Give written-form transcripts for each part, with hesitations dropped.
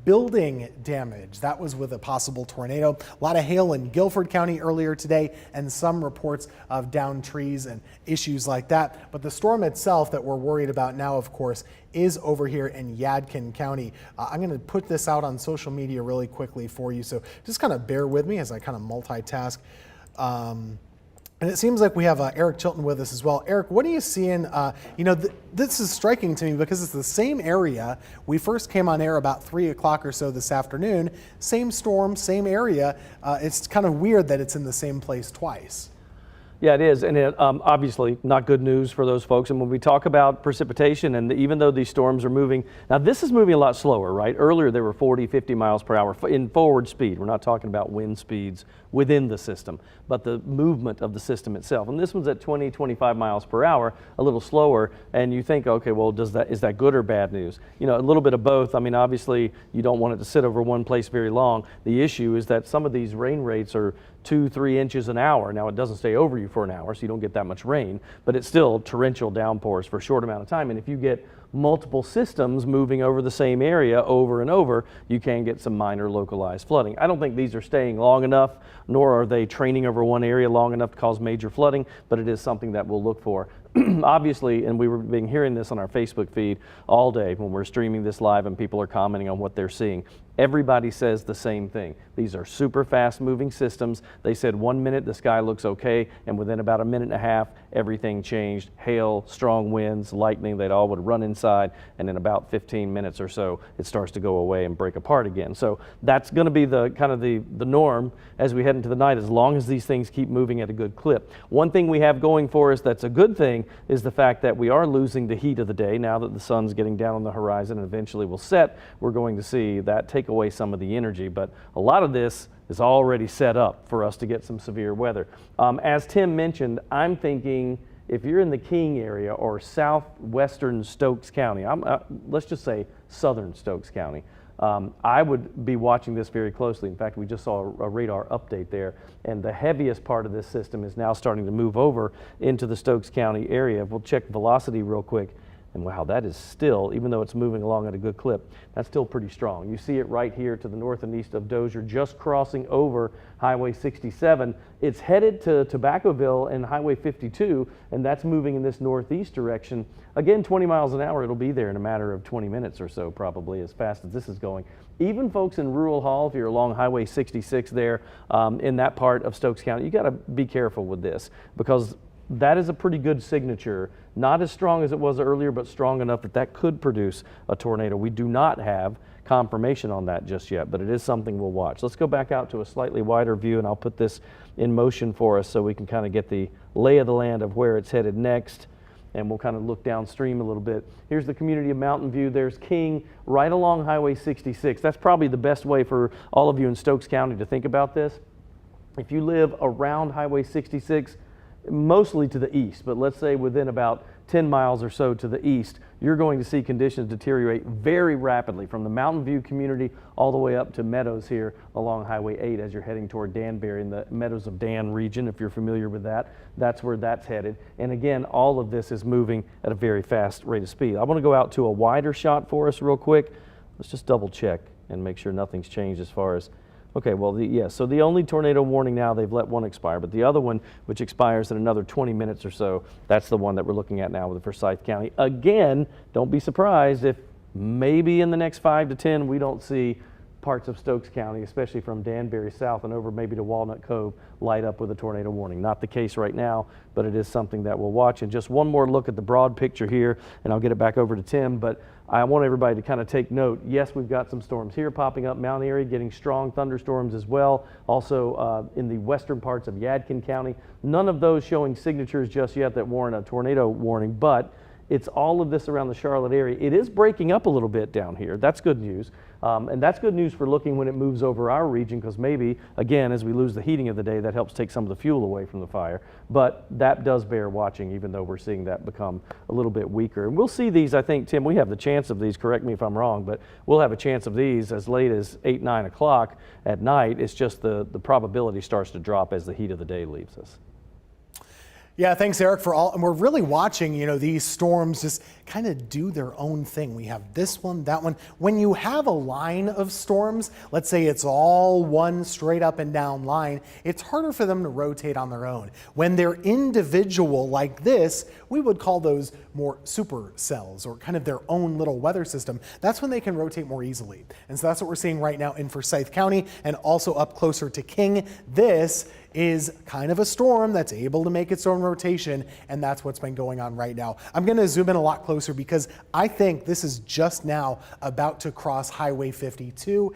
building damage. That was with a possible tornado. A lot of hail in Guilford County earlier today, and some reports of downed trees and issues like that. But the storm itself that we're worried about now, of course, is over here in Yadkin County. I'm going to put this out on social media really quickly for you, so just kind of bear with me as I kind of multitask. And it seems like we have Eric Chilton with us as well. Eric, what are you seeing? This is striking to me because it's the same area. We first came on air about 3 o'clock or so this afternoon. Same storm, same area. It's kind of weird that it's in the same place twice. Yeah, it is, and obviously not good news for those folks. And when we talk about precipitation, and even though these storms are moving, now this is moving a lot slower, right? Earlier they were 40, 50 miles per hour in forward speed. We're not talking about wind speeds within the system, but the movement of the system itself. And this one's at 20, 25 miles per hour, a little slower. And you think, okay, well, is that good or bad news? You know, a little bit of both. I mean, obviously you don't want it to sit over one place very long. The issue is that some of these rain rates are 2-3 inches an hour. Now it doesn't stay over you for an hour, so you don't get that much rain, but it's still torrential downpours for a short amount of time. And if you get multiple systems moving over the same area over and over, you can get some minor localized flooding. I don't think these are staying long enough, nor are they training over one area long enough to cause major flooding, but it is something that we'll look for. Obviously, and we've been hearing this on our Facebook feed all day when we're streaming this live and people are commenting on what they're seeing. Everybody says the same thing. These are super fast moving systems. They said 1 minute the sky looks okay, and within about a minute and a half, everything changed. Hail, strong winds, lightning, they all would run inside, and in about 15 minutes or so, it starts to go away and break apart again. So that's going to be the kind of the norm as we head into the night, as long as these things keep moving at a good clip. One thing we have going for us that's a good thing is the fact that we are losing the heat of the day. Now that the sun's getting down on the horizon and eventually will set, we're going to see that take away some of the energy, but a lot of this is already set up for us to get some severe weather. As Tim mentioned, I'm thinking if you're in the King area or southwestern Stokes County, let's just say southern Stokes County, I would be watching this very closely. In fact, we just saw a radar update there, and the heaviest part of this system is now starting to move over into the Stokes County area. We'll check velocity real quick. And wow, that is still, even though it's moving along at a good clip, that's still pretty strong. You see it right here to the north and east of Dozier, just crossing over Highway 67. It's headed to Tobaccoville and Highway 52, and that's moving in this northeast direction. Again, 20 miles an hour, it'll be there in a matter of 20 minutes or so, probably, as fast as this is going. Even folks in Rural Hall, if you're along Highway 66 there, in that part of Stokes County, you gotta be careful with this, because that is a pretty good signature. Not as strong as it was earlier, but strong enough that that could produce a tornado. We do not have confirmation on that just yet, but it is something we'll watch. Let's go back out to a slightly wider view, and I'll put this in motion for us so we can kind of get the lay of the land of where it's headed next, and we'll kind of look downstream a little bit. Here's the community of Mountain View. There's King right along Highway 66. That's probably the best way for all of you in Stokes County to think about this. If you live around Highway 66, mostly to the east, but let's say within about 10 miles or so to the east, you're going to see conditions deteriorate very rapidly from the Mountain View community all the way up to Meadows here along Highway 8 as you're heading toward Danbury in the Meadows of Dan region. If you're familiar with that, that's where that's headed. And again, all of this is moving at a very fast rate of speed. I want to go out to a wider shot for us real quick. Let's just double check and make sure nothing's changed as far as. Okay, well, so the only tornado warning now, they've let one expire, but the other one, which expires in another 20 minutes or so, that's the one that we're looking at now with Forsyth County. Again, don't be surprised if maybe in the next 5 to 10 we don't see parts of Stokes County, especially from Danbury south and over maybe to Walnut Cove, light up with a tornado warning. Not the case right now, but it is something that we'll watch. And just one more look at the broad picture here, and I'll get it back over to Tim, but I want everybody to kind of take note. Yes, we've got some storms here popping up, Mount Airy getting strong thunderstorms as well, also in the western parts of Yadkin County. None of those showing signatures just yet that warrant a tornado warning, but it's all of this around the Charlotte area. It is breaking up a little bit down here. That's good news. And that's good news for looking when it moves over our region, because maybe, again, as we lose the heating of the day, that helps take some of the fuel away from the fire. But that does bear watching, even though we're seeing that become a little bit weaker. And we'll see these, I think, Tim, we have the chance of these, correct me if I'm wrong, but we'll have a chance of these as late as 8, 9 o'clock at night. It's just the probability starts to drop as the heat of the day leaves us. Yeah, thanks, Eric, for all. And we're really watching, these storms just kind of do their own thing. We have this one, that one. When you have a line of storms, let's say it's all one straight up and down line, it's harder for them to rotate on their own. When they're individual like this, we would call those more supercells or kind of their own little weather system. That's when they can rotate more easily. And so that's what we're seeing right now in Forsyth County and also up closer to King. This is kind of a storm that's able to make its own rotation, and that's what's been going on right now. I'm going to zoom in a lot closer because I think this is just now about to cross Highway 52.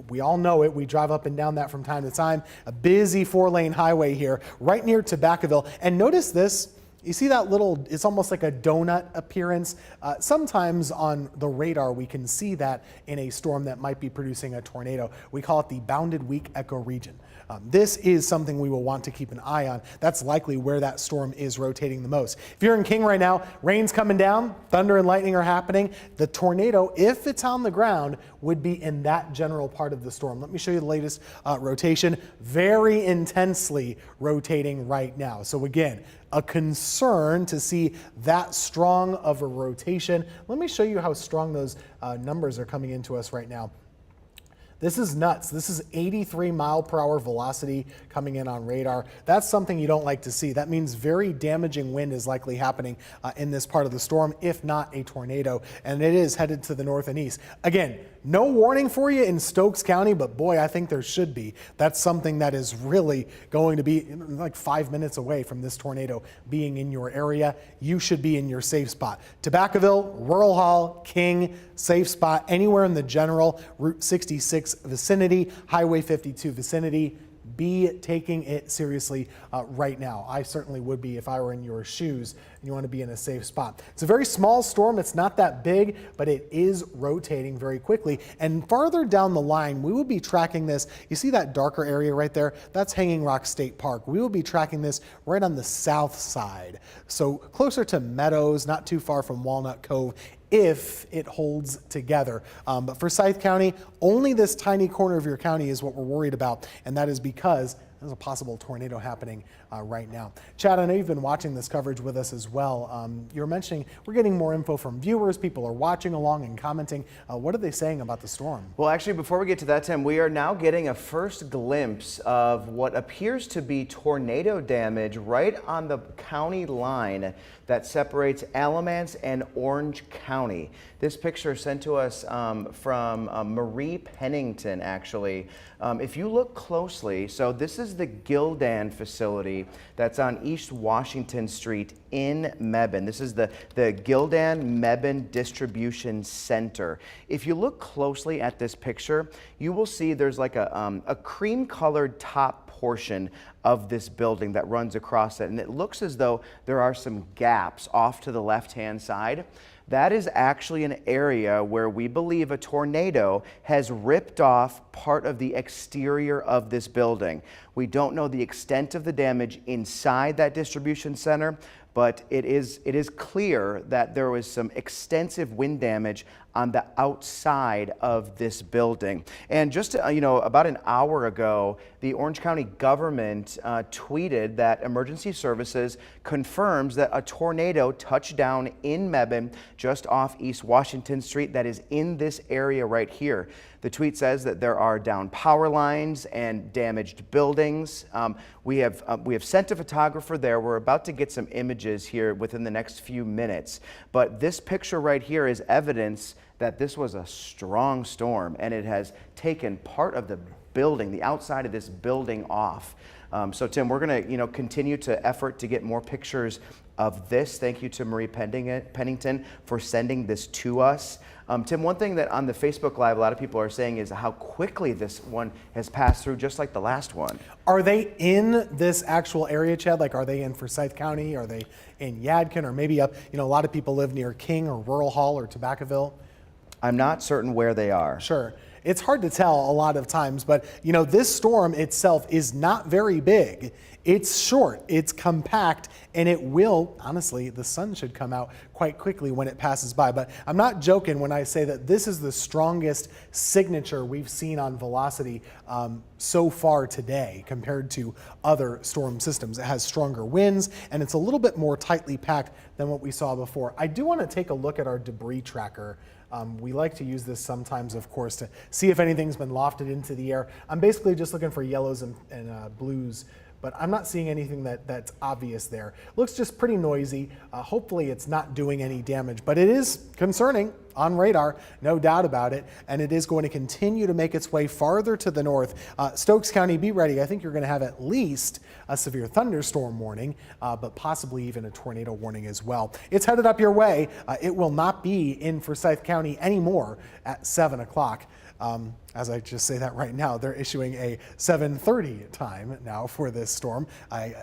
We all know it. We drive up and down that from time to time. A busy 4-lane highway here, right near Tobaccoville. And notice this. You see that little, it's almost like a donut appearance. Sometimes on the radar, we can see that in a storm that might be producing a tornado. We call it the bounded weak ecoregion. This is something we will want to keep an eye on. That's likely where that storm is rotating the most. If you're in King right now, rain's coming down, thunder and lightning are happening. The tornado, if it's on the ground, would be in that general part of the storm. Let me show you the latest rotation. Very intensely rotating right now. So again, a concern to see that strong of a rotation. Let me show you how strong those numbers are coming into us right now. This is nuts. This is 83 mile per hour velocity coming in on radar. That's something you don't like to see. That means very damaging wind is likely happening in this part of the storm, if not a tornado, and it is headed to the north and east. Again, no warning for you in Stokes County, but boy, I think there should be. That's something that is really going to be like 5 minutes away from this tornado being in your area. You should be in your safe spot. Tobaccoville, Rural Hall, King, safe spot, anywhere in the general Route 66 vicinity, Highway 52 vicinity. Be taking it seriously right now. I certainly would be if I were in your shoes and you want to be in a safe spot. It's a very small storm. It's not that big, but it is rotating very quickly. And farther down the line, we will be tracking this. You see that darker area right there? That's Hanging Rock State Park. We will be tracking this right on the south side. So closer to Meadows, not too far from Walnut Cove, if it holds together. But for Forsyth County, only this tiny corner of your county is what we're worried about, and that is because there's a possible tornado happening right now. Chad, I know you've been watching this coverage with us as well. You're mentioning we're getting more info from viewers. People are watching along and commenting. What are they saying about the storm? Well, actually, before we get to that, Tim, we are now getting a first glimpse of what appears to be tornado damage right on the county line that separates Alamance and Orange County. This picture sent to us from Marie Pennington, actually. If you look closely, so this is the Gildan facility that's on East Washington Street in Mebane. This is the Gildan Mebane Distribution Center. If you look closely at this picture, you will see there's like a cream-colored top portion of this building that runs across it, and it looks as though there are some gaps off to the left-hand side. That is actually an area where we believe a tornado has ripped off part of the exterior of this building. We don't know the extent of the damage inside that distribution center, but it is clear that there was some extensive wind damage on the outside of this building. And just about an hour ago, the Orange County government tweeted that emergency services confirms that a tornado touched down in Mebane, just off East Washington Street, that is in this area right here. The tweet says that there are down power lines and damaged buildings. We have sent a photographer there. We're about to get some images here within the next few minutes. But this picture right here is evidence that this was a strong storm, and it has taken part of the building, the outside of this building, off. So Tim, we're going to continue to effort to get more pictures of this. Thank you to Marie Pennington for sending this to us. Tim, one thing that on the Facebook Live a lot of people are saying is how quickly this one has passed through, just like the last one. Are they in this actual area, Chad? Like, are they in Forsyth County? Are they in Yadkin, or maybe up? A lot of people live near King or Rural Hall or Tobaccoville. I'm not certain where they are. Sure. It's hard to tell a lot of times, but this storm itself is not very big. It's short, it's compact, and it will, honestly, the sun should come out quite quickly when it passes by. But I'm not joking when I say that this is the strongest signature we've seen on velocity so far today compared to other storm systems. It has stronger winds, and it's a little bit more tightly packed than what we saw before. I do want to take a look at our debris tracker. We like to use this sometimes, of course, to see if anything's been lofted into the air. I'm basically just looking for yellows and blues, but I'm not seeing anything that's obvious there. Looks just pretty noisy. Hopefully it's not doing any damage, but it is concerning on radar, no doubt about it, and it is going to continue to make its way farther to the north. Stokes County, be ready. I think you're going to have at least a severe thunderstorm warning, but possibly even a tornado warning as well. It's headed up your way. It will not be in Forsyth County anymore at 7 o'clock. As I just say that right now, they're issuing a 7:30 time now for this storm. I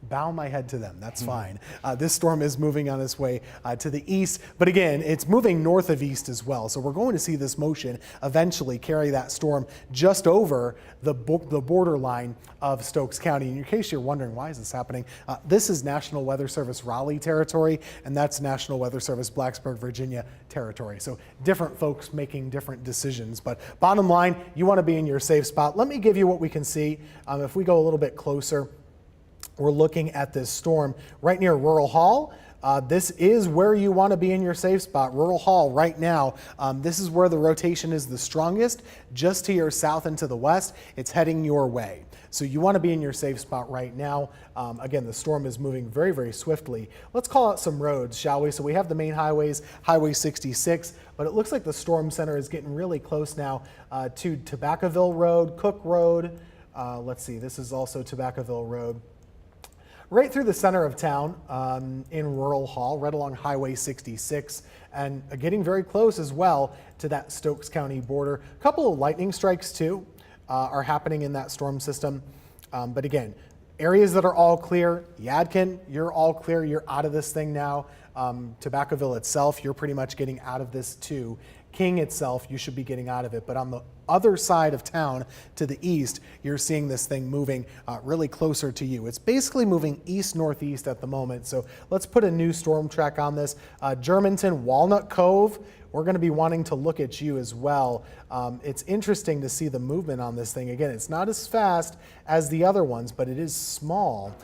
bow my head to them. That's fine. This storm is moving on its way to the east, but again, it's moving north of east as well. So we're going to see this motion eventually carry that storm just over the borderline of Stokes County. In case you're wondering why is this happening, this is National Weather Service Raleigh territory, and that's National Weather Service Blacksburg, Virginia territory. So different folks making different decisions, but bottom line, you want to be in your safe spot. Let me give you what we can see. If we go a little bit closer, we're looking at this storm right near Rural Hall. This is where you want to be in your safe spot, Rural Hall right now. This is where the rotation is the strongest, just to your south and to the west. It's heading your way. So you want to be in your safe spot right now. Again, the storm is moving very, very swiftly. Let's call out some roads, shall we? So we have the main highways, Highway 66, but it looks like the storm center is getting really close now to Tobaccoville Road, Cook Road. Let's see, this is also Tobaccoville Road. Right through the center of town in Rural Hall, right along Highway 66, and getting very close as well to that Stokes County border. A couple of lightning strikes too are happening in that storm system. But again, areas that are all clear, Yadkin, you're all clear, you're out of this thing now. Tobaccoville itself, you're pretty much getting out of this too. King itself, you should be getting out of it. But on the other side of town to the east, you're seeing this thing moving really closer to you. It's basically moving east-northeast at the moment. So let's put a new storm track on this. Germantown, Walnut Cove, we're going to be wanting to look at you as well. It's interesting to see the movement on this thing. Again, it's not as fast as the other ones, but it is small.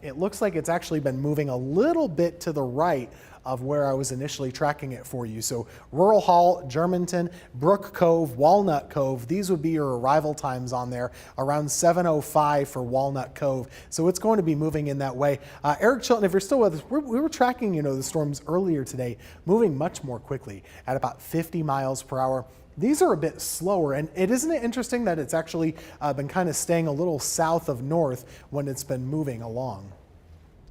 It looks like it's actually been moving a little bit to the right of where I was initially tracking it for you. So Rural Hall, Germantown, Brook Cove, Walnut Cove, these would be your arrival times on there, around 7:05 for Walnut Cove. So it's going to be moving in that way. Eric Chilton, if you're still with us, we were tracking, the storms earlier today, moving much more quickly at about 50 miles per hour. These are a bit slower, and isn't it interesting that it's actually been kind of staying a little south of north when it's been moving along?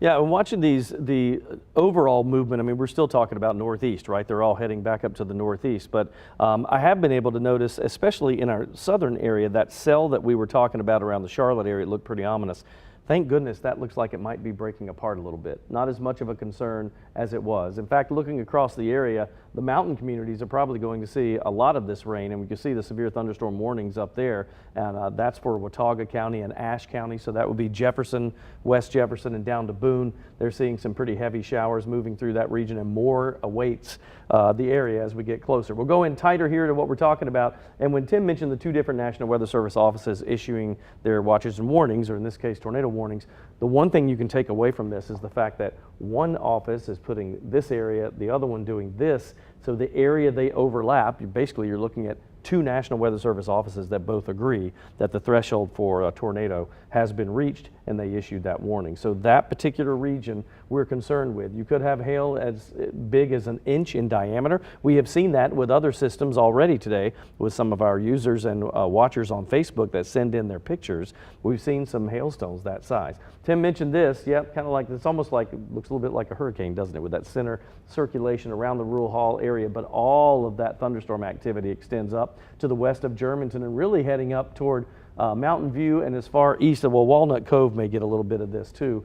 Yeah, and watching the overall movement, I mean, we're still talking about northeast, right? They're all heading back up to the northeast. But I have been able to notice, especially in our southern area, that cell that we were talking about around the Charlotte area, it looked pretty ominous. Thank goodness that looks like it might be breaking apart a little bit. Not as much of a concern as it was. In fact, looking across the area, the mountain communities are probably going to see a lot of this rain, and we can see the severe thunderstorm warnings up there, and that's for Watauga County and Ashe County, so that would be Jefferson, West Jefferson, and down to Boone. They're seeing some pretty heavy showers moving through that region, and more awaits the area as we get closer. We'll go in tighter here to what we're talking about, and when Tim mentioned the two different National Weather Service offices issuing their watches and warnings, or in this case tornado warnings, the one thing you can take away from this is the fact that one office is putting this area, the other one doing this, so the area they overlap, basically you're looking at two National Weather Service offices that both agree that the threshold for a tornado has been reached, and they issued that warning. So that particular region we're concerned with. You could have hail as big as an inch in diameter. We have seen that with other systems already today with some of our users and watchers on Facebook that send in their pictures. We've seen some hailstones that size. Tim mentioned this, yep, kind of like, it's almost like, it looks a little bit like a hurricane, doesn't it, with that center circulation around the Rural Hall area, but all of that thunderstorm activity extends up to the west of Germantown and really heading up toward Mountain View and as far east of, well, Walnut Cove may get a little bit of this too.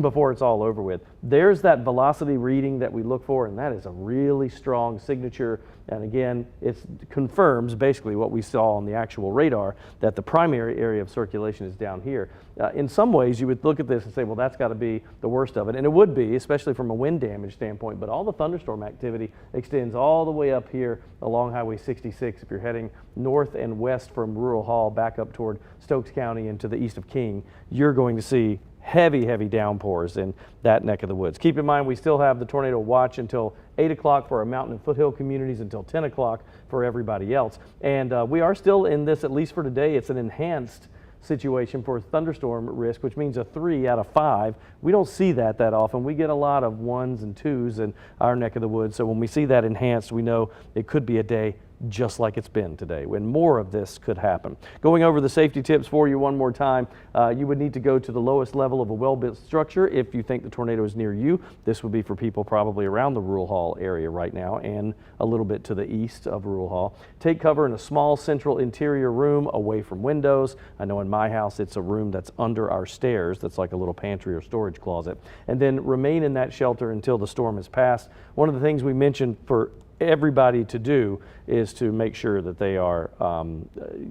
before it's all over with. There's that velocity reading that we look for, and that is a really strong signature. And again, it confirms basically what we saw on the actual radar, that the primary area of circulation is down here. In some ways, you would look at this and say, well, that's got to be the worst of it. And it would be, especially from a wind damage standpoint. But all the thunderstorm activity extends all the way up here along Highway 66. If you're heading north and west from Rural Hall back up toward Stokes County and to the east of King, you're going to see heavy downpours in that neck of the woods. Keep in mind, we still have the tornado watch until 8 o'clock for our mountain and foothill communities, until 10 o'clock for everybody else. And we are still in this, at least for today, it's an enhanced situation for thunderstorm risk, which means a 3 out of 5. We don't see that often. We get a lot of 1s and 2s in our neck of the woods. So when we see that enhanced, we know it could be a day just like it's been today, when more of this could happen. Going over the safety tips for you one more time, you would need to go to the lowest level of a well-built structure if you think the tornado is near you. This would be for people probably around the Rural Hall area right now and a little bit to the east of Rural Hall. Take cover in a small central interior room away from windows. I know in my house it's a room that's under our stairs that's like a little pantry or storage closet. And then remain in that shelter until the storm has passed. One of the things we mentioned for everybody to do is to make sure that they are,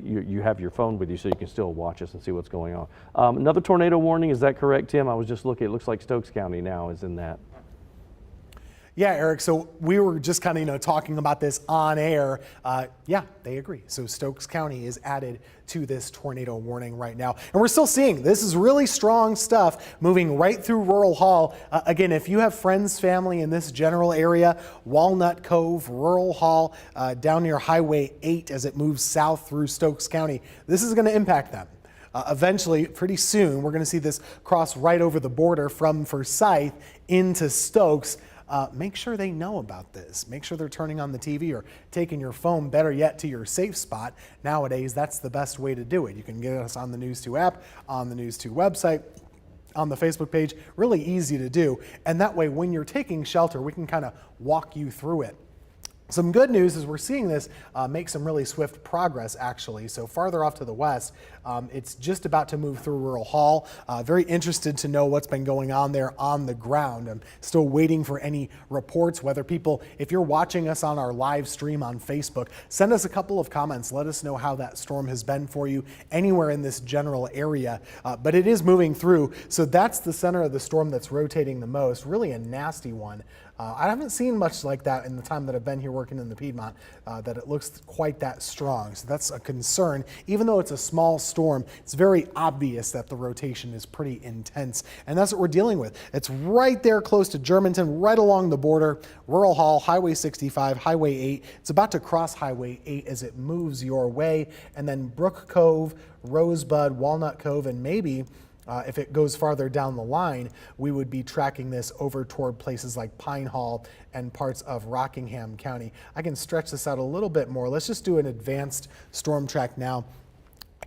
you have your phone with you so you can still watch us and see what's going on. Another tornado warning, is that correct, Tim? I was just looking, it looks like Stokes County now is in that. Yeah, Eric, so we were just kind of, talking about this on air. Yeah, they agree. So Stokes County is added to this tornado warning right now. And we're still seeing this is really strong stuff moving right through Rural Hall. Again, if you have friends, family in this general area, Walnut Cove, Rural Hall, down near Highway 8 as it moves south through Stokes County, this is going to impact them. Eventually, pretty soon, we're going to see this cross right over the border from Forsyth into Stokes. Make sure they know about this. Make sure they're turning on the TV or taking your phone, better yet, to your safe spot. Nowadays, that's the best way to do it. You can get us on the News 2 app, on the News 2 website, on the Facebook page. Really easy to do. And that way, when you're taking shelter, we can kind of walk you through it. Some good news is we're seeing this make some really swift progress, actually. So farther off to the west, it's just about to move through Rural Hall. Very interested to know what's been going on there on the ground. I'm still waiting for any reports, whether people, if you're watching us on our live stream on Facebook, send us a couple of comments. Let us know how that storm has been for you anywhere in this general area. But it is moving through. So that's the center of the storm that's rotating the most. Really a nasty one. I haven't seen much like that in the time that I've been here working in the Piedmont, that it looks quite that strong. So that's a concern. Even though it's a small storm, it's very obvious that the rotation is pretty intense. And that's what we're dealing with. It's right there close to Germantown, right along the border, Rural Hall, Highway 65, Highway 8. It's about to cross Highway 8 as it moves your way. And then Brook Cove, Rosebud, Walnut Cove, and maybe if it goes farther down the line, we would be tracking this over toward places like Pine Hall and parts of Rockingham County. I can stretch this out a little bit more. Let's just do an advanced storm track now.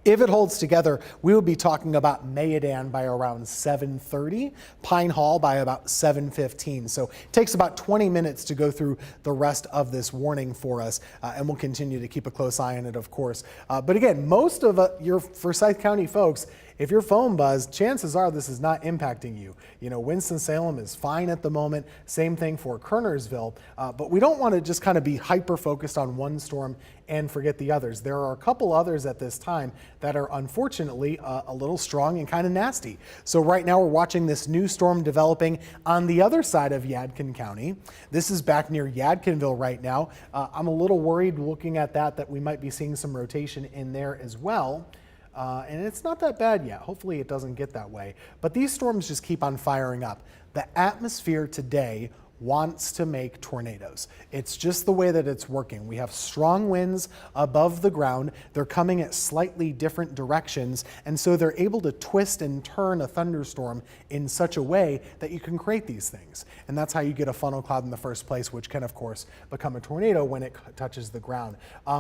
If it holds together, we would be talking about Mayodan by around 7:30, Pine Hall by about 7:15. So it takes about 20 minutes to go through the rest of this warning for us, and we'll continue to keep a close eye on it, of course. But again, most of your Forsyth County folks, if your phone buzzed, chances are this is not impacting you. Winston-Salem is fine at the moment. Same thing for Kernersville. But we don't want to just kind of be hyper-focused on one storm and forget the others. There are a couple others at this time that are unfortunately a little strong and kind of nasty. So right now we're watching this new storm developing on the other side of Yadkin County. This is back near Yadkinville right now. I'm a little worried looking at that we might be seeing some rotation in there as well. And it's not that bad yet. Hopefully it doesn't get that way. But these storms just keep on firing up. The atmosphere today wants to make tornadoes. It's just the way that it's working. We have strong winds above the ground. They're coming at slightly different directions, and so they're able to twist and turn a thunderstorm in such a way that you can create these things. And that's how you get a funnel cloud in the first place, which can, of course, become a tornado when it touches the ground.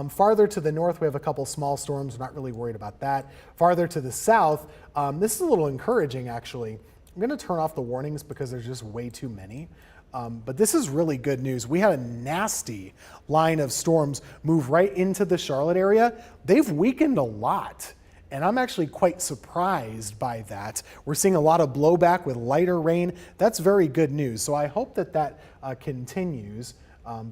Farther to the north, we have a couple small storms. Not really worried about that. Farther to the south, this is a little encouraging, actually. I'm going to turn off the warnings because there's just way too many. But this is really good news. We had a nasty line of storms move right into the Charlotte area. They've weakened a lot. and I'm actually quite surprised by that. We're seeing a lot of blowback with lighter rain. That's very good news. So I hope that that continues.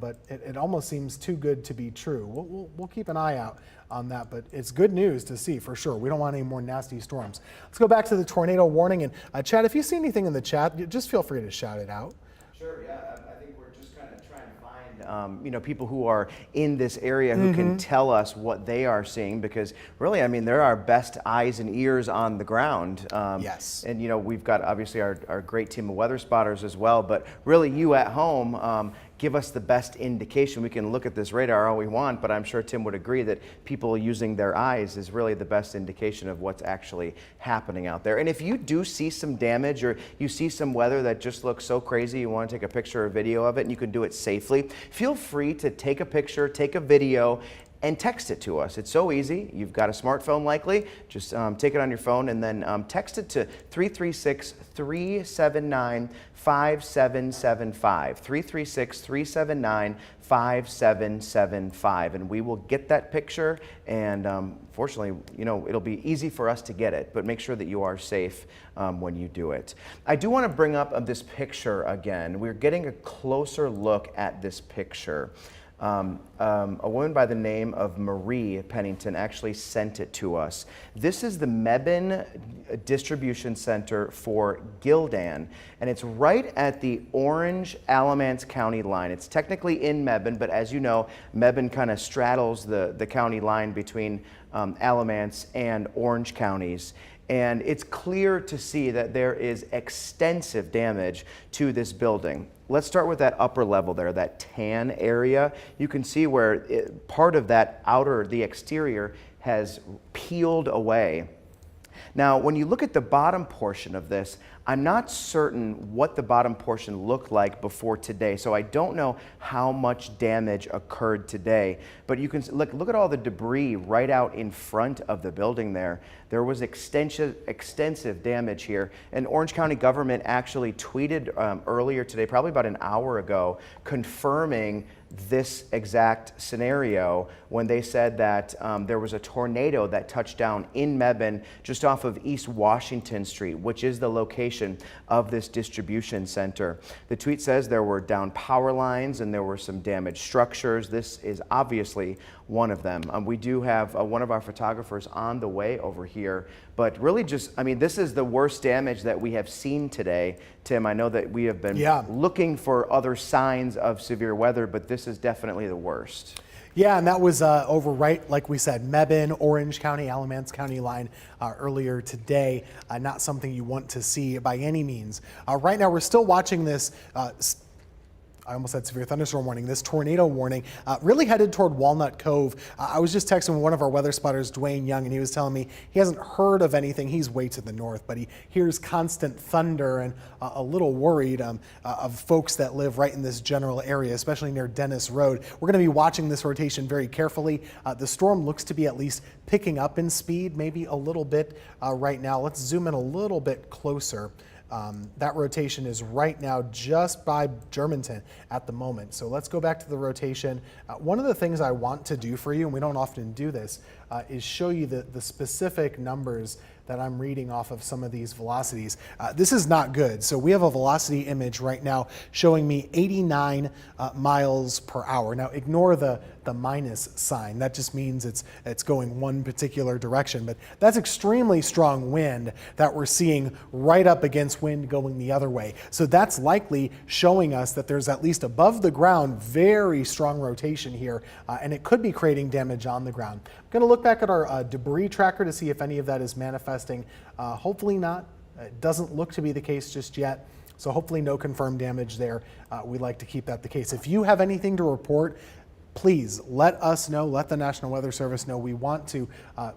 But it almost seems too good to be true. We'll keep an eye out on that, but it's good news to see for sure. We don't want any more nasty storms. Let's go back to the tornado warning. And Chad, if you see anything in the chat, just feel free to shout it out. Sure, yeah. I think we're just kind of trying to find, people who are in this area who can tell us what they are seeing, because really, I mean, they're our best eyes and ears on the ground. Yes. And, we've got obviously our great team of weather spotters as well, but really you at home, give us the best indication. We can look at this radar all we want, but I'm sure Tim would agree that people using their eyes is really the best indication of what's actually happening out there. And if you do see some damage, or you see some weather that just looks so crazy, you want to take a picture or video of it, and you can do it safely, feel free to take a picture, take a video, and text it to us. It's so easy. You've got a smartphone likely. Just take it on your phone and then text it to 336-379-5775. 336-379-5775. And we will get that picture, and fortunately, it'll be easy for us to get it, but make sure that you are safe when you do it. I do want to bring up this picture again. We're getting a closer look at this picture. A woman by the name of Marie Pennington actually sent it to us. This is the Mebane Distribution Center for Gildan, and it's right at the Orange-Alamance County line. It's technically in Mebane, but as you know, Mebane kind of straddles the county line between Alamance and Orange counties. And it's clear to see that there is extensive damage to this building. Let's start with that upper level there, that tan area. You can see where part of that the exterior has peeled away. Now, when you look at the bottom portion of this, I'm not certain what the bottom portion looked like before today, so I don't know how much damage occurred today. But you can look at all the debris right out in front of the building there. There was extensive damage here. And Orange County government actually tweeted earlier today, probably about an hour ago, confirming this exact scenario when they said that there was a tornado that touched down in Mebane just off of East Washington Street, which is the location of this distribution center. The tweet says there were down power lines and there were some damaged structures. This is obviously one of them. We do have one of our photographers on the way over here, but really this is the worst damage that we have seen today. Tim, I know that we have been looking for other signs of severe weather, but this is definitely the worst. Yeah, and that was over right, like we said, Mebane, Orange County, Alamance County line earlier today. Not something you want to see by any means. Right now, we're still watching this I almost said severe thunderstorm warning, this tornado warning, really headed toward Walnut Cove. I was just texting one of our weather spotters, Dwayne Young, and he was telling me he hasn't heard of anything. He's way to the north, but he hears constant thunder and a little worried of folks that live right in this general area, especially near Dennis Road. We're going to be watching this rotation very carefully. The storm looks to be at least picking up in speed, maybe a little bit right now. Let's zoom in a little bit closer. That rotation is right now just by Germantown at the moment. So let's go back to the rotation. One of the things I want to do for you, and we don't often do this, is show you the specific numbers that I'm reading off of some of these velocities. This is not good. So we have a velocity image right now showing me 89 miles per hour. Now ignore the minus sign. That just means it's going one particular direction, but that's extremely strong wind that we're seeing right up against wind going the other way. So that's likely showing us that there's at least above the ground very strong rotation here, and it could be creating damage on the ground. I'm going to look back at our debris tracker to see if any of that is manifesting. Hopefully not. It doesn't look to be the case just yet. So hopefully no confirmed damage there. We like to keep that the case. If you have anything to report, please let us know, let the National Weather Service know. We want to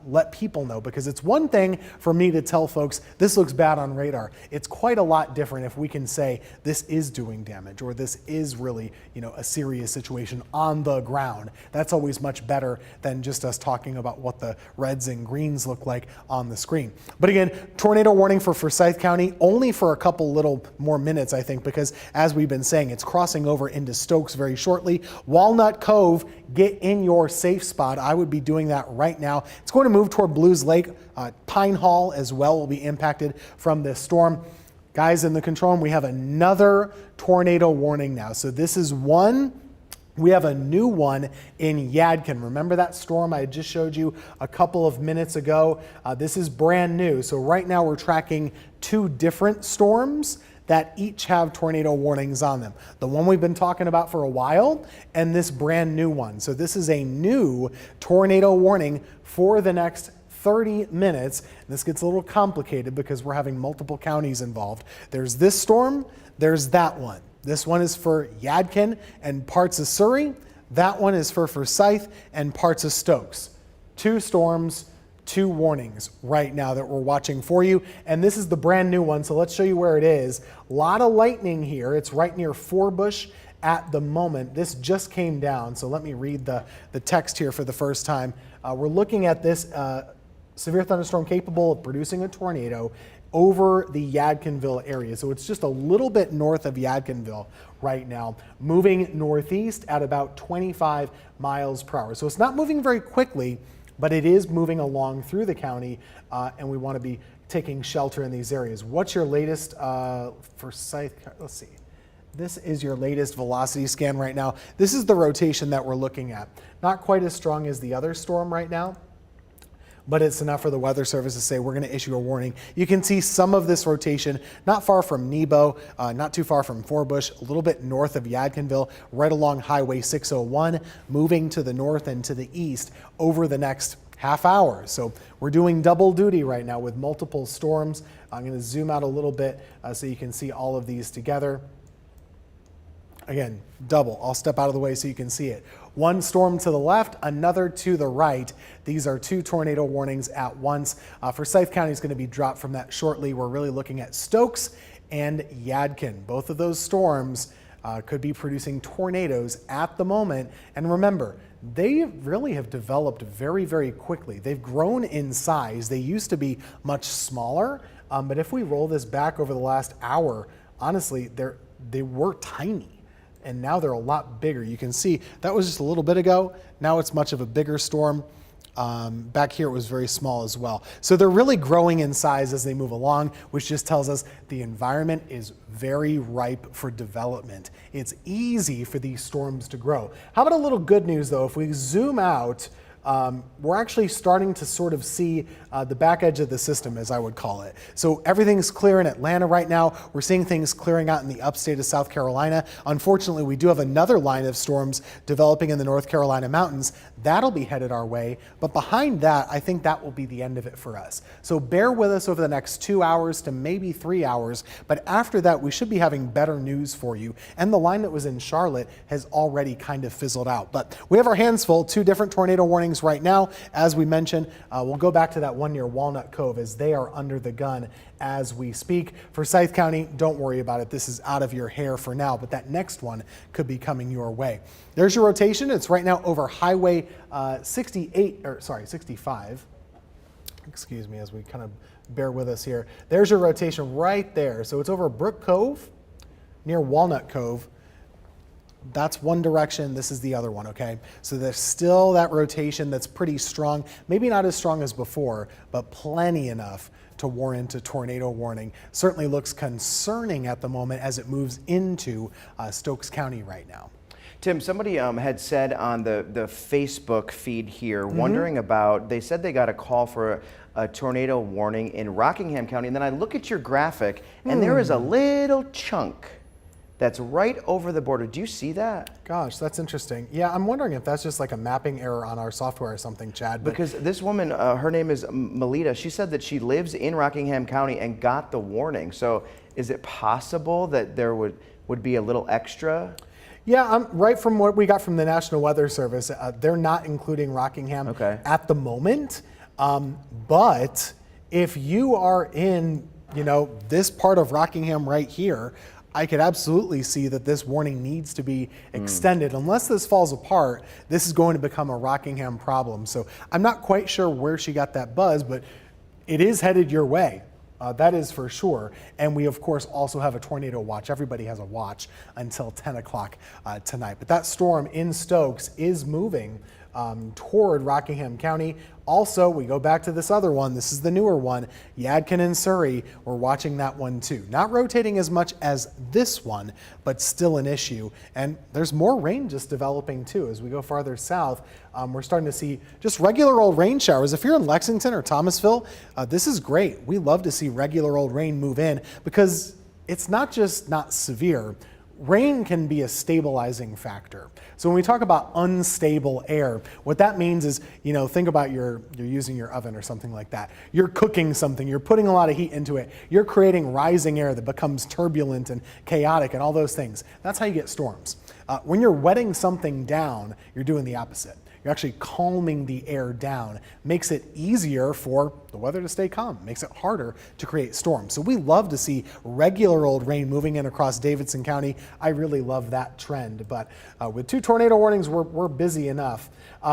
let people know, because it's one thing for me to tell folks this looks bad on radar. It's quite a lot different if we can say this is doing damage, or this is really, a serious situation on the ground. That's always much better than just us talking about what the reds and greens look like on the screen. But again, tornado warning for Forsyth County only for a couple little more minutes, I think, because as we've been saying, it's crossing over into Stokes very shortly. Walnut Cove Cove, get in your safe spot. I would be doing that right now. It's going to move toward Blues Lake. Pine Hall as well will be impacted from this storm. Guys, in the control room, we have another tornado warning now. So this is one. We have a new one in Yadkin. Remember that storm I just showed you a couple of minutes ago? This is brand new. So right now we're tracking 2 different storms that each have tornado warnings on them. The one we've been talking about for a while and this brand new one. So this is a new tornado warning for the next 30 minutes. This gets a little complicated because we're having multiple counties involved. There's this storm, there's that one. This one is for Yadkin and parts of Surrey. That one is for Forsyth and parts of Stokes. 2 storms, 2 warnings right now that we're watching for you. And this is the brand new one, so let's show you where it is. A lot of lightning here. It's right near Forbush at the moment. This just came down, so let me read the text here for the first time. We're looking at this severe thunderstorm capable of producing a tornado over the Yadkinville area. So it's just a little bit north of Yadkinville right now, moving northeast at about 25 miles per hour. So it's not moving very quickly, but it is moving along through the county, and we want to be taking shelter in these areas. What's your latest Forsyth? Let's see. This is your latest velocity scan right now. This is the rotation that we're looking at. Not quite as strong as the other storm right now, but it's enough for the Weather Service to say we're going to issue a warning. You can see some of this rotation not far from Nebo, not too far from Forbush, a little bit north of Yadkinville, right along Highway 601, moving to the north and to the east over the next half hour. So we're doing double duty right now with multiple storms. I'm going to zoom out a little bit so you can see all of these together. Again, double. I'll step out of the way so you can see it. One storm to the left, another to the right. These are 2 tornado warnings at once. Forsyth County is going to be dropped from that shortly. We're really looking at Stokes and Yadkin. Both of those storms could be producing tornadoes at the moment. And remember, they really have developed very, very quickly. They've grown in size. They used to be much smaller, but if we roll this back over the last hour, honestly, they were tiny. And now they're a lot bigger. You can see that was just a little bit ago. Now it's much of a bigger storm. Back here it was very small as well. So they're really growing in size as they move along, which just tells us the environment is very ripe for development. It's easy for these storms to grow. How about a little good news though? If we zoom out, we're actually starting to sort of see the back edge of the system, as I would call it. So everything's clear in Atlanta right now. We're seeing things clearing out in the upstate of South Carolina. Unfortunately, we do have another line of storms developing in the North Carolina mountains. That'll be headed our way. But behind that, I think that will be the end of it for us. So bear with us over the next 2 hours to maybe 3 hours. But after that, we should be having better news for you. And the line that was in Charlotte has already kind of fizzled out. But we have our hands full. 2 different tornado warnings right now. As we mentioned, we'll go back to that one near Walnut Cove as they are under the gun as we speak. Forsyth County, don't worry about it. This is out of your hair for now, but that next one could be coming your way. There's your rotation. It's right now over Highway 65. Excuse me as we kind of bear with us here. There's your rotation right there. So it's over Brook Cove near Walnut Cove. That's one direction, this is the other one, okay? So there's still that rotation that's pretty strong, maybe not as strong as before, but plenty enough to warrant a tornado warning. Certainly looks concerning at the moment as it moves into Stokes County right now. Tim, somebody had said on the Facebook feed here, wondering about, they said they got a call for a tornado warning in Rockingham County, and then I look at your graphic, and there is a little chunk that's right over the border. Do you see that? Gosh, that's interesting. Yeah, I'm wondering if that's just like a mapping error on our software or something, Chad. Because this woman, her name is Melita, she said that she lives in Rockingham County and got the warning. So is it possible that there would be a little extra? Yeah, right from what we got from the National Weather Service, they're not including Rockingham at the moment. But if you are in, this part of Rockingham right here, I could absolutely see that this warning needs to be extended. Unless this falls apart, this is going to become a Rockingham problem. So I'm not quite sure where she got that buzz, but it is headed your way. That is for sure. And we, of course, also have a tornado watch. Everybody has a watch until 10 o'clock tonight. But that storm in Stokes is moving toward Rockingham County. Also, we go back to this other one. This is the newer one, Yadkin and Surrey. We're watching that one too. Not rotating as much as this one, but still an issue. And there's more rain just developing too. As we go farther south, we're starting to see just regular old rain showers. If you're in Lexington or Thomasville, this is great. We love to see regular old rain move in because it's not just not severe. Rain can be a stabilizing factor. So when we talk about unstable air, what that means is, think about you're using your oven or something like that. You're cooking something, you're putting a lot of heat into it. You're creating rising air that becomes turbulent and chaotic and all those things. That's how you get storms. When you're wetting something down, you're doing the opposite. You're actually calming the air down. Makes it easier for the weather to stay calm. Makes it harder to create storms. So we love to see regular old rain moving in across Davidson County. I really love that trend. But with 2 tornado warnings, we're busy enough.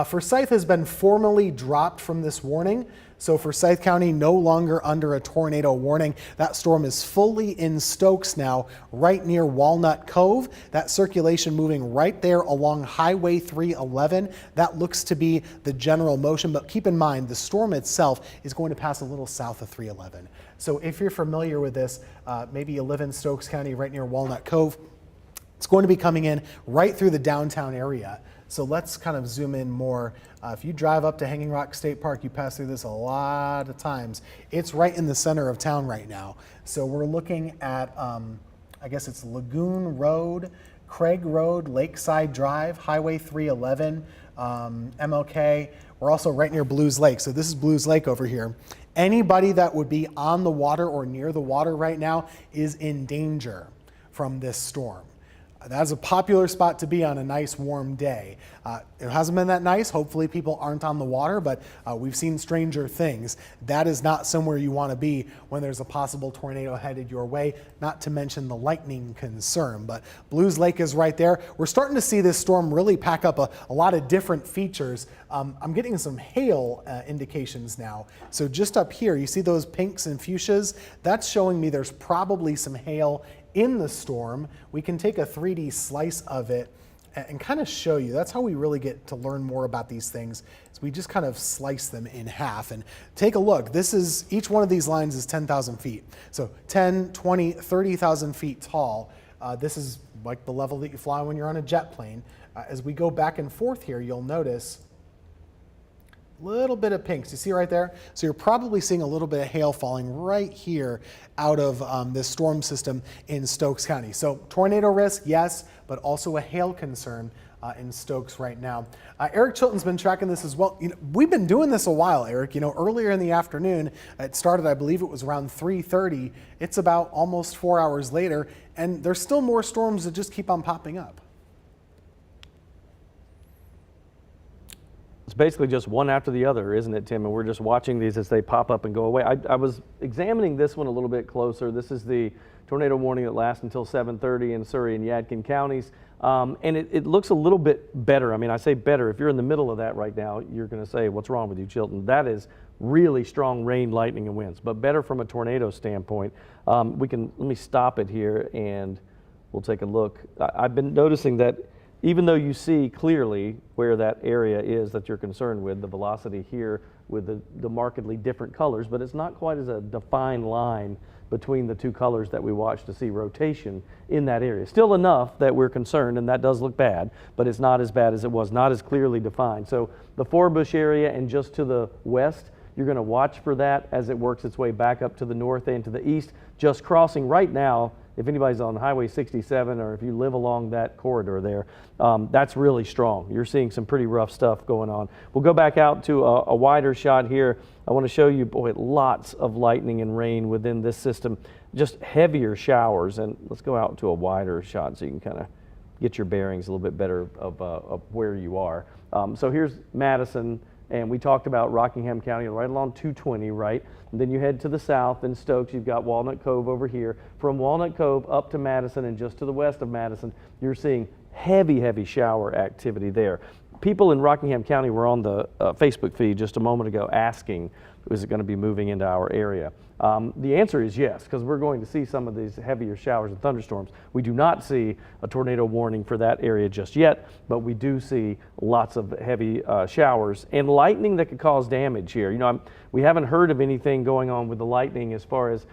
Forsyth has been formally dropped from this warning. So Forsyth County no longer under a tornado warning. That storm is fully in Stokes now, right near Walnut Cove. That circulation moving right there along Highway 311. That looks to be the general motion, but keep in mind the storm itself is going to pass a little south of 311. So if you're familiar with this, maybe you live in Stokes County right near Walnut Cove, it's going to be coming in right through the downtown area. So let's kind of zoom in more. If you drive up to Hanging Rock State Park, you pass through this a lot of times. It's right in the center of town right now. So we're looking at, I guess it's Lagoon Road, Craig Road, Lakeside Drive, Highway 311, MLK. We're also right near Blues Lake. So this is Blues Lake over here. Anybody that would be on the water or near the water right now is in danger from this storm. That's a popular spot to be on a nice warm day. It hasn't been that nice. Hopefully people aren't on the water, but we've seen stranger things. That is not somewhere you want to be when there's a possible tornado headed your way, not to mention the lightning concern. But Blues Lake is right there. We're starting to see this storm really pack up a lot of different features. I'm getting some hail indications now. So just up here, you see those pinks and fuchsias? That's showing me there's probably some hail in the storm. We can take a 3D slice of it and kind of show you. That's how we really get to learn more about these things. So we just kind of slice them in half and take a look. Each one of these lines is 10,000 feet. So 10, 20, 30,000 feet tall. This is like the level that you fly when you're on a jet plane. As we go back and forth here, you'll notice little bit of pinks. You see right there? So you're probably seeing a little bit of hail falling right here out of this storm system in Stokes County. So tornado risk, yes, but also a hail concern in Stokes right now. Eric Chilton's been tracking this as well. We've been doing this a while, Eric. Earlier in the afternoon, it started, I believe it was around 3:30. It's about almost 4 hours later, and there's still more storms that just keep on popping up. It's basically just one after the other, isn't it, Tim? And we're just watching these as they pop up and go away. I was examining this one a little bit closer. This is the tornado warning that lasts until 7:30 in Surrey and Yadkin counties. And it looks a little bit better. I mean, I say better. If you're in the middle of that right now, you're going to say, what's wrong with you, Chilton? That is really strong rain, lightning, and winds, but better from a tornado standpoint. Let me stop it here and we'll take a look. I've been noticing that even though you see clearly where that area is that you're concerned with, the velocity here with the markedly different colors, but it's not quite as a defined line between the two colors that we watch to see rotation in that area. Still enough that we're concerned, and that does look bad, but it's not as bad as it was, not as clearly defined. So the Forbush area and just to the west, you're going to watch for that as it works its way back up to the north and to the east. Just crossing right now, if anybody's on Highway 67 or if you live along that corridor there, that's really strong. You're seeing some pretty rough stuff going on. We'll go back out to a wider shot here. I want to show you, boy, lots of lightning and rain within this system, just heavier showers. And let's go out to a wider shot so you can kind of get your bearings a little bit better of where you are. So here's Madison. And we talked about Rockingham County right along 220, right? And then you head to the south in Stokes, you've got Walnut Cove over here. From Walnut Cove up to Madison and just to the west of Madison, you're seeing heavy, heavy shower activity there. people in Rockingham County were on the Facebook feed just a moment ago asking, is it going to be moving into our area? The answer is yes, because we're going to see some of these heavier showers and thunderstorms. We do not see a tornado warning for that area just yet, but we do see lots of heavy showers and lightning that could cause damage here. You know, we haven't heard of anything going on with the lightning as far as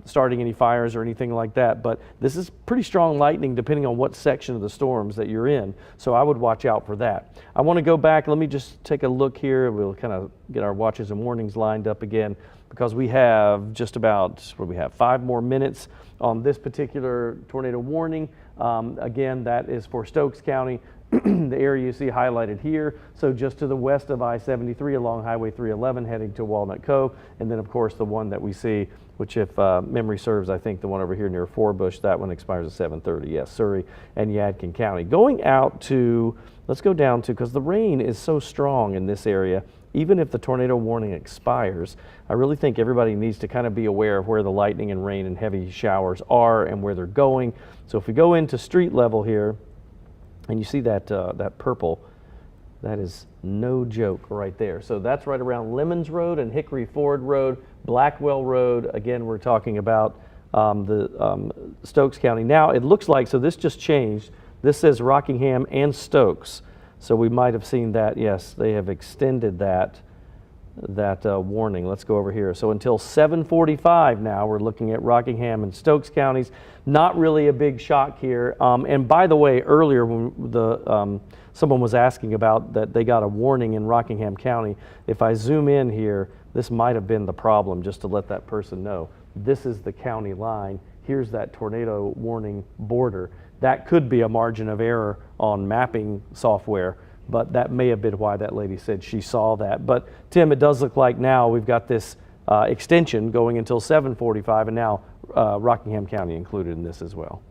starting any fires or anything like that, but this is pretty strong lightning depending on what section of the storms that you're in, so I would watch out for that. I want to go back, let me just take a look here. We'll kind of get our watches and warnings lined up again, because we have just about, what do we have, 5 more minutes on this particular tornado warning. Again, that is for Stokes County, the area you see highlighted here. So just to the west of I-73 along Highway 311 heading to Walnut Cove. And then of course the one that we see, which if memory serves, I think the one over here near Forbush, that one expires at 7:30. Yes, Surrey and Yadkin County. Going out to, let's go down to, because the rain is so strong in this area, even if the tornado warning expires, I really think everybody needs to kind of be aware of where the lightning and rain and heavy showers are and where they're going. So if we go into street level here, and you see that, that purple, that is no joke right there. So that's right around Lemons Road and Hickory Ford Road, Blackwell Road. Again, we're talking about the Stokes County. Now it looks like, so this just changed. This says Rockingham and Stokes. So we might have seen that, yes, they have extended that warning. Let's go over here. So until 7:45 now, we're looking at Rockingham and Stokes counties. Not really a big shock here. And by the way, earlier when someone was asking about that they got a warning in Rockingham County, if I zoom in here, this might have been the problem, just to let that person know. This is the county line. Here's that tornado warning border. That could be a margin of error on mapping software, but that may have been why that lady said she saw that. But Tim, it does look like now we've got this extension going until 7:45, and now Rockingham County included in this as well.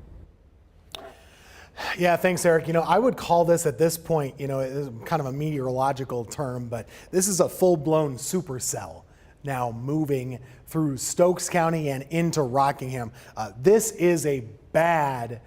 Yeah, thanks, Eric. You know, I would call this at this point, you know, it's kind of a meteorological term, but this is a full-blown supercell now moving through Stokes County and into Rockingham. This is a bad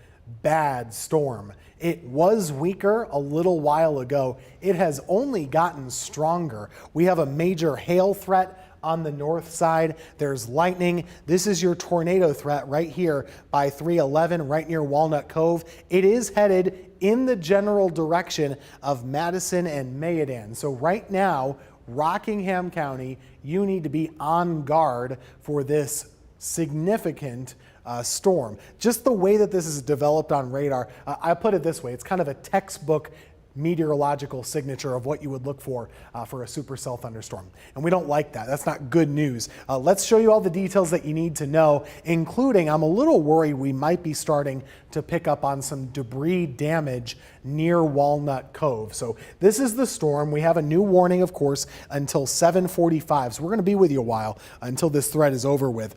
storm. It was weaker a little while ago. It has only gotten stronger. We have a major hail threat on the north side. There's lightning. This is your tornado threat right here by 311, right near Walnut Cove. It is headed in the general direction of Madison and Mayodan. So right now, Rockingham County, you need to be on guard for this significant storm. Just the way that this is developed on radar, I put it this way, it's kind of a textbook meteorological signature of what you would look for a supercell thunderstorm. And we don't like that. That's not good news. Let's show you all the details that you need to know, including I'm a little worried we might be starting to pick up on some debris damage near Walnut Cove. So this is the storm. We have a new warning, of course, until 7:45. So we're going to be with you a while until this threat is over with.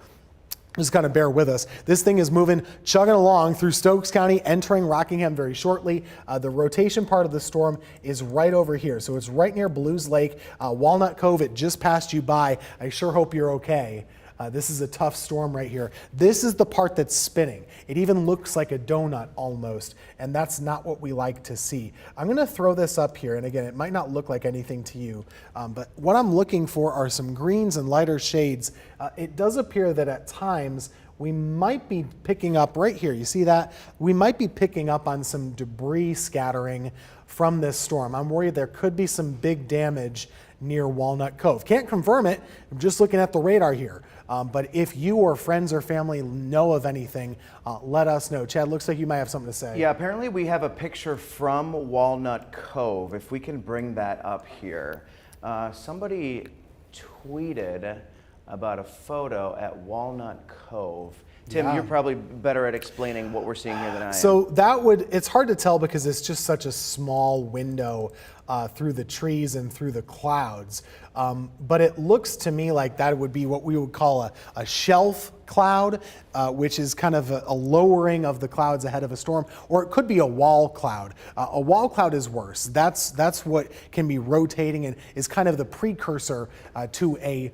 Just kind of bear with us. This thing is moving, chugging along through Stokes County, entering Rockingham very shortly. The rotation part of the storm is right over here. So it's right near Blues Lake. Walnut Cove, it just passed you by. I sure hope you're okay. This is a tough storm right here. This is the part that's spinning. It even looks like a donut almost, and that's not what we like to see. I'm going to throw this up here, and again, it might not look like anything to you, but what I'm looking for are some greens and lighter shades. It does appear that at times we might be picking up right here. You see that? We might be picking up on some debris scattering from this storm. I'm worried there could be some big damage near Walnut Cove. Can't confirm it. I'm just looking at the radar here. But if you or friends or family know of anything, let us know. Chad, looks like you might have something to say. Yeah, apparently we have a picture from Walnut Cove. If we can bring that up here. Somebody tweeted about a photo at Walnut Cove. Tim, Yeah. You're probably better at explaining what we're seeing here than I am. So it's hard to tell because it's just such a small window through the trees and through the clouds. But it looks to me like that would be what we would call a shelf cloud, which is kind of a lowering of the clouds ahead of a storm, or it could be a wall cloud. A wall cloud is worse. That's what can be rotating and is kind of the precursor to a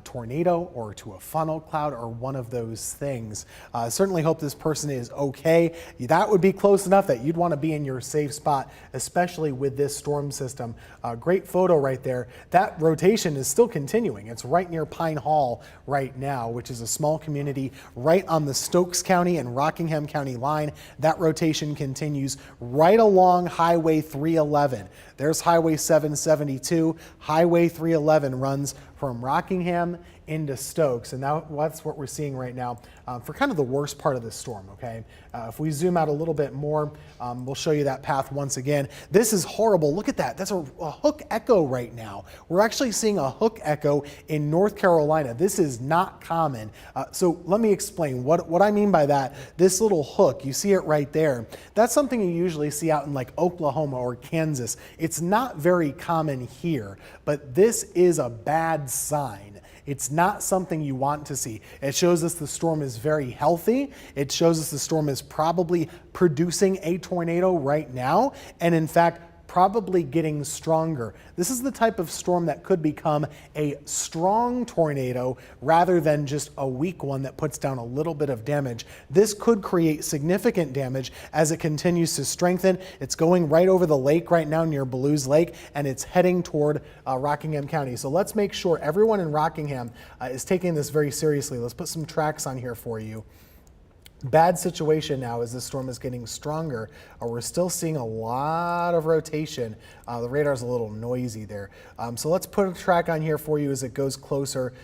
tornado or to a funnel cloud or one of those things. Certainly hope this person is okay. That would be close enough that you'd want to be in your safe spot, especially with this storm system. Great photo right there. That rotation is still continuing. It's right near Pine Hall right now, which is a small community right on the Stokes County and Rockingham County line. That rotation continues right along Highway 311. There's Highway 772. Highway 311 runs from Rockingham into Stokes, and now that's what we're seeing right now for kind of the worst part of this storm, okay? If we zoom out a little bit more, we'll show you that path once again. This is horrible. Look at that. That's a hook echo right now. We're actually seeing a hook echo in North Carolina. This is not common. So let me explain what I mean by that. This little hook, you see it right there. That's something you usually see out in like Oklahoma or Kansas. It's not very common here, but this is a bad sign. It's not something you want to see. It shows us the storm is very healthy. It shows us the storm is probably producing a tornado right now, and in fact, probably getting stronger. This is the type of storm that could become a strong tornado rather than just a weak one that puts down a little bit of damage. This could create significant damage as it continues to strengthen. It's going right over the lake right now near Ballew's Lake, and it's heading toward Rockingham County. So let's make sure everyone in Rockingham is taking this very seriously. Let's put some tracks on here for you. Bad situation now as this storm is getting stronger. We're still seeing a lot of rotation. The radar's a little noisy there. So let's put a track on here for you as it goes closer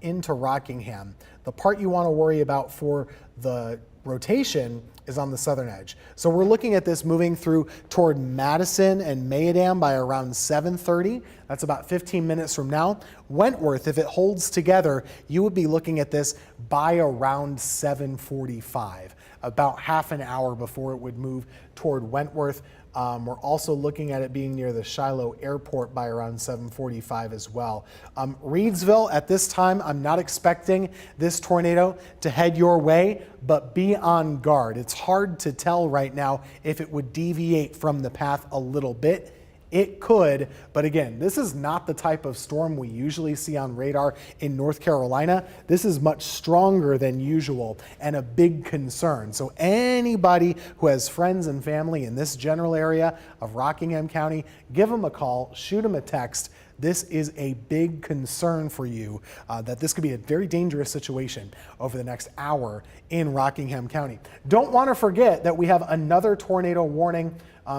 into Rockingham. The part you want to worry about for the rotation is on the southern edge. So we're looking at this moving through toward Madison and Mayadam by around 7:30. That's about 15 minutes from now. Wentworth, if it holds together, you would be looking at this by around 7:45, about half an hour before it would move toward Wentworth. We're also looking at it being near the Shiloh Airport by around 7:45 as well. Reidsville, at this time, I'm not expecting this tornado to head your way, but be on guard. It's hard to tell right now if it would deviate from the path a little bit. It could, but again, this is not the type of storm we usually see on radar in North Carolina. This is much stronger than usual and a big concern. So anybody who has friends and family in this general area of Rockingham County, give them a call, shoot them a text. This is a big concern for you, that this could be a very dangerous situation over the next hour in Rockingham County. Don't want to forget that we have another tornado warning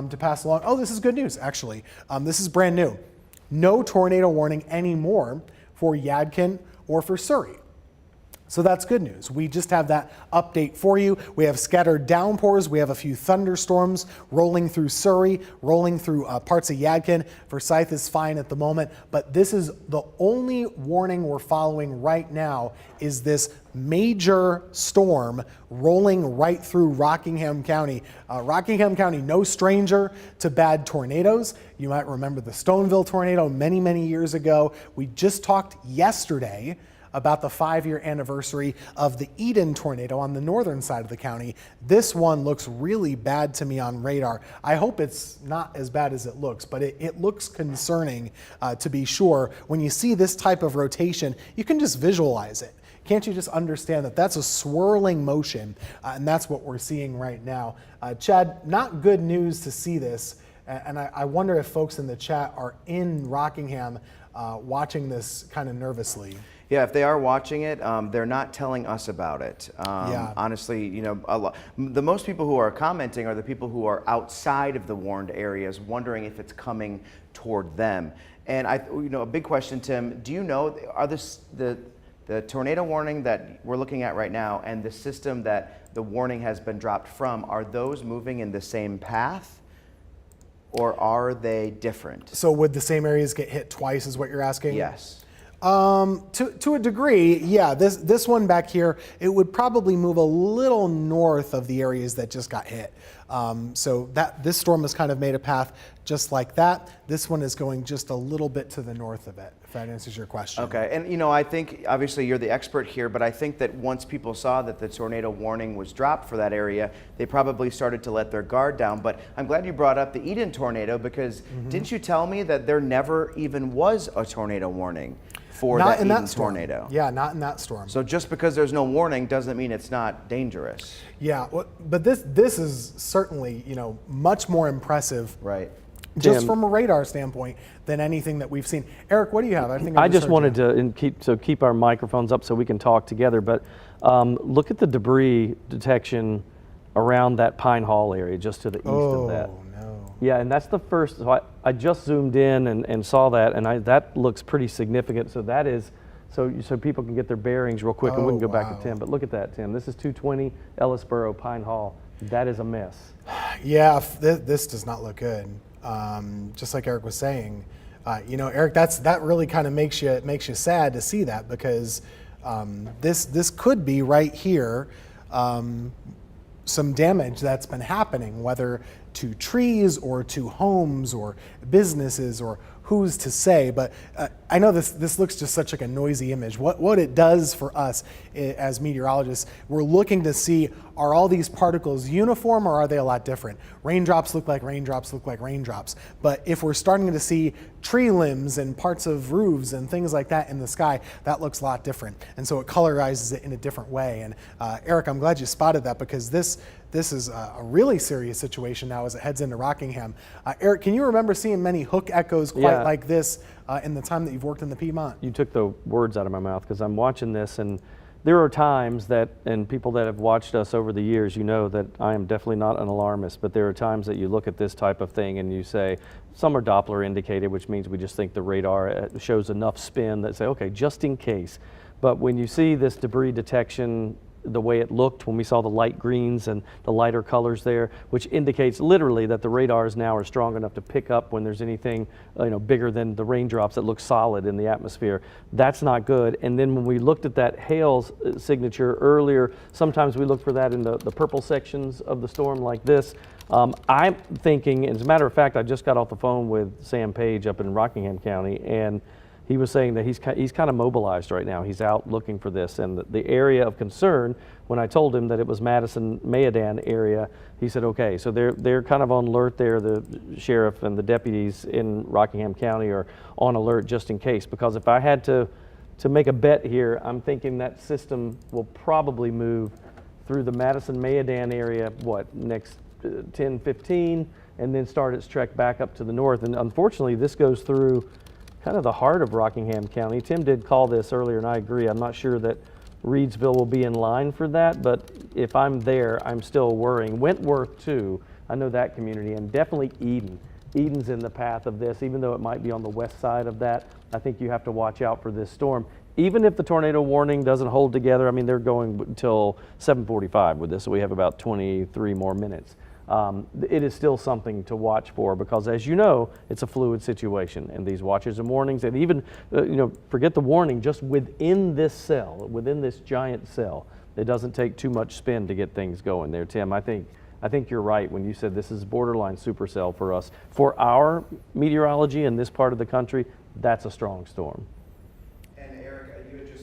to pass along. Oh, this is good news, actually. This is brand new. No tornado warning anymore for Yadkin or for Surrey. So that's good news. We just have that update for you. We have scattered downpours. We have a few thunderstorms rolling through Surrey, rolling through parts of Yadkin. Forsyth is fine at the moment, but this is the only warning we're following right now is this major storm rolling right through Rockingham County. Rockingham County, no stranger to bad tornadoes. You might remember the Stoneville tornado many, many years ago. We just talked yesterday about the 5-year anniversary of the Eden tornado on the northern side of the county. This one looks really bad to me on radar. I hope it's not as bad as it looks, but it looks concerning to be sure. When you see this type of rotation, you can just visualize it. Can't you just understand that that's a swirling motion, and that's what we're seeing right now. Chad, not good news to see this, and I wonder if folks in the chat are in Rockingham watching this kind of nervously. Yeah, if they are watching it, they're not telling us about it. Yeah. Honestly, you know, the most people who are commenting are the people who are outside of the warned areas, wondering if it's coming toward them. And a big question, Tim, do you know, are the tornado warning that we're looking at right now and the system that the warning has been dropped from, are those moving in the same path? Or are they different? So would the same areas get hit twice is what you're asking? Yes. To a degree, yeah. This one back here, it would probably move a little north of the areas that just got hit. So this storm has kind of made a path just like that. This one is going just a little bit to the north of it, if that answers your question. Okay, and I think obviously you're the expert here, but I think that once people saw that the tornado warning was dropped for that area, they probably started to let their guard down. But I'm glad you brought up the Eden tornado because didn't you tell me that there never even was a tornado warning for Not that in Eden that storm. tornado. Yeah, not in that storm. So just because there's no warning doesn't mean it's not dangerous. Yeah, but this is certainly, much more impressive. Right. Just Tim. from a radar standpoint than anything that we've seen. Eric, what do you have? think I just heard wanted you. to keep our microphones up so we can talk together. But look at the debris detection around that Pine Hall area, just to the east of that. Oh no. Yeah, and that's the first. So I just zoomed in and saw that, and that looks pretty significant. So that is so people can get their bearings real quick, and we can go back wow. to Tim. But look at that, Tim. This is 220 Ellisboro Pine Hall. That is a mess. Yeah, this does not look good. Just like Eric was saying, Eric, that really kind of makes you sad to see that, because this could be right here. Some damage that's been happening, whether to trees or to homes or businesses, or who's to say. But I know this looks just such like a noisy image. What it does for us as meteorologists, we're looking to see, are all these particles uniform or are they a lot different? Raindrops look like raindrops look like raindrops. But if we're starting to see tree limbs and parts of roofs and things like that in the sky, that looks a lot different. And so it colorizes it in a different way. And Eric, I'm glad you spotted that, because this is a really serious situation now as it heads into Rockingham. Eric, can you remember seeing many hook echoes quite like this in the time that you've worked in the Piedmont? You took the words out of my mouth, because I'm watching this, and there are times that, and people that have watched us over the years, that I am definitely not an alarmist, but there are times that you look at this type of thing and you say, some are Doppler indicated, which means we just think the radar shows enough spin that say, okay, just in case. But when you see this debris detection, the way it looked when we saw the light greens and the lighter colors there, which indicates literally that the radars now are strong enough to pick up when there's anything bigger than the raindrops that look solid in the atmosphere. That's not good. And then when we looked at that hail signature earlier, sometimes we look for that in the purple sections of the storm like this. I'm thinking, as a matter of fact, I just got off the phone with Sam Page up in Rockingham County, and he was saying that he's kind of mobilized right now. He's out looking for this, and the area of concern, when I told him that it was Madison-Mayodan area, he said, okay, so they're kind of on alert there. The sheriff and the deputies in Rockingham County are on alert just in case, because if I had to make a bet here, I'm thinking that system will probably move through the Madison-Mayodan area, next 10, 15, and then start its trek back up to the north. And unfortunately, this goes through kind of the heart of Rockingham County. Tim did call this earlier, and I agree. I'm not sure that Reedsville will be in line for that, but if I'm there, I'm still worrying. Wentworth too, I know that community, and definitely Eden. Eden's in the path of this, even though it might be on the west side of that. I think you have to watch out for this storm. Even if the tornado warning doesn't hold together, I mean, they're going until 7:45 with this, so we have about 23 more minutes. It is still something to watch for, because, as you know, it's a fluid situation, and these watches and warnings, and even forget the warning, just within this cell, within this giant cell, it doesn't take too much spin to get things going there. Tim, I think you're right when you said this is borderline supercell for us. For our meteorology in this part of the country, that's a strong storm.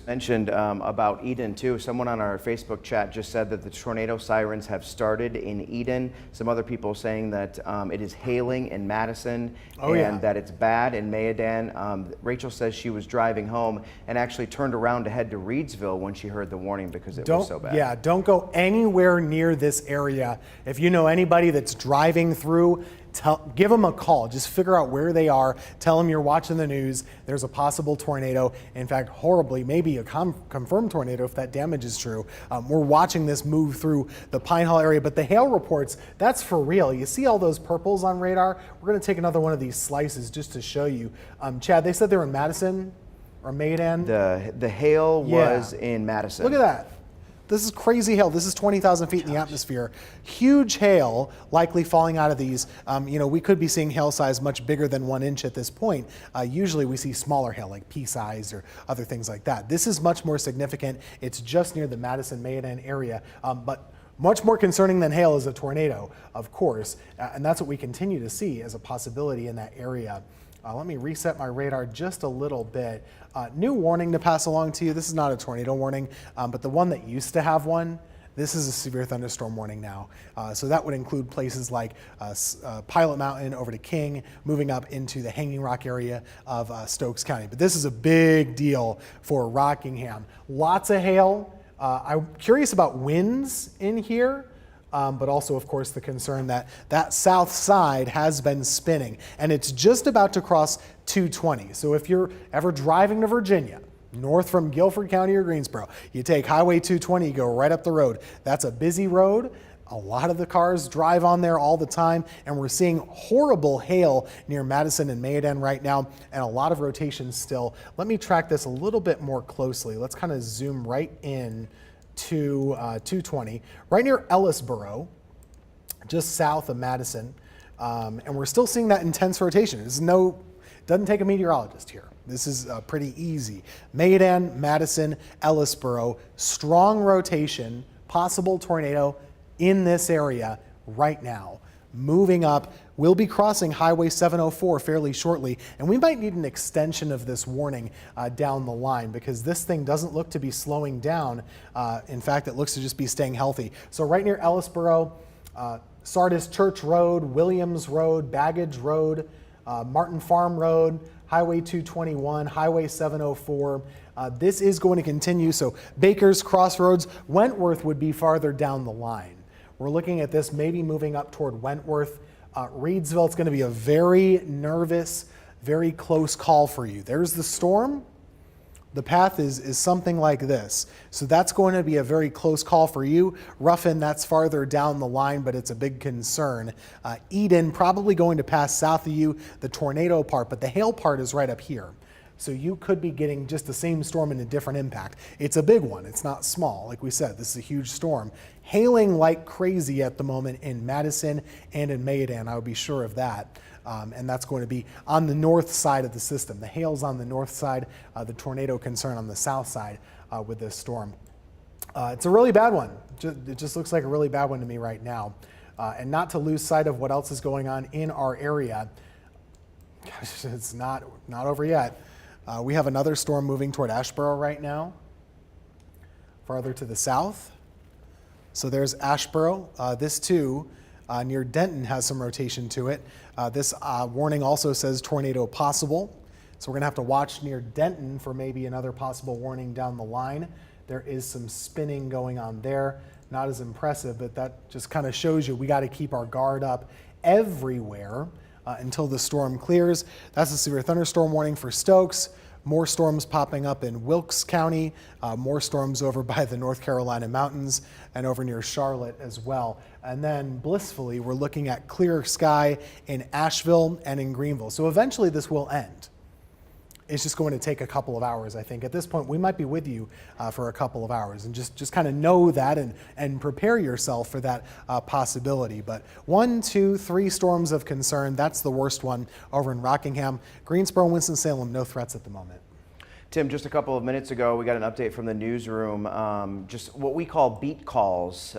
Mentioned about Eden too. Someone on our Facebook chat just said that the tornado sirens have started in Eden. Some other people saying that it is hailing in Madison that it's bad in Mayodan. Rachel says she was driving home and actually turned around to head to Reedsville when she heard the warning because it was so bad. Yeah, don't go anywhere near this area. If you know anybody that's driving through, give them a call. Just figure out where they are. Tell them you're watching the news. There's a possible tornado. In fact, horribly, maybe a confirmed tornado if that damage is true. We're watching this move through the Pine Hall area, but the hail reports, that's for real. You see all those purples on radar? We're going to take another one of these slices just to show you. Chad, they said they were in Madison or Mayodan. The hail was in Madison. Look at that. This is crazy hail. This is 20,000 feet in the atmosphere. Huge hail likely falling out of these. We could be seeing hail size much bigger than 1 inch at this point. Usually we see smaller hail like pea size or other things like that. This is much more significant. It's just near the Madison-Mayodan area, but much more concerning than hail is a tornado, of course, and that's what we continue to see as a possibility in that area. Let me reset my radar just a little bit. New warning to pass along to you. This is not a tornado warning, but the one that used to have one, this is a severe thunderstorm warning now. So that would include places like Pilot Mountain over to King, moving up into the Hanging Rock area of Stokes County. But this is a big deal for Rockingham. Lots of hail. I'm curious about winds in here. But also, of course, the concern that that south side has been spinning, and it's just about to cross 220. So if you're ever driving to Virginia, north from Guilford County or Greensboro, you take Highway 220, you go right up the road. That's a busy road. A lot of the cars drive on there all the time, and we're seeing horrible hail near Madison and Mayodan right now, and a lot of rotation still. Let me track this a little bit more closely. Let's kind of zoom right in to 220, right near Ellisboro, just south of Madison, and we're still seeing that intense rotation. Doesn't take a meteorologist here. This is pretty easy. Mayodan, Madison, Ellisboro, strong rotation, possible tornado in this area right now. Moving up, we'll be crossing Highway 704 fairly shortly, and we might need an extension of this warning down the line because this thing doesn't look to be slowing down. In fact, it looks to just be staying healthy. So right near Ellisboro, Sardis Church Road, Williams Road, Baggage Road, Martin Farm Road, Highway 221, Highway 704. This is going to continue, so Baker's Crossroads, Wentworth would be farther down the line. We're looking at this maybe moving up toward Wentworth. Reedsville, it's going to be a very nervous, very close call for you. There's the storm. The path is something like this. So that's going to be a very close call for you. Ruffin, that's farther down the line, but it's a big concern. Eden, probably going to pass south of you, the tornado part, but the hail part is right up here. So you could be getting just the same storm and a different impact. It's a big one. It's not small. Like we said, this is a huge storm. Hailing like crazy at the moment in Madison and in Mayodan. I would be sure of that. And that's going to be on the north side of the system. The hail's on the north side, the tornado concern on the south side with this storm. It's a really bad one. It just looks like a really bad one to me right now. And not to lose sight of what else is going on in our area. Gosh, it's not over yet. We have another storm moving toward Asheboro right now, farther to the south. So there's Asheboro. This too, near Denton, has some rotation to it. This warning also says tornado possible. So we're going to have to watch near Denton for maybe another possible warning down the line. There is some spinning going on there. Not as impressive, but that just kind of shows you we got to keep our guard up everywhere until the storm clears. That's a severe thunderstorm warning for Stokes. More storms popping up in Wilkes County, more storms over by the North Carolina mountains and over near Charlotte as well. And then blissfully, we're looking at clear sky in Asheville and in Greenville. So eventually this will end. It's just going to take a couple of hours, I think. At this point, we might be with you for a couple of hours, and just kind of know that and prepare yourself for that possibility. But 1, 2, 3 storms of concern. That's the worst one over in Rockingham. Greensboro, Winston-Salem, no threats at the moment. Tim, just a couple of minutes ago, we got an update from the newsroom, just what we call beat calls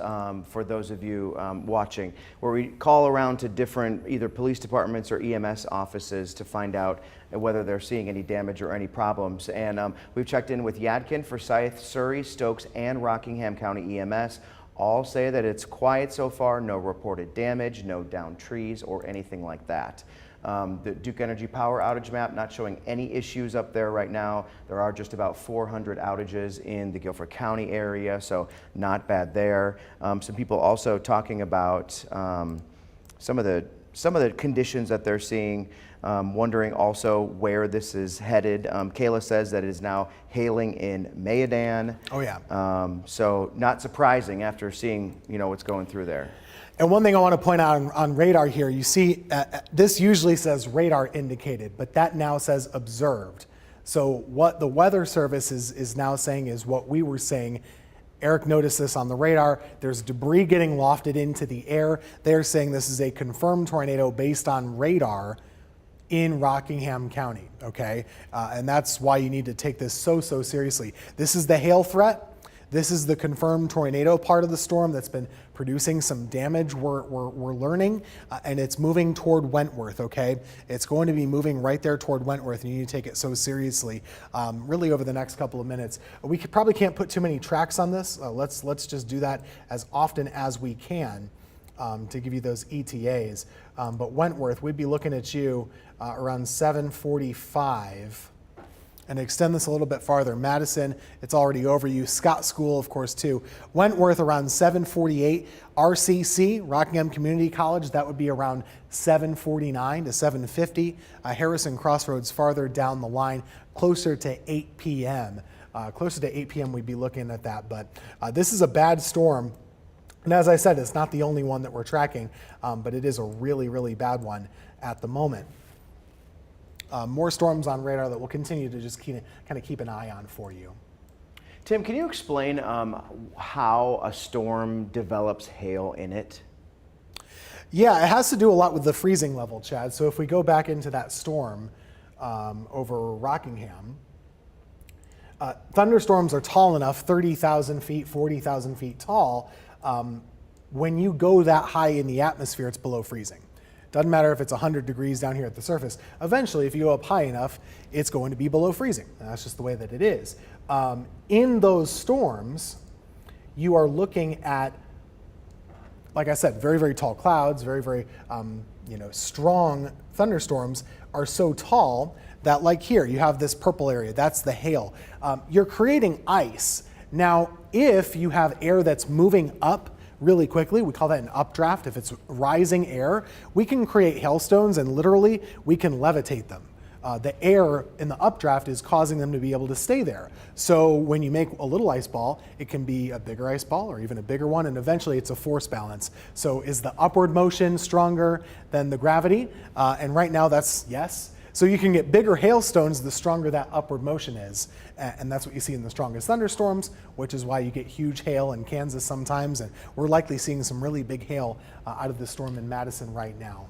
for those of you watching, where we call around to different either police departments or EMS offices to find out whether they're seeing any damage or any problems. And we've checked in with Yadkin, Forsyth, Surrey, Stokes, and Rockingham County EMS. All say that it's quiet so far, no reported damage, no downed trees or anything like that. The Duke Energy power outage map not showing any issues up there right now. There are just about 400 outages in the Guilford County area, so not bad there. Some people also talking about some of the conditions that they're seeing, wondering also where this is headed. Kayla says that it is now hailing in Mayodan. Oh yeah. So not surprising after seeing what's going through there. And one thing I want to point out on radar here, you see this usually says radar indicated, but that now says observed. So what the Weather Service is now saying is what we were saying. Eric noticed this on the radar. There's debris getting lofted into the air. They're saying this is a confirmed tornado based on radar in Rockingham County, okay? And that's why you need to take this so seriously. This is the hail threat. This is the confirmed tornado part of the storm that's been producing some damage, we're learning, and it's moving toward Wentworth, okay? It's going to be moving right there toward Wentworth, and you need to take it so seriously, really over the next couple of minutes. We probably can't put too many tracks on this. Let's just do that as often as we can to give you those ETAs. But Wentworth, we'd be looking at you around 7:45. And extend this a little bit farther. Madison, it's already over you. Scott School, of course, too. Wentworth around 7:48. RCC, Rockingham Community College, that would be around 7:49 to 7:50. Harrison Crossroads farther down the line, closer to 8 p.m. Closer to 8 p.m. we'd be looking at that. But this is a bad storm. And as I said, it's not the only one that we're tracking, but it is a really, really bad one at the moment. More storms on radar that we'll continue to just kind of keep an eye on for you. Tim, can you explain how a storm develops hail in it? Yeah, it has to do a lot with the freezing level, Chad. So if we go back into that storm over Rockingham, thunderstorms are tall enough, 30,000 feet, 40,000 feet tall. When you go that high in the atmosphere, it's below freezing. Doesn't matter if it's 100 degrees down here at the surface. Eventually, if you go up high enough, it's going to be below freezing. And that's just the way that it is. In those storms, you are looking at, like I said, very, very tall clouds, very, very strong thunderstorms are so tall that, like here, you have this purple area. That's the hail. You're creating ice. Now, if you have air that's moving up really quickly, we call that an updraft. If it's rising air, we can create hailstones and literally we can levitate them. The air in the updraft is causing them to be able to stay there. So when you make a little ice ball, it can be a bigger ice ball or even a bigger one, and eventually it's a force balance. So is the upward motion stronger than the gravity? And right now that's yes. So you can get bigger hailstones the stronger that upward motion is. And that's what you see in the strongest thunderstorms, which is why you get huge hail in Kansas sometimes. And we're likely seeing some really big hail out of the storm in Madison right now.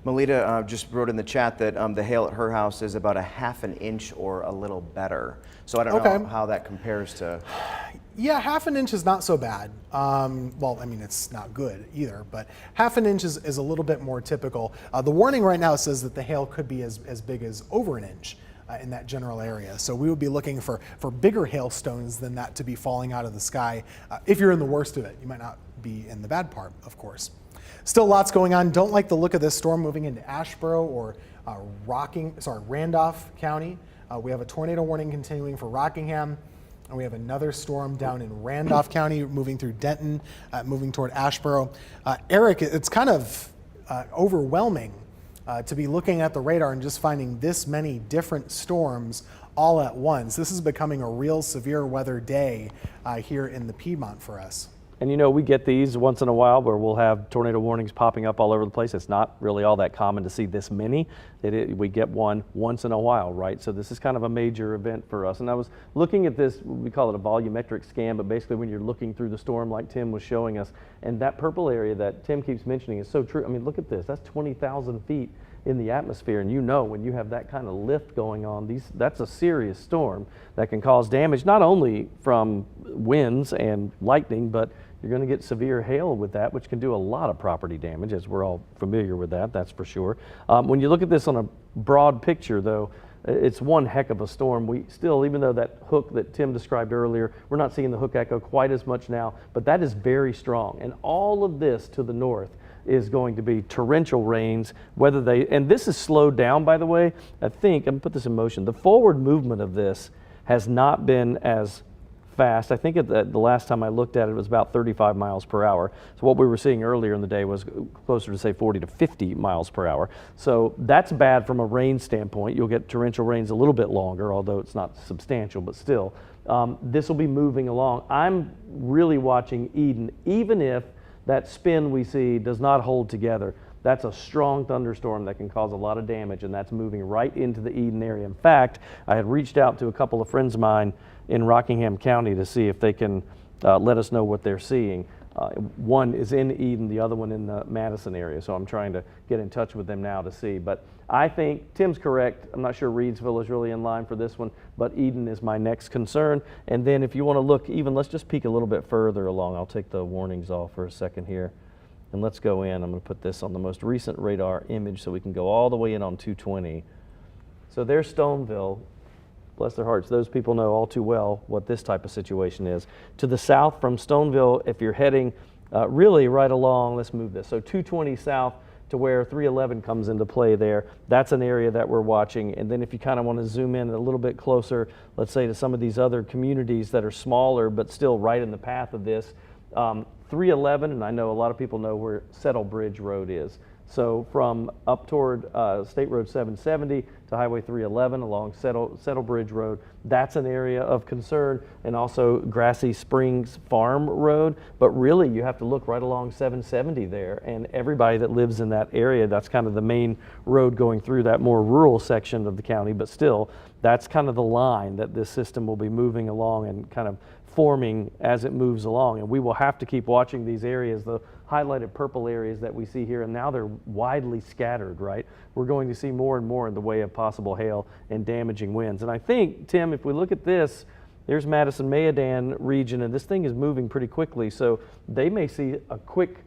Melita just wrote in the chat that the hail at her house is about a ½ an inch or a little better. So I don't know how that compares to... Yeah, ½ an inch is not so bad. Well, I mean, it's not good either, but ½ an inch is a little bit more typical. The warning right now says that the hail could be as big as over an inch in that general area. So we would be looking for bigger hailstones than that to be falling out of the sky. If you're in the worst of it, you might not be in the bad part, of course. Still lots going on. Don't like the look of this storm moving into Asheboro or Randolph County. We have a tornado warning continuing for Rockingham. And we have another storm down in Randolph County moving through Denton, moving toward Asheboro. Eric, it's kind of overwhelming to be looking at the radar and just finding this many different storms all at once. This is becoming a real severe weather day here in the Piedmont for us. And you know, we get these once in a while where we'll have tornado warnings popping up all over the place. It's not really all that common to see this many. We get one once in a while, right? So this is kind of a major event for us. And I was looking at this, we call it a volumetric scan, but basically when you're looking through the storm like Tim was showing us, and that purple area that Tim keeps mentioning is so true. I mean, look at this, that's 20,000 feet in the atmosphere, and you know when you have that kind of lift going on, that's a serious storm that can cause damage, not only from winds and lightning, but you're going to get severe hail with that, which can do a lot of property damage, as we're all familiar with that, that's for sure. When you look at this on a broad picture, though, it's one heck of a storm. We still, even though that hook that Tim described earlier, we're not seeing the hook echo quite as much now, but that is very strong. And all of this to the north is going to be torrential rains, and this is slowed down, by the way. I think, I'm going to put this in motion, the forward movement of this has not been as fast. I think the last time I looked at it, it was about 35 miles per hour. So what we were seeing earlier in the day was closer to say 40 to 50 miles per hour. So that's bad from a rain standpoint. You'll get torrential rains a little bit longer, although it's not substantial, but still. This will be moving along. I'm really watching Eden, even if that spin we see does not hold together. That's a strong thunderstorm that can cause a lot of damage, and that's moving right into the Eden area. In fact, I had reached out to a couple of friends of mine in Rockingham County to see if they can let us know what they're seeing. One is in Eden, the other one in the Madison area. So I'm trying to get in touch with them now to see. But I think Tim's correct. I'm not sure Reidsville is really in line for this one, but Eden is my next concern. And then if you want to look even, let's just peek a little bit further along. I'll take the warnings off for a second here. And let's go in. I'm going to put this on the most recent radar image so we can go all the way in on 220. So there's Stoneville. Bless their hearts, those people know all too well what this type of situation is. To the south from Stoneville, if you're heading really right along, let's move this. So 220 south to where 311 comes into play there. That's an area that we're watching. And then if you kind of want to zoom in a little bit closer, let's say to some of these other communities that are smaller but still right in the path of this, 311, and I know a lot of people know where Settle Bridge Road is. So from up toward State Road 770 to Highway 311 along Settle Bridge Road, that's an area of concern, and also Grassy Springs Farm Road. But really, you have to look right along 770 there, and everybody that lives in that area, that's kind of the main road going through that more rural section of the county, but still, that's kind of the line that this system will be moving along and kind of forming as it moves along. And we will have to keep watching these areas, the highlighted purple areas that we see here, and now they're widely scattered, right? We're going to see more and more in the way of possible hail and damaging winds. And I think, Tim, if we look at this, there's Madison-Mayodan region, and this thing is moving pretty quickly, so they may see a quick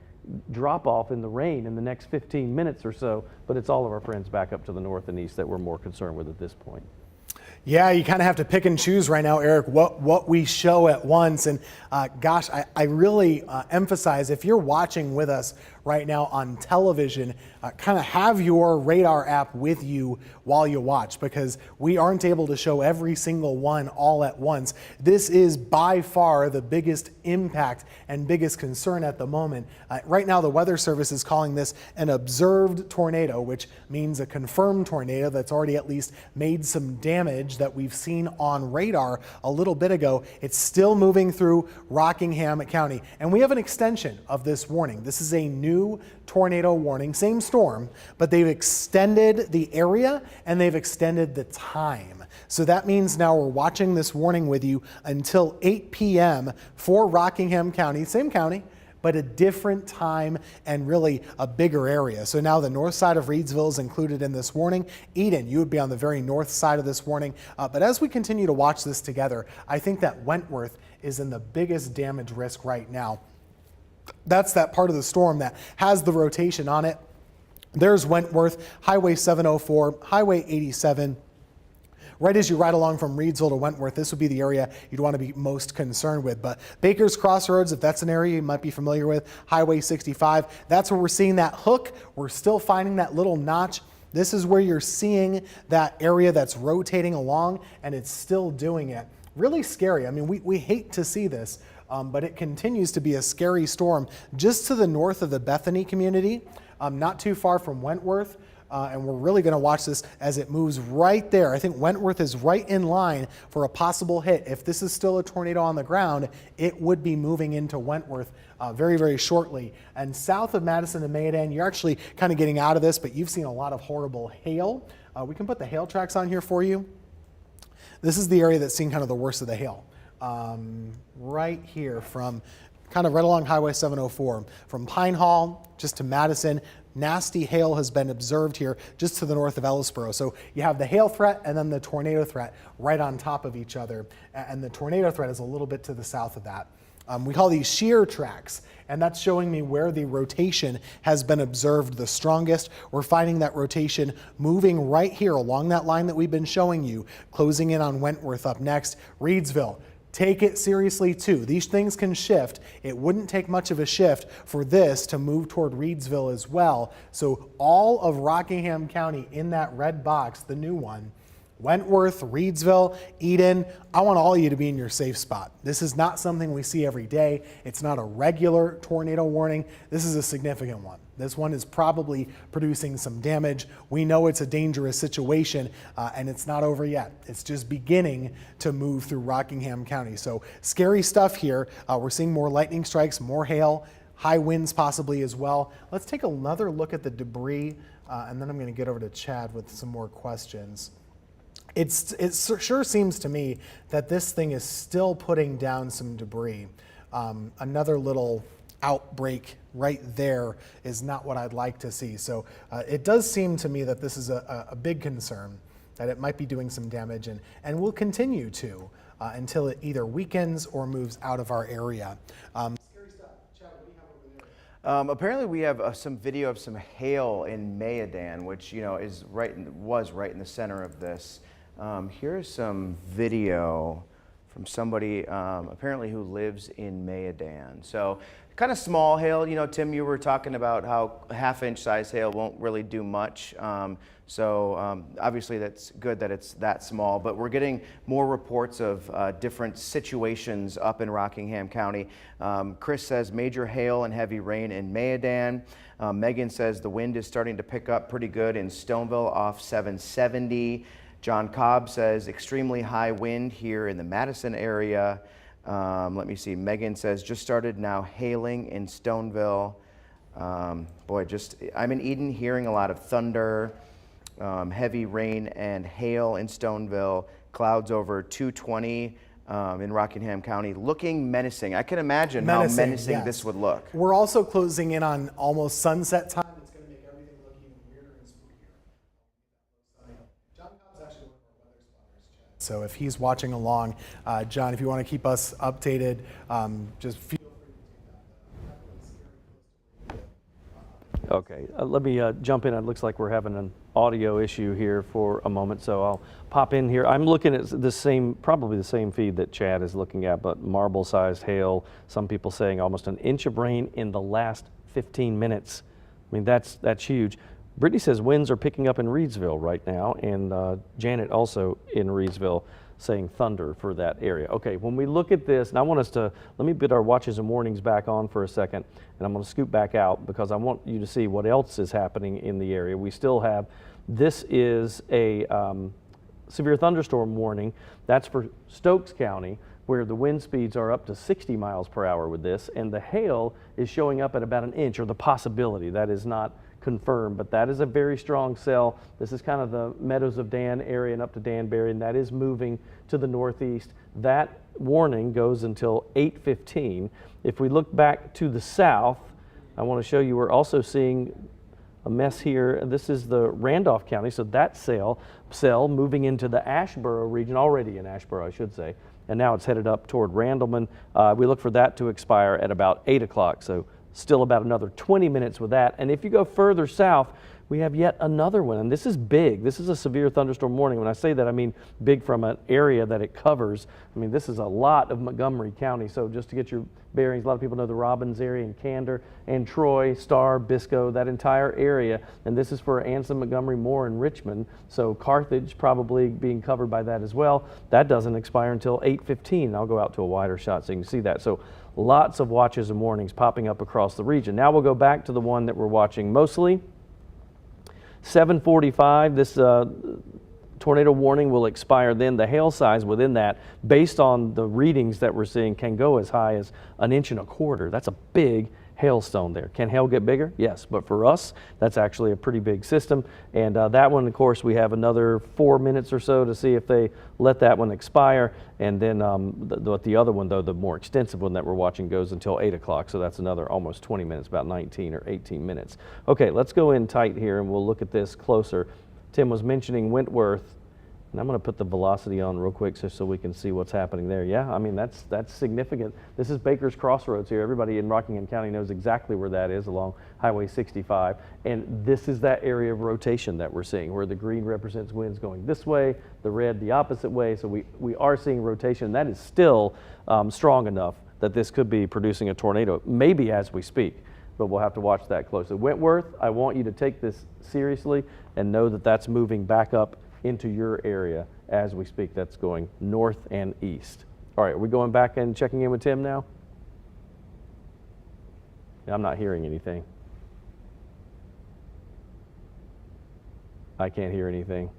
drop off in the rain in the next 15 minutes or so, but it's all of our friends back up to the north and east that we're more concerned with at this point. Yeah, you kind of have to pick and choose right now, Eric, what we show at once. And gosh, I really emphasize, if you're watching with us right now on television, kind of have your radar app with you while you watch, because we aren't able to show every single one all at once. This is by far the biggest impact and biggest concern at the moment. Right now, the Weather Service is calling this an observed tornado, which means a confirmed tornado that's already at least made some damage that we've seen on radar a little bit ago. It's still moving through Rockingham County, and we have an extension of this warning. This is a new tornado warning, same storm, but they've extended the area and they've extended the time. So that means now we're watching this warning with you until 8 p.m. for Rockingham County, same county, but a different time and really a bigger area. So now the north side of Reidsville is included in this warning. Eden, you would be on the very north side of this warning. But as we continue to watch this together, I think that Wentworth is in the biggest damage risk right now. That's that part of the storm that has the rotation on it. There's Wentworth, Highway 704, Highway 87. Right as you ride along from Reidsville to Wentworth, this would be the area you'd want to be most concerned with. But Baker's Crossroads, if that's an area you might be familiar with, Highway 65, that's where we're seeing that hook. We're still finding that little notch. This is where you're seeing that area that's rotating along, and it's still doing it. Really scary. I mean, we hate to see this, but it continues to be a scary storm just to the north of the Bethany community, not too far from Wentworth. And we're really going to watch this as it moves right there. I think Wentworth is right in line for a possible hit. If this is still a tornado on the ground, it would be moving into Wentworth very, very shortly. And south of Madison and Mayodan, you're actually kind of getting out of this, but you've seen a lot of horrible hail. We can put the hail tracks on here for you. This is the area that's seen kind of the worst of the hail. Right here from kind of right along Highway 704, from Pine Hall just to Madison. Nasty hail has been observed here just to the north of Ellisboro. So you have the hail threat and then the tornado threat right on top of each other. And the tornado threat is a little bit to the south of that. We call these shear tracks, and that's showing me where the rotation has been observed the strongest. We're finding that rotation moving right here along that line that we've been showing you, closing in on Wentworth up next. Reidsville. Take it seriously too. These things can shift. It wouldn't take much of a shift for this to move toward Reidsville as well. So all of Rockingham County in that red box, the new one, Wentworth, Reidsville, Eden, I want all of you to be in your safe spot. This is not something we see every day. It's not a regular tornado warning. This is a significant one. This one is probably producing some damage. We know it's a dangerous situation, and it's not over yet. It's just beginning to move through Rockingham County. So scary stuff here. We're seeing more lightning strikes, more hail, high winds possibly as well. Let's take another look at the debris, and then I'm going to get over to Chad with some more questions. It sure seems to me that this thing is still putting down some debris. Another little outbreak right there is not what I'd like to see. So it does seem to me that this is a big concern, that it might be doing some damage and will continue to until it either weakens or moves out of our area. Scary stuff. Chad, what do you have over there? Apparently we have some video of some hail in Mayadan, which was right in the center of this. Here's some video from somebody apparently who lives in Mayadan. So kind of small hail. You know, Tim, you were talking about how half-inch size hail won't really do much. Obviously that's good that it's that small, but we're getting more reports of different situations up in Rockingham County. Chris says major hail and heavy rain in Mayadan. Megan says the wind is starting to pick up pretty good in Stoneville off 770. John Cobb says extremely high wind here in the Madison area. Let me see. Megan says just started now hailing in Stoneville. Boy, I'm in Eden hearing a lot of thunder, heavy rain and hail in Stoneville, clouds over 220 in Rockingham County, looking menacing. I can imagine how menacing yes. this would look. We're also closing in on almost sunset time. It's going to make everything look even weirder and spookier. John Cobb's actually one of our weather spotters, Chad. So if he's watching along, John, if you want to keep us updated, just feel free to do that. Okay, let me jump in. It looks like we're having an audio issue here for a moment, so I'll pop in here. I'm looking at probably the same feed that Chad is looking at, but marble-sized hail. Some people saying almost an inch of rain in the last 15 minutes. I mean, that's huge. Brittany says winds are picking up in Reedsville right now, and Janet also in Reedsville saying thunder for that area. Okay, when we look at this, and I want us to, let me put our watches and warnings back on for a second, and I'm going to scoot back out because I want you to see what else is happening in the area. We still have, this is a severe thunderstorm warning. That's for Stokes County, where the wind speeds are up to 60 miles per hour with this, and the hail is showing up at about an inch, or the possibility. That is not confirmed, but that is a very strong cell. This is kind of the Meadows of Dan area and up to Danbury, and that is moving to the northeast. That warning goes until 8:15. If we look back to the south, I want to show you we're also seeing a mess here. This is the Randolph County, so that cell moving into the Asheboro region, already in Asheboro, I should say, and now it's headed up toward Randleman. We look for that to expire at about 8 o'clock, so still about another 20 minutes with that. And if you go further south, we have yet another one, and this is big. This is a severe thunderstorm warning. When I say that, I mean big from an area that it covers. I mean, this is a lot of Montgomery County, so just to get your bearings, a lot of people know the Robbins area and Candor and Troy, Star, Biscoe, that entire area, and this is for Anson, Montgomery, Moore, and Richmond, so Carthage probably being covered by that as well. That doesn't expire until 8:15. I'll go out to a wider shot so you can see that. So lots of watches and warnings popping up across the region. Now we'll go back to the one that we're watching mostly. 7:45, this tornado warning will expire then. The hail size within that, based on the readings that we're seeing, can go as high as 1.25 inches. That's a big hailstone there. Can hail get bigger? Yes, but for us, that's actually a pretty big system. And that one, of course, we have another 4 minutes or so to see if they let that one expire. And then the other one, though, the more extensive one that we're watching, goes until 8 o'clock. So that's another almost 20 minutes, about 19 or 18 minutes. Okay, let's go in tight here and we'll look at this closer. Tim was mentioning Wentworth. And I'm going to put the velocity on real quick just so we can see what's happening there. Yeah, I mean, that's significant. This is Baker's Crossroads here. Everybody in Rockingham County knows exactly where that is, along Highway 65. And this is that area of rotation that we're seeing, where the green represents winds going this way, the red the opposite way. So we are seeing rotation. That is still strong enough that this could be producing a tornado, maybe as we speak. But we'll have to watch that closely. Wentworth, I want you to take this seriously and know that that's moving back up into your area as we speak. That's going north and east. All right, are we going back and checking in with Tim now? I'm not hearing anything. I can't hear anything.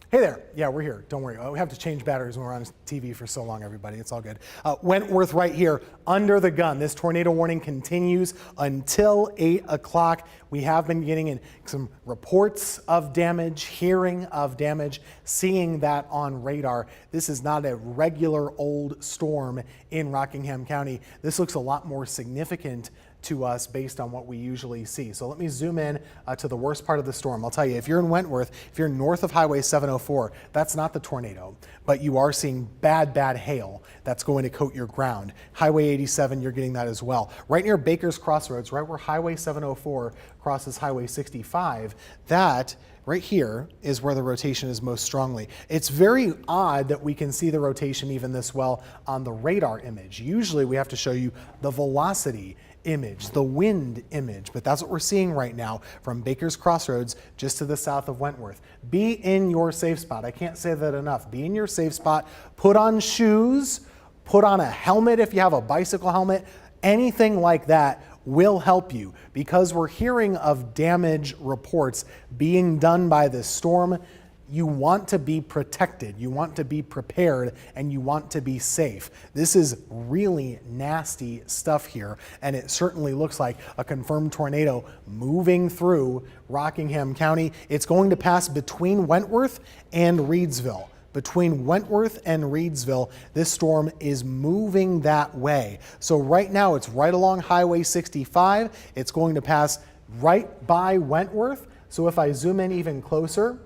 Hey there. Yeah, we're here. Don't worry. We have to change batteries when we're on TV for so long, everybody. It's all good. Wentworth right here, under the gun. This tornado warning continues until 8 o'clock. We have been getting in some reports of damage, hearing of damage, seeing that on radar. This is not a regular old storm in Rockingham County. This looks a lot more significant to us based on what we usually see. So let me zoom in to the worst part of the storm. I'll tell you, if you're in Wentworth, if you're north of Highway 704, that's not the tornado, but you are seeing bad hail that's going to coat your ground. Highway 87, you're getting that as well. Right near Baker's Crossroads, right where Highway 704 crosses Highway 65, that right here is where the rotation is most strongly. It's very odd that we can see the rotation even this well on the radar image. Usually we have to show you the velocity image, the wind image, but that's what we're seeing right now from Baker's Crossroads just to the south of Wentworth. Be in your safe spot. I can't say that enough. Be in your safe spot. Put on shoes, put on a helmet if you have a bicycle helmet, anything like that will help you, because we're hearing of damage reports being done by this storm. You want to be protected, you want to be prepared, and you want to be safe. This is really nasty stuff here, and it certainly looks like a confirmed tornado moving through Rockingham County. It's going to pass between Wentworth and Reedsville. Between Wentworth and Reedsville, this storm is moving that way. So right now it's right along Highway 65. It's going to pass right by Wentworth. So if I zoom in even closer,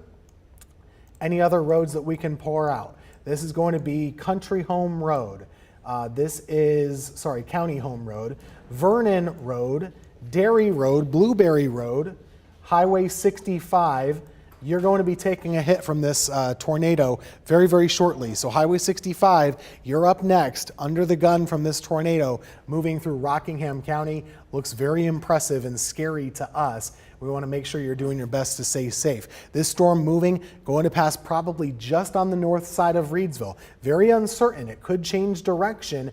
any other roads that we can pour out. This is going to be Country Home Road. County Home Road, Vernon Road, Dairy Road, Blueberry Road, Highway 65. You're going to be taking a hit from this tornado very, very shortly. So Highway 65, you're up next, under the gun from this tornado moving through Rockingham County. Looks very impressive and scary to us. We want to make sure you're doing your best to stay safe. This storm moving, going to pass probably just on the north side of Reedsville. Very uncertain. It could change direction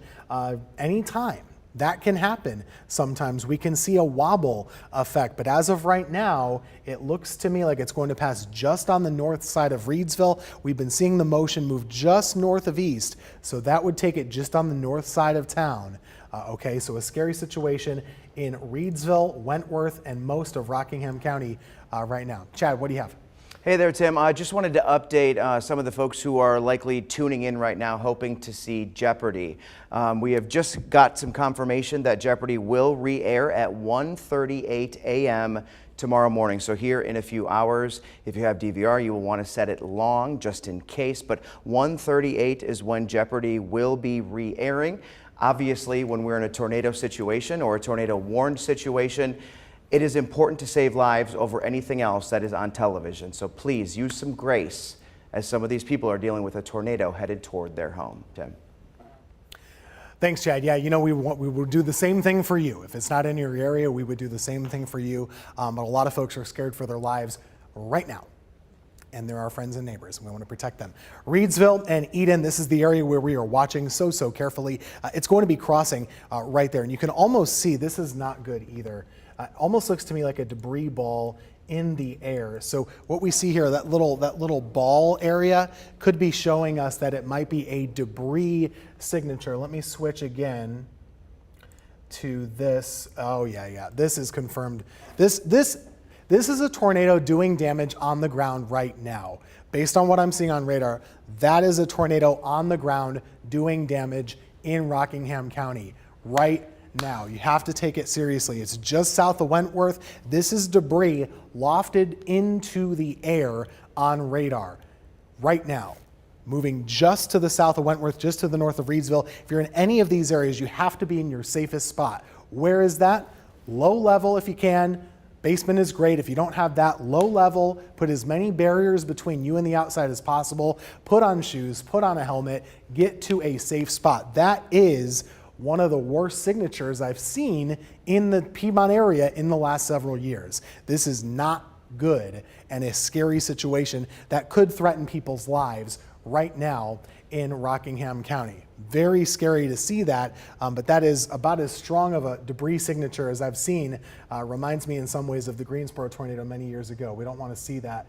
anytime. That can happen. Sometimes we can see a wobble effect, but as of right now, it looks to me like it's going to pass just on the north side of Reedsville. We've been seeing the motion move just north of east, so that would take it just on the north side of town. Okay, so a scary situation in Reedsville, Wentworth, and most of Rockingham County right now. Chad, what do you have? Hey there, Tim. I just wanted to update some of the folks who are likely tuning in right now hoping to see Jeopardy. We have just got some confirmation that Jeopardy will re-air at 1:38 a.m. tomorrow morning. So here in a few hours, if you have DVR, you will want to set it long just in case. But 1:38 is when Jeopardy will be re-airing. Obviously, when we're in a tornado situation or a tornado warned situation, it is important to save lives over anything else that is on television. So please use some grace as some of these people are dealing with a tornado headed toward their home. Tim. Thanks, Chad. Yeah, you know, we would do the same thing for you. If it's not in your area, we would do the same thing for you. But a lot of folks are scared for their lives right now. And they're our friends and neighbors, and we want to protect them. Reedsville and Eden, this is the area where we are watching so carefully. It's going to be crossing right there, and you can almost see this is not good either. Almost looks to me like a debris ball in the air. So what we see here, that little ball area, could be showing us that it might be a debris signature. Let me switch again to this. Oh yeah, this is confirmed. This is a tornado doing damage on the ground right now. Based on what I'm seeing on radar, that is a tornado on the ground doing damage in Rockingham County right now. You have to take it seriously. It's just south of Wentworth. This is debris lofted into the air on radar right now, moving just to the south of Wentworth, just to the north of Reedsville. If you're in any of these areas, you have to be in your safest spot. Where is that? Low level if you can. Basement is great. If you don't have that, low level, put as many barriers between you and the outside as possible. Put on shoes, put on a helmet, get to a safe spot. That is one of the worst signatures I've seen in the Piedmont area in the last several years. This is not good and a scary situation that could threaten people's lives right now in Rockingham County. Very scary to see that, but that is about as strong of a debris signature as I've seen. Reminds me in some ways of the Greensboro tornado many years ago. We don't want to see that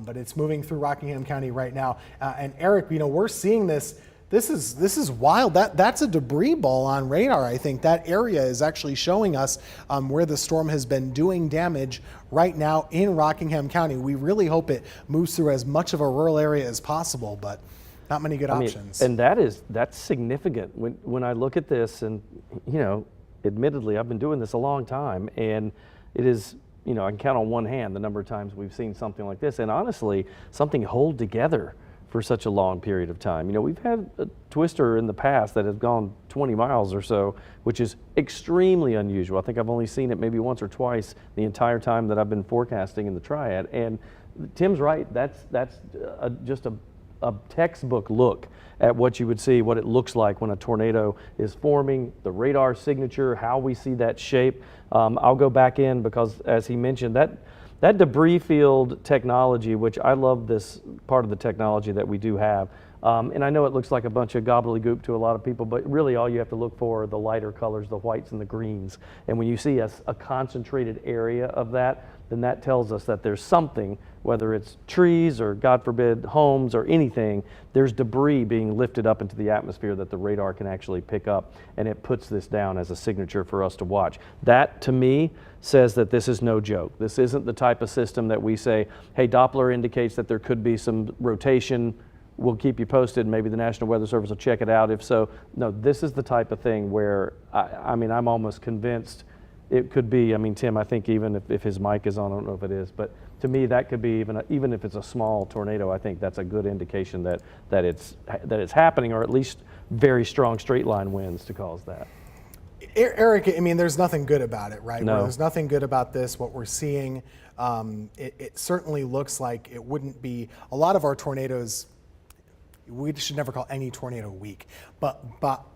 but it's moving through Rockingham County right now. And Eric, we're seeing this. This is wild. That's a debris ball on radar. I think that area is actually showing us where the storm has been doing damage right now in Rockingham County. We really hope it moves through as much of a rural area as possible, but not many good options. And that's significant when I look at this, and admittedly, I've been doing this a long time, and it is, I can count on one hand the number of times we've seen something like this, and honestly, something hold together for such a long period of time. We've had a twister in the past that has gone 20 miles or so, which is extremely unusual. I think I've only seen it maybe once or twice the entire time that I've been forecasting in the Triad. And Tim's right, that's just a textbook look at what you would see, what it looks like when a tornado is forming, the radar signature, how we see that shape. I'll go back in because, as he mentioned, that debris field technology, which I love this part of the technology that we do have. And I know it looks like a bunch of gobbledygook to a lot of people, but really all you have to look for are the lighter colors, the whites and the greens. And when you see a concentrated area of that, then that tells us that there's something, whether it's trees or, God forbid, homes or anything, there's debris being lifted up into the atmosphere that the radar can actually pick up, and it puts this down as a signature for us to watch. That, to me, says that this is no joke. This isn't the type of system that we say, hey, Doppler indicates that there could be some rotation, we'll keep you posted, maybe the National Weather Service will check it out. If so, no, this is the type of thing where, I'm almost convinced it could be, Tim, I think even if his mic is on, I don't know if it is, but to me that could be even if it's a small tornado, I think that's a good indication that it's happening, or at least very strong straight line winds to cause that. Eric, there's nothing good about it, right? No. There's nothing good about this, what we're seeing. It certainly looks like it wouldn't be, a lot of our tornadoes, we should never call any tornado weak, but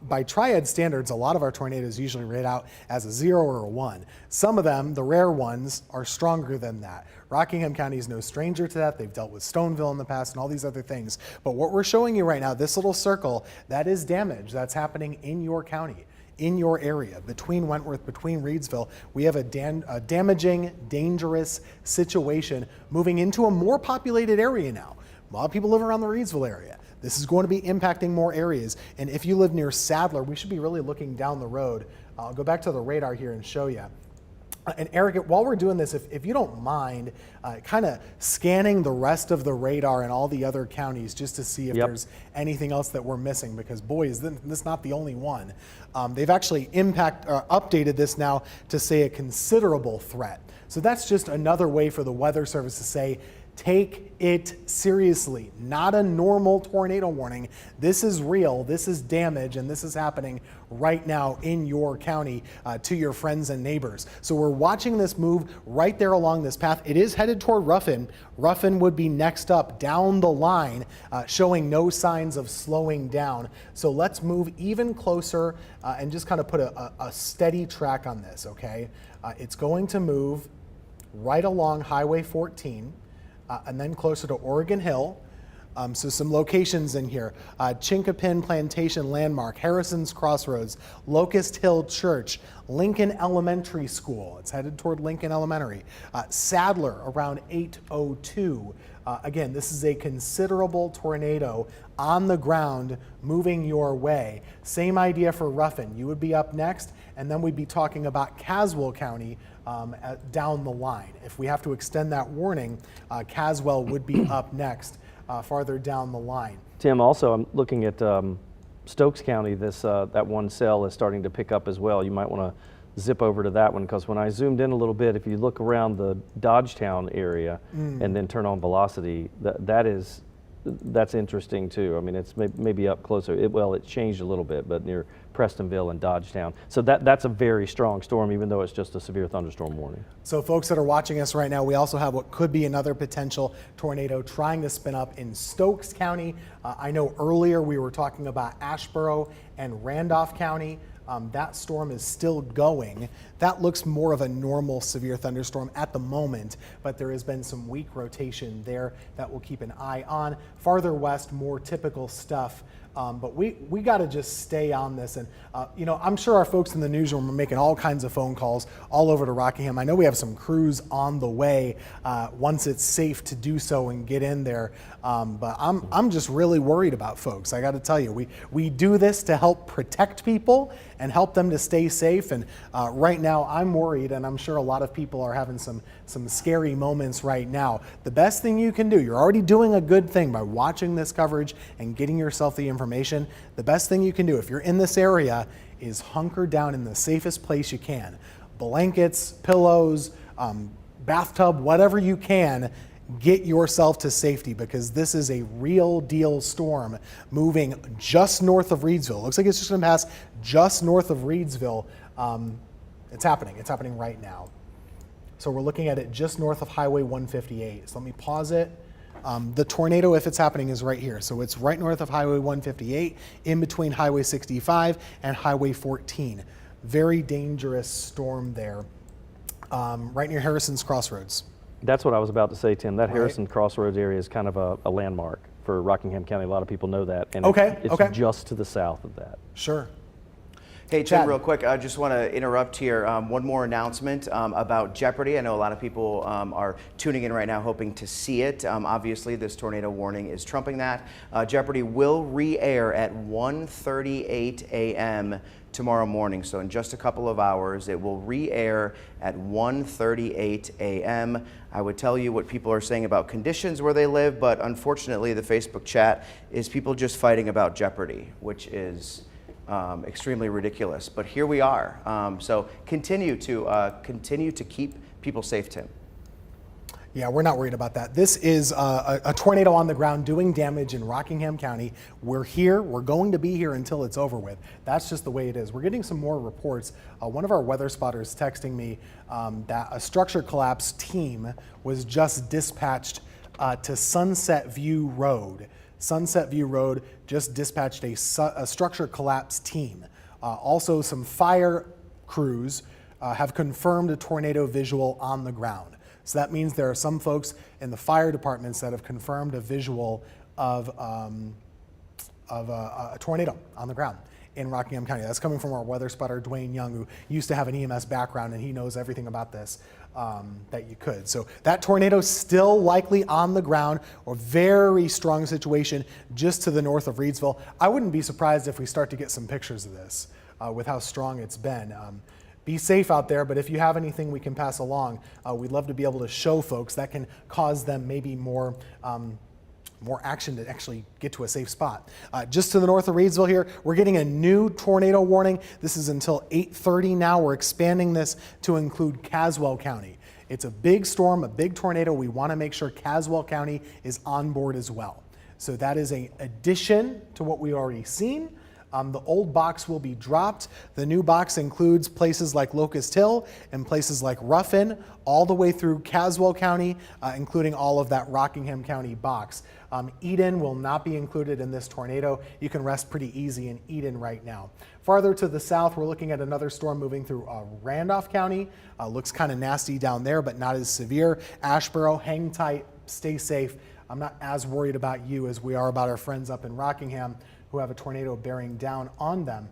by Triad standards, a lot of our tornadoes usually rate out as a 0 or a 1. Some of them, the rare ones, are stronger than that. Rockingham County is no stranger to that. They've dealt with Stoneville in the past and all these other things. But what we're showing you right now, this little circle, that is damage that's happening in your county, in your area, between Wentworth, between Reedsville. We have a damaging, dangerous situation moving into a more populated area now. A lot of people live around the Reedsville area. This is going to be impacting more areas. And if you live near Sadler, we should be really looking down the road. I'll go back to the radar here and show you. And Eric, while we're doing this, if you don't mind, kind of scanning the rest of the radar in all the other counties just to see if there's anything else that we're missing, because boy, is this not the only one. They've actually updated this now to say a considerable threat. So that's just another way for the Weather Service to say, take it seriously. Not a normal tornado warning. This is real, this is damage, and this is happening right now in your county to your friends and neighbors. So we're watching this move right there along this path. It is headed toward Ruffin. Ruffin would be next up down the line, showing no signs of slowing down. So let's move even closer and just kind of put a steady track on this, okay? It's going to move right along Highway 14. And then closer to Oregon Hill. So some locations in here. Chinkapin Plantation Landmark, Harrison's Crossroads, Locust Hill Church, Lincoln Elementary School. It's headed toward Lincoln Elementary. Sadler around 8:02. Again, this is a considerable tornado on the ground moving your way. Same idea for Ruffin. You would be up next, and then we'd be talking about Caswell County down the line. If we have to extend that warning, Caswell would be up next, farther down the line. Tim, also, I'm looking at Stokes County. That one cell is starting to pick up as well. You might want to zip over to that one, because when I zoomed in a little bit, if you look around the Dodgetown area and then turn on velocity, that's interesting too. It's maybe up closer. It changed a little bit, but near Prestonville and Dodgetown. So that's a very strong storm, even though it's just a severe thunderstorm warning. So folks that are watching us right now, we also have what could be another potential tornado trying to spin up in Stokes County. I know earlier we were talking about Asheboro and Randolph County. That storm is still going. That looks more of a normal severe thunderstorm at the moment, but there has been some weak rotation there that we'll keep an eye on. Farther west, more typical stuff But we got to just stay on this. And, you know, I'm sure our folks in the newsroom are making all kinds of phone calls all over to Rockingham. I know we have some crews on the way once it's safe to do so and get in there. But I'm just really worried about folks. I got to tell you, we do this to help protect people and help them to stay safe. And right now I'm worried, and I'm sure a lot of people are having some scary moments right now. The best thing you can do, you're already doing a good thing by watching this coverage and getting yourself the information. The best thing you can do if you're in this area is hunker down in the safest place you can. Blankets, pillows, bathtub, whatever you can. Get yourself to safety, because this is a real deal storm moving just north of Reedsville. Looks like it's just going to pass just north of Reedsville. It's happening right now. So we're looking at it just north of Highway 158. So let me pause it. The tornado, if it's happening, is right here. So it's right north of Highway 158, in between Highway 65 and Highway 14. Very dangerous storm there, right near Harrison's Crossroads. That's what I was about to say, Tim. That Right. Harrison Crossroads area is kind of a landmark for Rockingham County. A lot of people know that. And it's just to the south of that. Sure. Hey, Tim, Chad. real quick, I just want to interrupt here. One more announcement about Jeopardy. I know a lot of people are tuning in right now hoping to see it. Obviously, this tornado warning is trumping that. Jeopardy will re-air at 1:38 a.m. tomorrow morning. So in just a couple of hours, it will re-air at 1:38 a.m. I would tell you what people are saying about conditions where they live, but unfortunately, the Facebook chat is people just fighting about Jeopardy, which is extremely ridiculous. But here we are. So continue to keep people safe, Tim. Yeah, we're not worried about that. This is a tornado on the ground doing damage in Rockingham County. We're here. We're going to be here until it's over with. That's just the way it is. We're getting some more reports. One of our weather spotters texting me that a structure collapse team was just dispatched to Sunset View Road. Sunset View Road just dispatched a structure collapse team. Also, some fire crews have confirmed a tornado visual on the ground. So that means there are some folks in the fire departments that have confirmed a visual of a tornado on the ground in Rockingham County. That's coming from our weather spotter, Dwayne Young, who used to have an EMS background, and he knows everything about this that you could. So that tornado still likely on the ground, or very strong situation just to the north of Reedsville. I wouldn't be surprised if we start to get some pictures of this with how strong it's been. Be safe out there, but if you have anything we can pass along, we'd love to be able to show folks. That can cause them maybe more action to actually get to a safe spot. Just to the north of Reedsville here, we're getting a new tornado warning. This is until 8:30 now. We're expanding this to include Caswell County. It's a big storm, a big tornado. We want to make sure Caswell County is on board as well. So that is an addition to what we've already seen. The old box will be dropped. The new box includes places like Locust Hill and places like Ruffin, all the way through Caswell County, including all of that Rockingham County box. Eden will not be included in this tornado. You can rest pretty easy in Eden right now. Farther to the south, we're looking at another storm moving through Randolph County. Looks kind of nasty down there, but not as severe. Asheboro, hang tight, stay safe. I'm not as worried about you as we are about our friends up in Rockingham who have a tornado bearing down on them.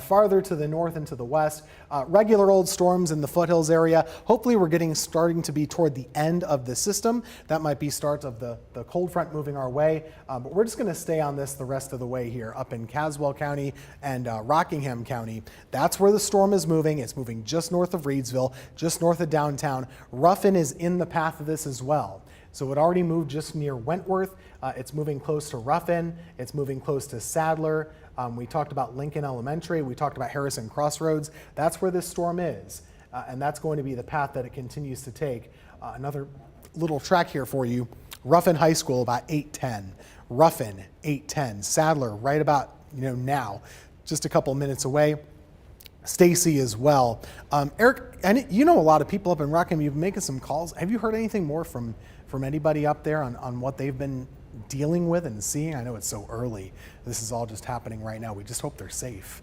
Farther to the north and to the west, regular old storms in the foothills area. Hopefully we're starting to be toward the end of the system. That might be start of the cold front moving our way, but we're just gonna stay on this the rest of the way here up in Caswell County and Rockingham County. That's where the storm is moving. It's moving just north of Reedsville, just north of downtown. Ruffin is in the path of this as well. So it already moved just near Wentworth. It's moving close to Ruffin. It's moving close to Sadler. We talked about Lincoln Elementary. We talked about Harrison Crossroads. That's where this storm is. And that's going to be the path that it continues to take. Another little track here for you. Ruffin High School about 8:10. Ruffin 8:10. Sadler right about now, just a couple minutes away. Stacy as well. Eric, and you know a lot of people up in Rockingham. You've been making some calls. Have you heard anything more from anybody up there on what they've been dealing with and seeing? I know it's so early. This is all just happening right now. We just hope they're safe.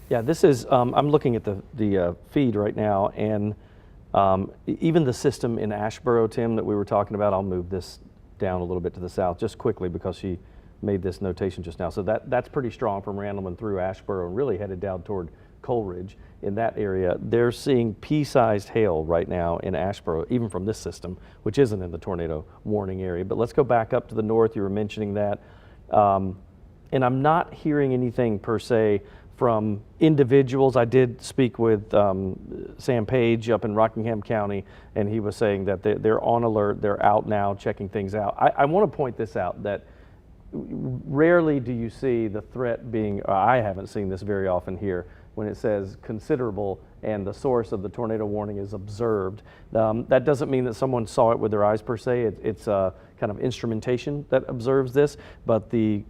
Yeah, this is, I'm looking at the feed right now, and even the system in Asheboro, Tim, that we were talking about, I'll move this down a little bit to the south just quickly because she made this notation just now. So that's pretty strong from Randleman through Asheboro and really headed down toward Coleridge. In that area, they're seeing pea-sized hail right now in Asheboro, even from this system, which isn't in the tornado warning area. But let's go back up to the north. You were mentioning that. And I'm not hearing anything per se from individuals. I did speak with Sam Page up in Rockingham County, and he was saying that they're on alert. They're out now checking things out. I want to point this out, that rarely do you see the threat being, I haven't seen this very often here, when it says considerable and the source of the tornado warning is observed. That doesn't mean that someone saw it with their eyes per se. It's kind of instrumentation that observes this, but the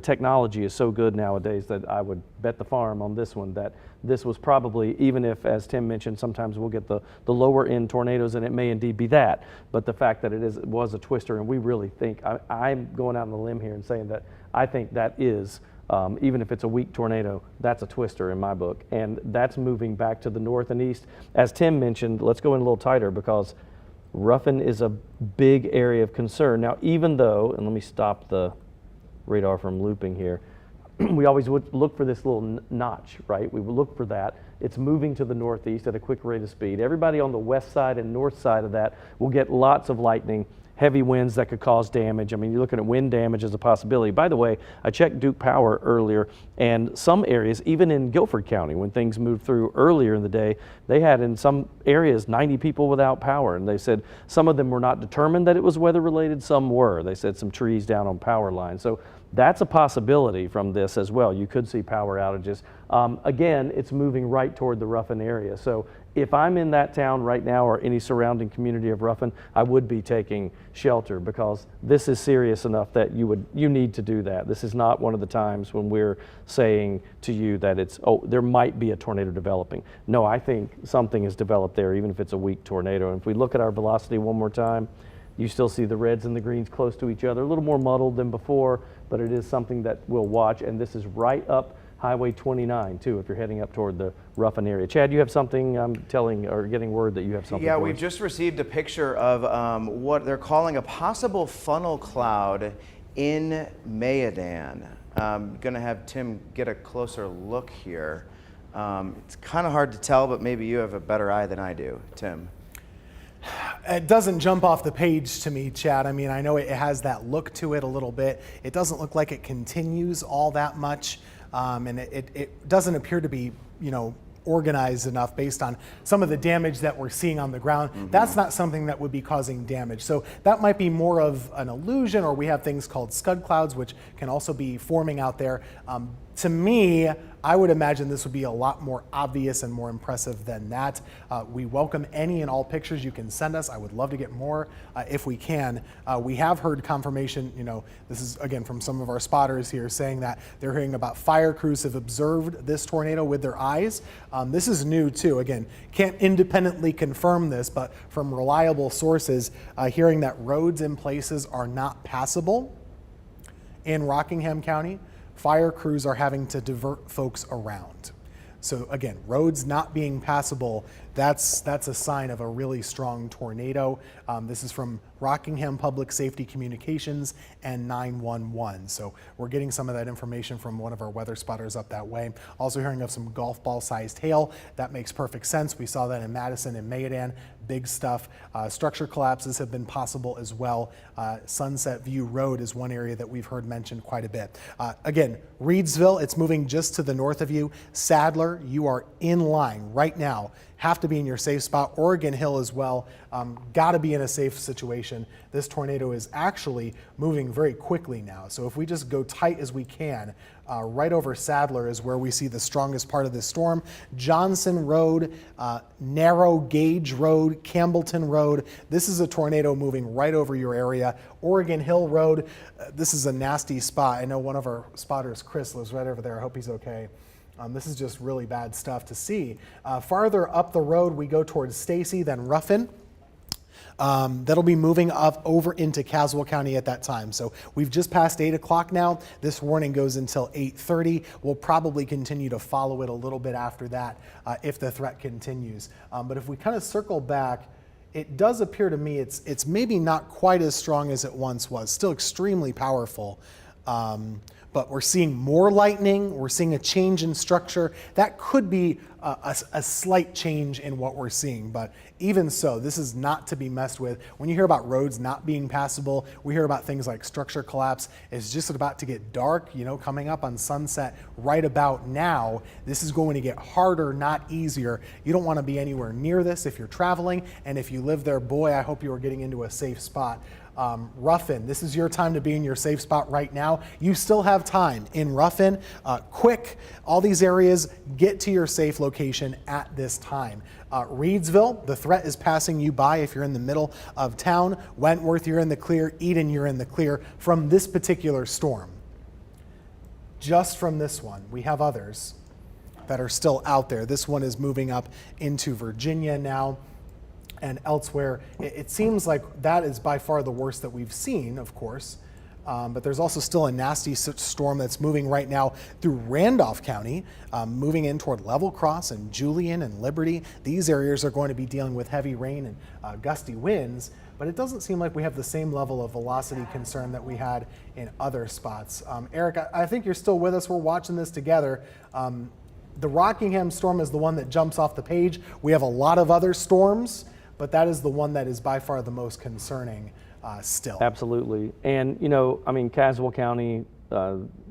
technology is so good nowadays that I would bet the farm on this one that this was probably, even if, as Tim mentioned, sometimes we'll get the lower end tornadoes, and it may indeed be that, but the fact that it was a twister, and we really think, I'm going out on the limb here and saying that I think that is, even if it's a weak tornado, that's a twister in my book. And that's moving back to the north and east. As Tim mentioned, let's go in a little tighter because Ruffin is a big area of concern. Now, even though, and let me stop the radar from looping here, we always would look for this little notch, right? We would look for that. It's moving to the northeast at a quick rate of speed. Everybody on the west side and north side of that will get lots of lightning, heavy winds that could cause damage. I mean, you're looking at wind damage as a possibility. By the way, I checked Duke Power earlier, and some areas, even in Guilford County, when things moved through earlier in the day, they had in some areas 90 people without power. And they said some of them were not determined that it was weather related, some were. They said some trees down on power lines. So that's a possibility from this as well. You could see power outages. Again, it's moving right toward the Ruffin area. So if I'm in that town right now or any surrounding community of Ruffin, I would be taking shelter because this is serious enough that you need to do that. This is not one of the times when we're saying to you that it's, oh, there might be a tornado developing. No, I think something is developed there, even if it's a weak tornado. And if we look at our velocity one more time, you still see the reds and the greens close to each other, a little more muddled than before, but it is something that we'll watch. And this is right up Highway 29 too, if you're heading up toward the Ruffin area. Chad, you have something I'm telling or getting word that you have something. Yeah, for we've us. just received a picture of what they're calling a possible funnel cloud in Mayadan. I'm gonna have Tim get a closer look here. It's kind of hard to tell, but maybe you have a better eye than I do, Tim. It doesn't jump off the page to me, Chad. I mean, I know it has that look to it a little bit. It doesn't look like it continues all that much. And it doesn't appear to be, organized enough based on some of the damage that we're seeing on the ground. Mm-hmm. That's not something that would be causing damage. So that might be more of an illusion, or we have things called scud clouds, which can also be forming out there. To me, I would imagine this would be a lot more obvious and more impressive than that. We welcome any and all pictures you can send us. I would love to get more if we can. We have heard confirmation, this is again from some of our spotters here saying that they're hearing about fire crews have observed this tornado with their eyes. This is new too. Again, can't independently confirm this, but from reliable sources, hearing that roads in places are not passable in Rockingham County. Fire crews are having to divert folks around. So again, roads not being passable, that's a sign of a really strong tornado. This is from Rockingham Public Safety Communications and 911. So we're getting some of that information from one of our weather spotters up that way. Also hearing of some golf ball sized hail. That makes perfect sense. We saw that in Madison and Mayadan. Big stuff. Structure collapses have been possible as well. Sunset View Road is one area that we've heard mentioned quite a bit. Again, Reedsville, it's moving just to the north of you. Sadler, you are in line right now. Have to be in your safe spot. Oregon Hill as well. Got to be in a safe situation. This tornado is actually moving very quickly now. So if we just go tight as we can, right over Sadler is where we see the strongest part of this storm. Johnson Road, Narrow Gauge Road, Campbellton Road. This is a tornado moving right over your area. Oregon Hill Road, this is a nasty spot. I know one of our spotters, Chris, lives right over there. I hope he's okay. This is just really bad stuff to see. Farther up the road, we go towards Stacy, then Ruffin. That'll be moving up over into Caswell County at that time. So we've just passed 8 o'clock now. This warning goes until 8:30. We'll probably continue to follow it a little bit after that if the threat continues. But if we kind of circle back, it does appear to me it's maybe not quite as strong as it once was. Still extremely powerful. But we're seeing more lightning, we're seeing a change in structure. That could be a slight change in what we're seeing, but even so, this is not to be messed with. When you hear about roads not being passable, we hear about things like structure collapse. It's just about to get dark, coming up on sunset right about now. This is going to get harder, not easier. You don't want to be anywhere near this if you're traveling, and if you live there, boy, I hope you are getting into a safe spot. Ruffin, this is your time to be in your safe spot right now. You still have time in Ruffin. Quick, all these areas, get to your safe location at this time. Reedsville, the threat is passing you by if you're in the middle of town. Wentworth, you're in the clear. Eden, you're in the clear from this particular storm. Just from this one, we have others that are still out there. This one is moving up into Virginia now. And elsewhere, it seems like that is by far the worst that we've seen, of course. But there's also still a nasty storm that's moving right now through Randolph County, moving in toward Level Cross and Julian and Liberty. These areas are going to be dealing with heavy rain and gusty winds, but it doesn't seem like we have the same level of velocity concern that we had in other spots. Eric, I think you're still with us. We're watching this together. The Rockingham storm is the one that jumps off the page. We have a lot of other storms, but that is the one that is by far the most concerning still. Absolutely. And, Caswell County,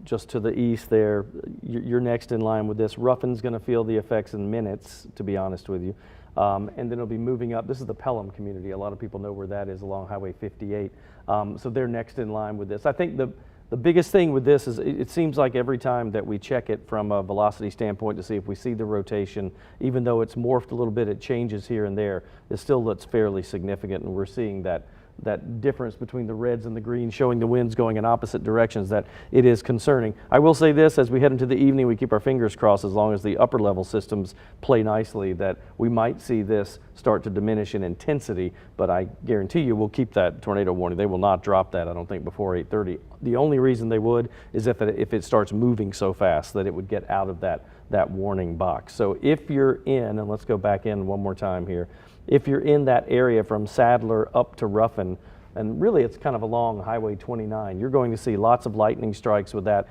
just to the east there, you're next in line with this. Ruffin's going to feel the effects in minutes, to be honest with you. And then it'll be moving up. This is the Pelham community. A lot of people know where that is along Highway 58. So they're next in line with this. I think the biggest thing with this is it seems like every time that we check it from a velocity standpoint to see if we see the rotation, even though it's morphed a little bit, it changes here and there, it still looks fairly significant, and we're seeing that difference between the reds and the greens showing the winds going in opposite directions, that it is concerning. I will say this, as we head into the evening, we keep our fingers crossed as long as the upper level systems play nicely that we might see this start to diminish in intensity, but I guarantee you we'll keep that tornado warning. They will not drop that, I don't think, before 8:30. The only reason they would is if it starts moving so fast that it would get out of that warning box. So if you're in, and let's go back in one more time here, if you're in that area from Sadler up to Ruffin, and really it's kind of along Highway 29, you're going to see lots of lightning strikes with that.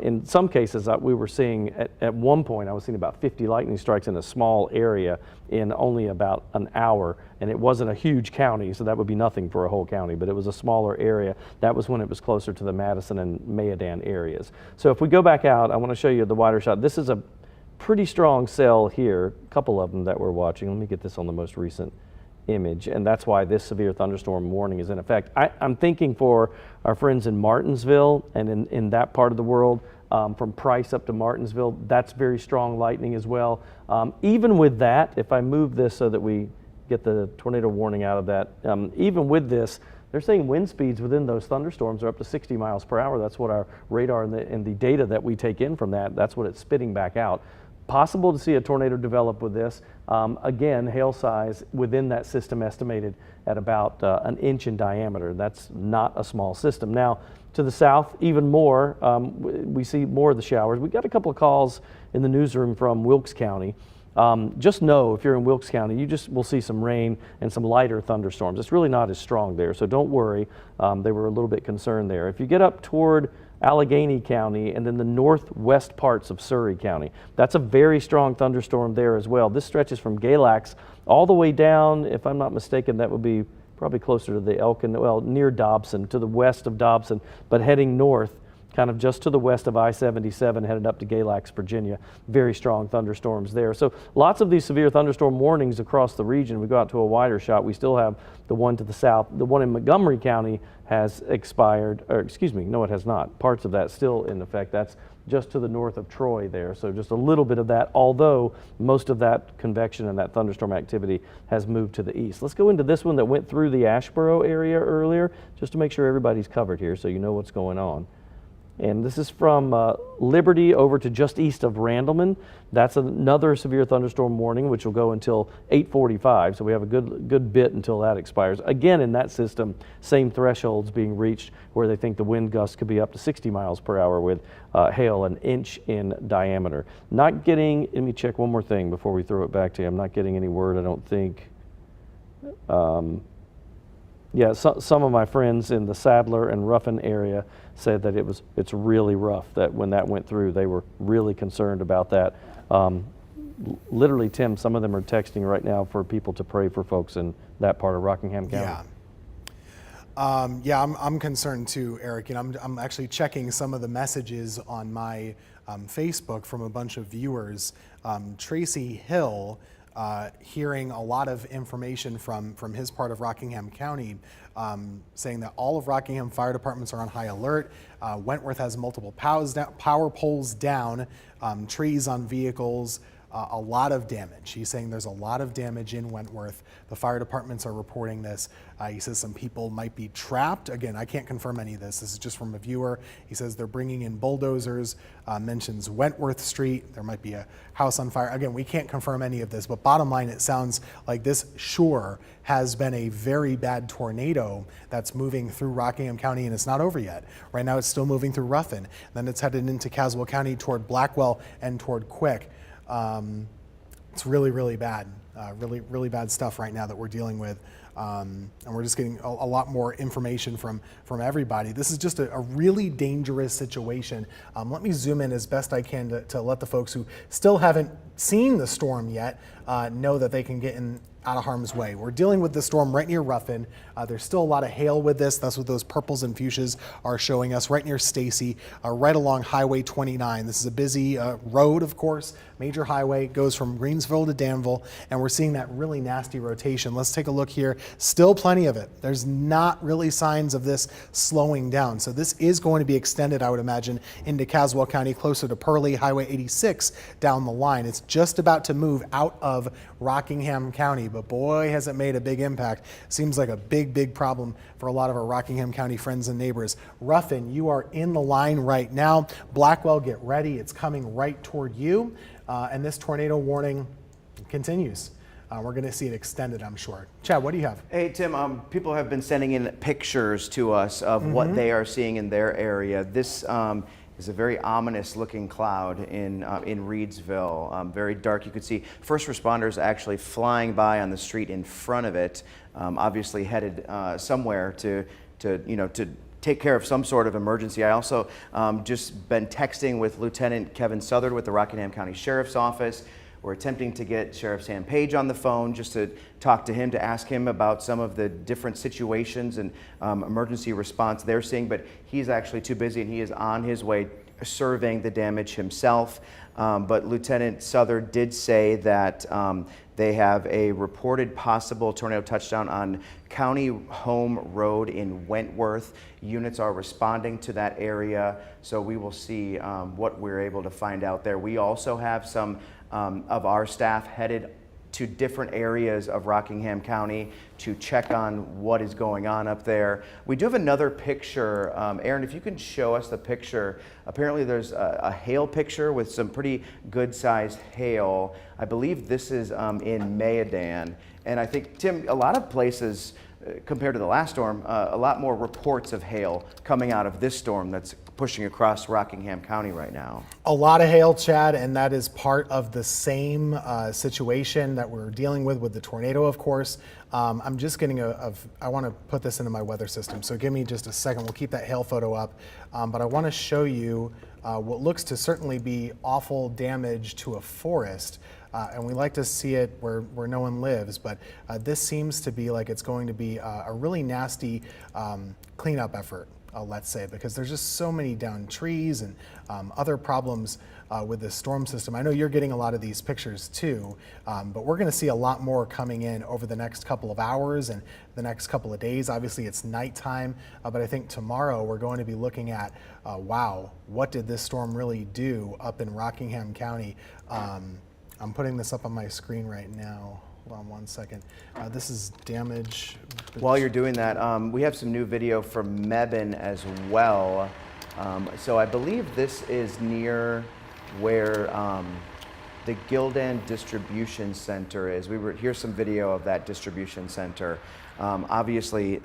In some cases, we were seeing, at one point, I was seeing about 50 lightning strikes in a small area in only about an hour, and it wasn't a huge county, so that would be nothing for a whole county, but it was a smaller area. That was when it was closer to the Madison and Mayodan areas. So if we go back out, I want to show you the wider shot. This is a pretty strong cell here, a couple of them that we're watching. Let me get this on the most recent image, and that's why this severe thunderstorm warning is in effect. I'm thinking for our friends in Martinsville and in that part of the world, from Price up to Martinsville, that's very strong lightning as well. Even with that, if I move this so that we get the tornado warning out of that, even with this, they're saying wind speeds within those thunderstorms are up to 60 miles per hour. That's what our radar and the data that we take in from that's what it's spitting back out. Possible to see a tornado develop with this. Again, hail size within that system estimated at about an inch in diameter. That's not a small system. Now, to the south, even more, we see more of the showers. We got a couple of calls in the newsroom from Wilkes County. Just know if you're in Wilkes County, you just will see some rain and some lighter thunderstorms. It's really not as strong there, so don't worry. They were a little bit concerned there. If you get up toward Allegheny County and then the northwest parts of Surrey County, that's a very strong thunderstorm there as well. This stretches from Galax all the way down, if I'm not mistaken, that would be probably closer to the Elkin, well, near Dobson, to the west of Dobson, but heading north, kind of just to the west of I-77, headed up to Galax, Virginia. Very strong thunderstorms there. So lots of these severe thunderstorm warnings across the region. We go out to a wider shot. We still have the one to the south. The one in Montgomery County has expired, or excuse me, no, it has not. Parts of that still in effect. That's just to the north of Troy there. So just a little bit of that, although most of that convection and that thunderstorm activity has moved to the east. Let's go into this one that went through the Asheboro area earlier, just to make sure everybody's covered here so you know what's going on. And this is from Liberty over to just east of Randleman. That's another severe thunderstorm warning, which will go until 8:45. So we have a good bit until that expires. Again, in that system, same thresholds being reached where they think the wind gusts could be up to 60 miles per hour with hail an inch in diameter. Not getting, let me check one more thing before we throw it back to you. I'm not getting any word, I don't think. Yeah, some of my friends in the Sadler and Ruffin area said that it's really rough, that when that went through, they were really concerned about that. Literally, Tim, some of them are texting right now for people to pray for folks in that part of Rockingham County. Yeah, I'm concerned too, Eric. You know, I'm actually checking some of the messages on my Facebook from a bunch of viewers. Tracy Hill, hearing a lot of information from his part of Rockingham County, saying that all of Rockingham fire departments are on high alert. Wentworth has multiple power poles down, trees on vehicles. A lot of damage. He's saying there's a lot of damage in Wentworth. The fire departments are reporting this. He says some people might be trapped. Again, I can't confirm any of this. This is just from a viewer. He says they're bringing in bulldozers, mentions Wentworth Street. There might be a house on fire. Again, we can't confirm any of this, but bottom line, it sounds like this sure has been a very bad tornado that's moving through Rockingham County, and it's not over yet. Right now, it's still moving through Ruffin. Then it's headed into Caswell County toward Blackwell and toward Quick. It's really, really bad. Really bad stuff right now that we're dealing with. And we're just getting a lot more information from everybody. This is just a really dangerous situation. Let me zoom in as best I can to let the folks who still haven't seen the storm yet know that they can get out of harm's way. We're dealing with the storm right near Ruffin. There's still a lot of hail with this. That's what those purples and fuchsias are showing us, right near Stacy, right along Highway 29. This is a busy road, of course, major highway, goes from Greensville to Danville, and we're seeing that really nasty rotation. Let's take a look here. Still plenty of it. There's not really signs of this slowing down. So this is going to be extended, I would imagine, into Caswell County, closer to Pearlie, Highway 86 down the line. It's just about to move out of Rockingham County, but boy, has it made a big impact. Seems like a big problem for a lot of our Rockingham County friends and neighbors. Ruffin, you are in the line right now. Blackwell, get ready. It's coming right toward you. And this tornado warning continues. We're going to see it extended, I'm sure. Chad, what do you have? Hey, Tim, people have been sending in pictures to us of what they are seeing in their area. This is a very ominous looking cloud in Reedsville, very dark. You could see first responders actually flying by on the street in front of it, obviously headed somewhere to take care of some sort of emergency. I also just been texting with Lieutenant Kevin Southard with the Rockingham County Sheriff's Office. We're attempting to get Sheriff Sam Page on the phone just to talk to him, to ask him about some of the different situations and emergency response they're seeing, but he's actually too busy and he is on his way surveying the damage himself. But Lieutenant Southard did say that they have a reported possible tornado touchdown on County Home Road in Wentworth. Units are responding to that area, so we will see what we're able to find out there. We also have some of our staff headed to different areas of Rockingham County to check on what is going on up there. We do have another picture. Aaron, if you can show us the picture. Apparently there's a hail picture with some pretty good sized hail. I believe this is in Mayadan. And I think, Tim, a lot of places, compared to the last storm, a lot more reports of hail coming out of this storm that's pushing across Rockingham County right now. A lot of hail, Chad, and that is part of the same situation that we're dealing with the tornado, of course. I'm just getting I want to put this into my weather system, so give me just a second. We'll keep that hail photo up, but I want to show you what looks to certainly be awful damage to a forest. And we like to see it where no one lives, but this seems to be like it's going to be a really nasty cleanup effort, let's say, because there's just so many downed trees and other problems with this storm system. I know you're getting a lot of these pictures too, but we're going to see a lot more coming in over the next couple of hours and the next couple of days. Obviously, it's nighttime, but I think tomorrow we're going to be looking at, wow, what did this storm really do up in Rockingham County? I'm putting this up on my screen right now. Hold on one second. This is damage. While you're doing that, we have some new video from Mebane as well. So I believe this is near where the Gildan Distribution Center is. Here's some video of that distribution center. Obviously,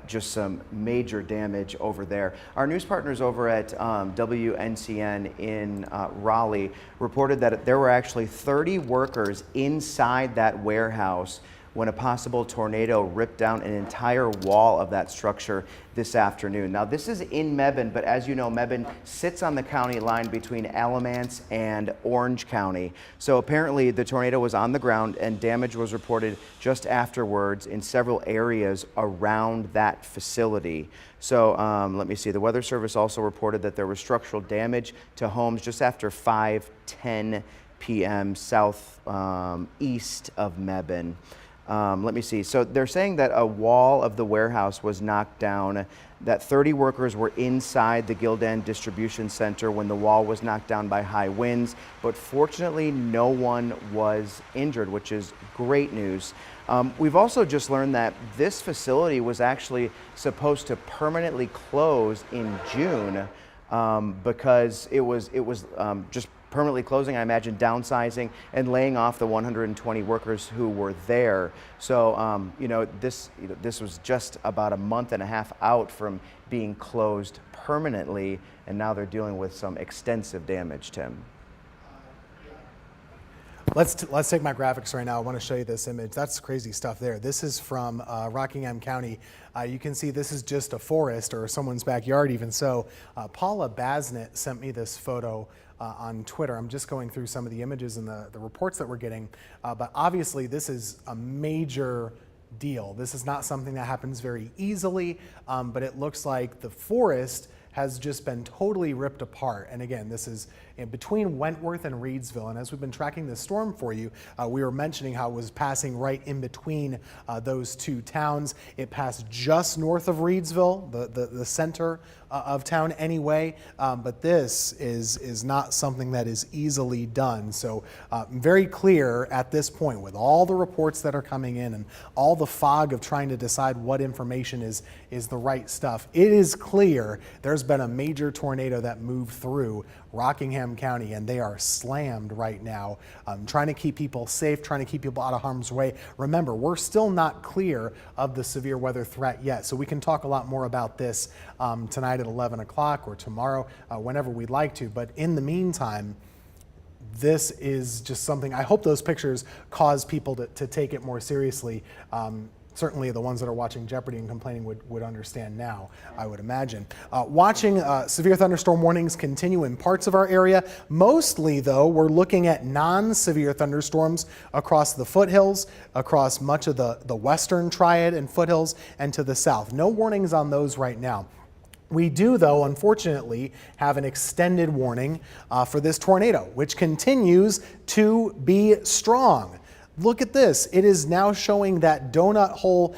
just some major damage over there. Our news partners over at WNCN in Raleigh reported that there were actually 30 workers inside that warehouse when a possible tornado ripped down an entire wall of that structure this afternoon. Now, this is in Mebane, but as you know, Mebane sits on the county line between Alamance and Orange County. So apparently the tornado was on the ground and damage was reported just afterwards in several areas around that facility. So let me see, the Weather Service also reported that there was structural damage to homes just after 5:10 p.m. south east of Mebane. Let me see. So they're saying that a wall of the warehouse was knocked down, that 30 workers were inside the Gildan Distribution Center when the wall was knocked down by high winds, but fortunately no one was injured, which is great news. We've also just learned that this facility was actually supposed to permanently close in June because it was just permanently closing, I imagine downsizing and laying off the 120 workers who were there. So, this was just about a month and a half out from being closed permanently, and now they're dealing with some extensive damage, Tim. Let's take my graphics right now. I want to show you this image. That's crazy stuff there. This is from Rockingham County. You can see this is just a forest or someone's backyard even so. Paula Basnett sent me this photo on Twitter. I'm just going through some of the images and the reports that we're getting. But obviously this is a major deal. This is not something that happens very easily, but it looks like the forest has just been totally ripped apart. And again, this is in between Wentworth and Reedsville. And as we've been tracking this storm for you, we were mentioning how it was passing right in between those two towns. It passed just north of Reedsville, the center of town anyway. But this is not something that is easily done. So very clear at this point with all the reports that are coming in and all the fog of trying to decide what information is the right stuff. It is clear there's been a major tornado that moved through Rockingham County, and they are slammed right now, trying to keep people safe, trying to keep people out of harm's way. Remember, we're still not clear of the severe weather threat yet, so we can talk a lot more about this tonight at 11 o'clock or tomorrow, whenever we'd like to. But in the meantime, this is just something, I hope those pictures cause people to take it more seriously. Certainly the ones that are watching Jeopardy and complaining would understand now, I would imagine. Watching severe thunderstorm warnings continue in parts of our area. Mostly, though, we're looking at non-severe thunderstorms across the foothills, across much of the western Triad and foothills, and to the south. No warnings on those right now. We do, though, unfortunately, have an extended warning for this tornado, which continues to be strong. Look at this. It is now showing that donut hole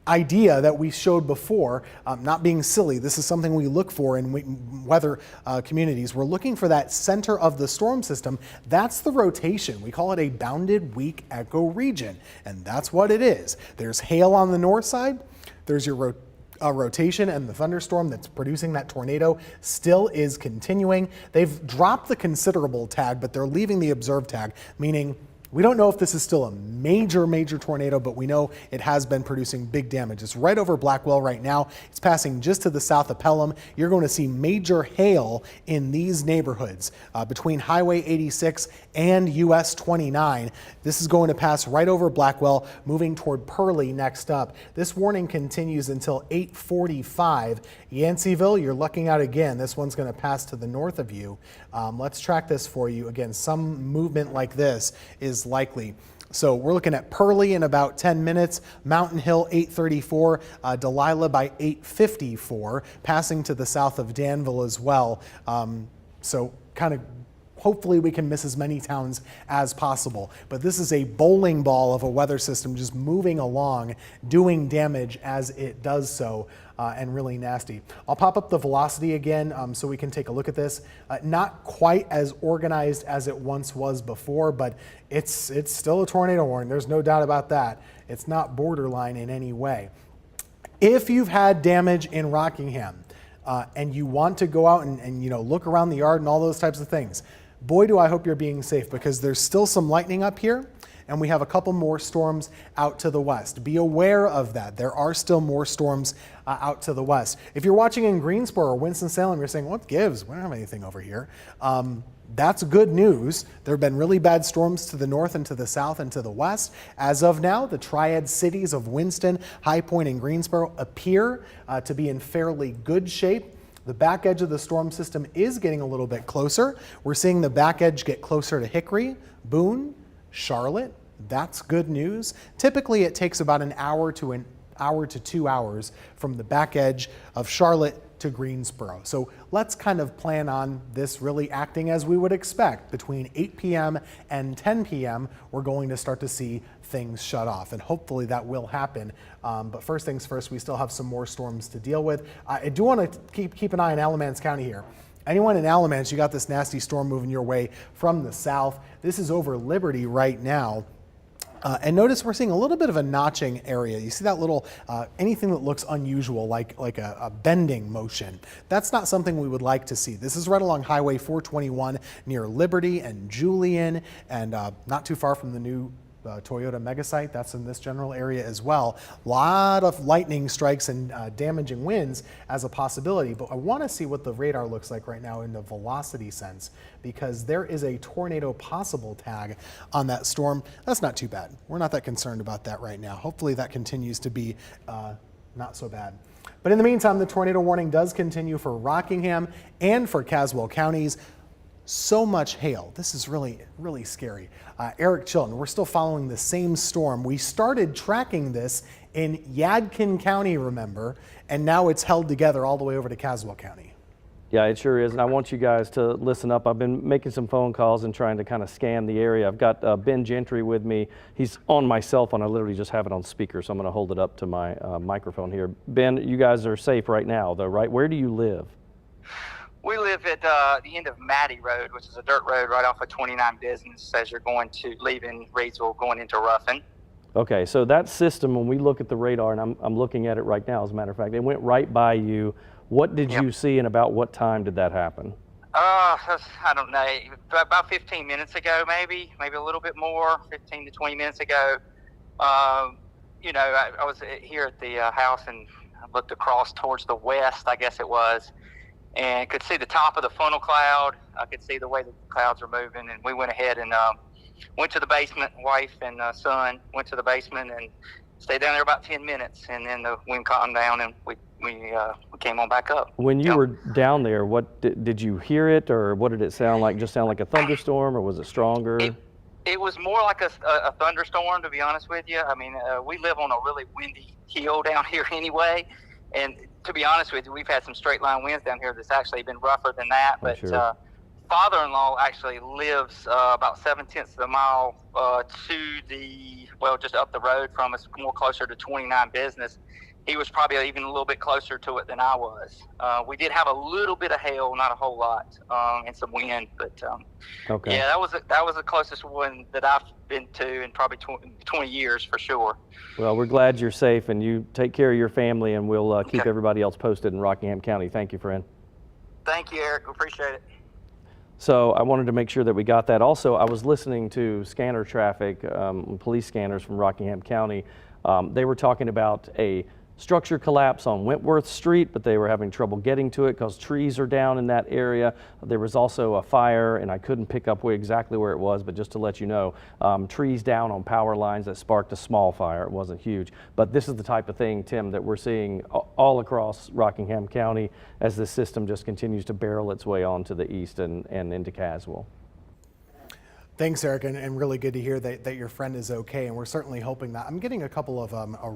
idea that we showed before, not being silly. This is something we look for in weather communities. We're looking for that center of the storm system. That's the rotation. We call it a bounded weak ecoregion, and that's what it is. There's hail on the north side. There's your rotation, and the thunderstorm that's producing that tornado still is continuing. They've dropped the considerable tag, but they're leaving the observed tag, meaning we don't know if this is still a major tornado, but we know it has been producing big damage. It's right over Blackwell right now. It's passing just to the south of Pelham. You're going to see major hail in these neighborhoods between Highway 86 and US 29. This is going to pass right over Blackwell, moving toward Pearlie next up. This warning continues until 8:45. Yanceyville, you're lucking out again. This one's going to pass to the north of you. Let's track this for you. Again, some movement like this is likely. So we're looking at Pearlie in about 10 minutes, Mountain Hill 8:34, Delilah by 8:54, passing to the south of Danville as well. So kind of hopefully we can miss as many towns as possible. But this is a bowling ball of a weather system just moving along, doing damage as it does so, and really nasty. I'll pop up the velocity again so we can take a look at this. Not quite as organized as it once was before, but it's still a tornado warning. There's no doubt about that. It's not borderline in any way. If you've had damage in Rockingham and you want to go out and look around the yard and all those types of things, boy, do I hope you're being safe, because there's still some lightning up here, and we have a couple more storms out to the west. Be aware of that. There are still more storms out to the west. If you're watching in Greensboro or Winston-Salem, you're saying, what gives? We don't have anything over here. That's good news. There have been really bad storms to the north and to the south and to the west. As of now, the Triad cities of Winston, High Point, and Greensboro appear to be in fairly good shape. The back edge of the storm system is getting a little bit closer. We're seeing the back edge get closer to Hickory, Boone, Charlotte. That's good news. Typically, it takes about an hour to 2 hours from the back edge of Charlotte to Greensboro. So let's kind of plan on this really acting as we would expect. Between 8 p.m. and 10 p.m., we're going to start to see things shut off, and hopefully that will happen. But first things first, we still have some more storms to deal with. I do want to keep an eye on Alamance County here. Anyone in Alamance, you got this nasty storm moving your way from the south. This is over Liberty right now. And notice we're seeing a little bit of a notching area. You see that little, anything that looks unusual, like a bending motion. That's not something we would like to see. This is right along Highway 421 near Liberty and Julian, and not too far from the new Toyota mega site. That's in this general area as well. A lot of lightning strikes and damaging winds as a possibility, but I want to see what the radar looks like right now in the velocity sense, because there is a tornado possible tag on that storm. That's not too bad. We're not that concerned about that right now. Hopefully that continues to be not so bad. But in the meantime, the tornado warning does continue for Rockingham and for Caswell counties. So much hail. This is really, really scary. Eric Chilton, we're still following the same storm. We started tracking this in Yadkin County, remember, and now it's held together all the way over to Caswell County. Yeah, it sure is, and I want you guys to listen up. I've been making some phone calls and trying to kind of scan the area. I've got Ben Gentry with me. He's on my cell phone. I literally just have it on speaker, so I'm going to hold it up to my microphone here. Ben, you guys are safe right now, though, right? Where do you live? We live at the end of Matty Road, which is a dirt road right off of 29 Business as you're leaving Reidsville, going into Ruffin. Okay, so that system, when we look at the radar, and I'm looking at it right now, as a matter of fact, it went right by you. What did you see, and about what time did that happen? I don't know, about 15 minutes ago, maybe a little bit more, 15 to 20 minutes ago. I was here at the house and I looked across towards the west, I guess it was, and could see the top of the funnel cloud. I could see the way the clouds are moving, and we went ahead and went to the basement. Wife and son went to the basement and stayed down there about 10 minutes, and then the wind calmed down, and we came on back up. When you were down there, what did you hear it, or what did it sound like? Just sound like a thunderstorm, or was it stronger? It was more like a thunderstorm, to be honest with you. I mean, we live on a really windy hill down here anyway, and to be honest with you, we've had some straight line winds down here that's actually been rougher than that. But sure. Father-in-law actually lives about 7/10 of a mile just up the road from us, more closer to 29 Business. He was probably even a little bit closer to it than I was. We did have a little bit of hail, not a whole lot, and some wind. But okay. Yeah, that was the closest one that I've been to in probably 20 years for sure. Well, we're glad you're safe, and you take care of your family, and we'll keep everybody else posted in Rockingham County. Thank you, friend. Thank you, Eric. We appreciate it. So I wanted to make sure that we got that. Also, I was listening to scanner traffic, police scanners from Rockingham County. They were talking about a structure collapse on Wentworth Street, but they were having trouble getting to it because trees are down in that area. There was also a fire, and I couldn't pick up exactly where it was, but just to let you know, trees down on power lines that sparked a small fire. It wasn't huge, but this is the type of thing, Tim, that we're seeing all across Rockingham County as this system just continues to barrel its way on to the east and into Caswell. Thanks, Eric, and really good to hear that your friend is okay, and we're certainly hoping that. I'm getting a couple of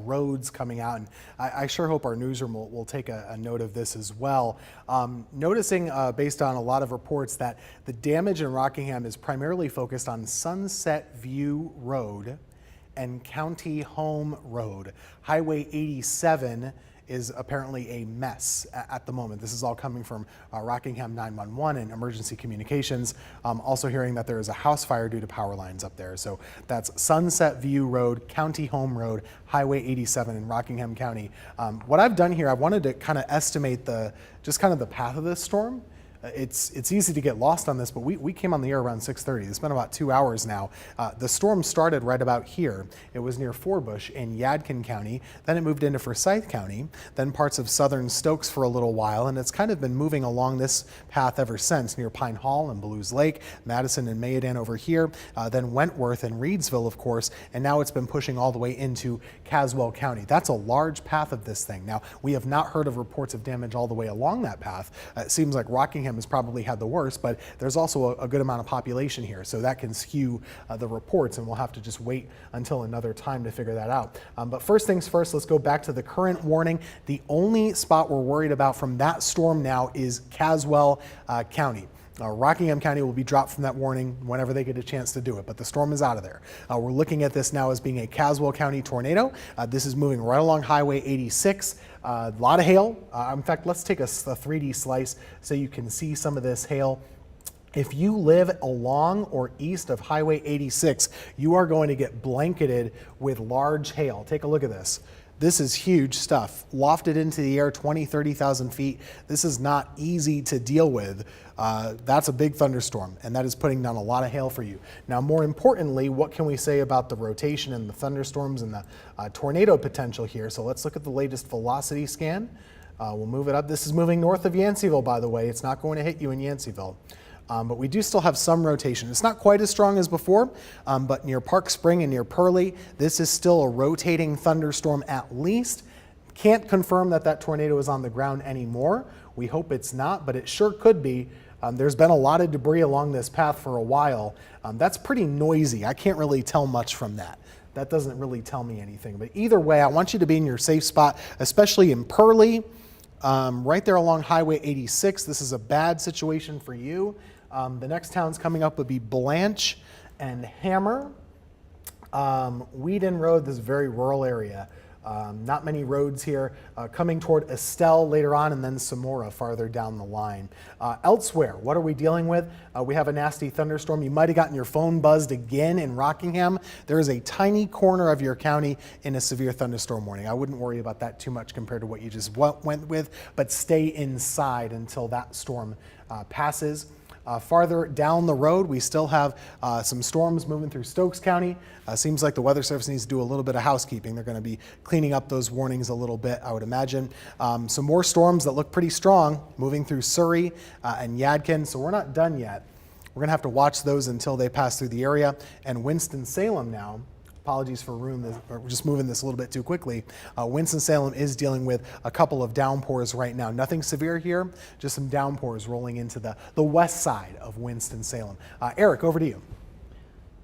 roads coming out, and I sure hope our newsroom will take a note of this as well. Noticing, based on a lot of reports, that the damage in Rockingham is primarily focused on Sunset View Road and County Home Road. Highway 87 is apparently a mess at the moment. This is all coming from Rockingham 911 and emergency communications. Also hearing that there is a house fire due to power lines up there. So that's Sunset View Road, County Home Road, Highway 87 in Rockingham County. What I've done here, I wanted to kind of estimate the path of this storm. It's easy to get lost on this, but we came on the air around 6:30. It's been about 2 hours now. The storm started right about here. It was near Forbush in Yadkin County. Then it moved into Forsyth County, then parts of southern Stokes for a little while, and it's kind of been moving along this path ever since, near Pine Hall and Blues Lake, Madison and Mayodan over here, then Wentworth and Reedsville, of course, and now it's been pushing all the way into Caswell County. That's a large path of this thing. Now, we have not heard of reports of damage all the way along that path. It seems like Rockingham has probably had the worst, but there's also a good amount of population here, so that can skew the reports, and we'll have to just wait until another time to figure that out. But first things first, let's go back to the current warning. The only spot we're worried about from that storm now is Caswell County. Rockingham County will be dropped from that warning whenever they get a chance to do it, but the storm is out of there. We're looking at this now as being a Caswell County tornado. This is moving right along Highway 86. A lot of hail. In fact, let's take a 3D slice so you can see some of this hail. If you live along or east of Highway 86, you are going to get blanketed with large hail. Take a look at this. This is huge stuff, lofted into the air 20, 30,000 feet. This is not easy to deal with. That's a big thunderstorm, and that is putting down a lot of hail for you. Now, more importantly, what can we say about the rotation and the thunderstorms and the tornado potential here? So let's look at the latest velocity scan. We'll move it up. This is moving north of Yanceyville, by the way. It's not going to hit you in Yanceyville. But we do still have some rotation. It's not quite as strong as before, but near Park Spring and near Pearlie, this is still a rotating thunderstorm at least. Can't confirm that that tornado is on the ground anymore. We hope it's not, but it sure could be. There's been a lot of debris along this path for a while. That's pretty noisy. I can't really tell much from that. That doesn't really tell me anything. But either way, I want you to be in your safe spot, especially in Pearlie, right there along Highway 86. This is a bad situation for you. The next towns coming up would be Blanche and Hammer. Whedon Road, this is a very rural area. Not many roads here. Coming toward Estelle later on, and then Samora farther down the line. Elsewhere, what are we dealing with? We have a nasty thunderstorm. You might have gotten your phone buzzed again in Rockingham. There is a tiny corner of your county in a severe thunderstorm warning. I wouldn't worry about that too much compared to what you just went with, but stay inside until that storm passes. Farther down the road, we still have some storms moving through Stokes County. Seems like the Weather Service needs to do a little bit of housekeeping. They're going to be cleaning up those warnings a little bit, I would imagine. Some more storms that look pretty strong moving through Surrey and Yadkin, so we're not done yet. We're going to have to watch those until they pass through the area. And Winston-Salem now, apologies for just moving this a little bit too quickly. Winston-Salem is dealing with a couple of downpours right now. Nothing severe here, just some downpours rolling into the west side of Winston-Salem. Eric, over to you.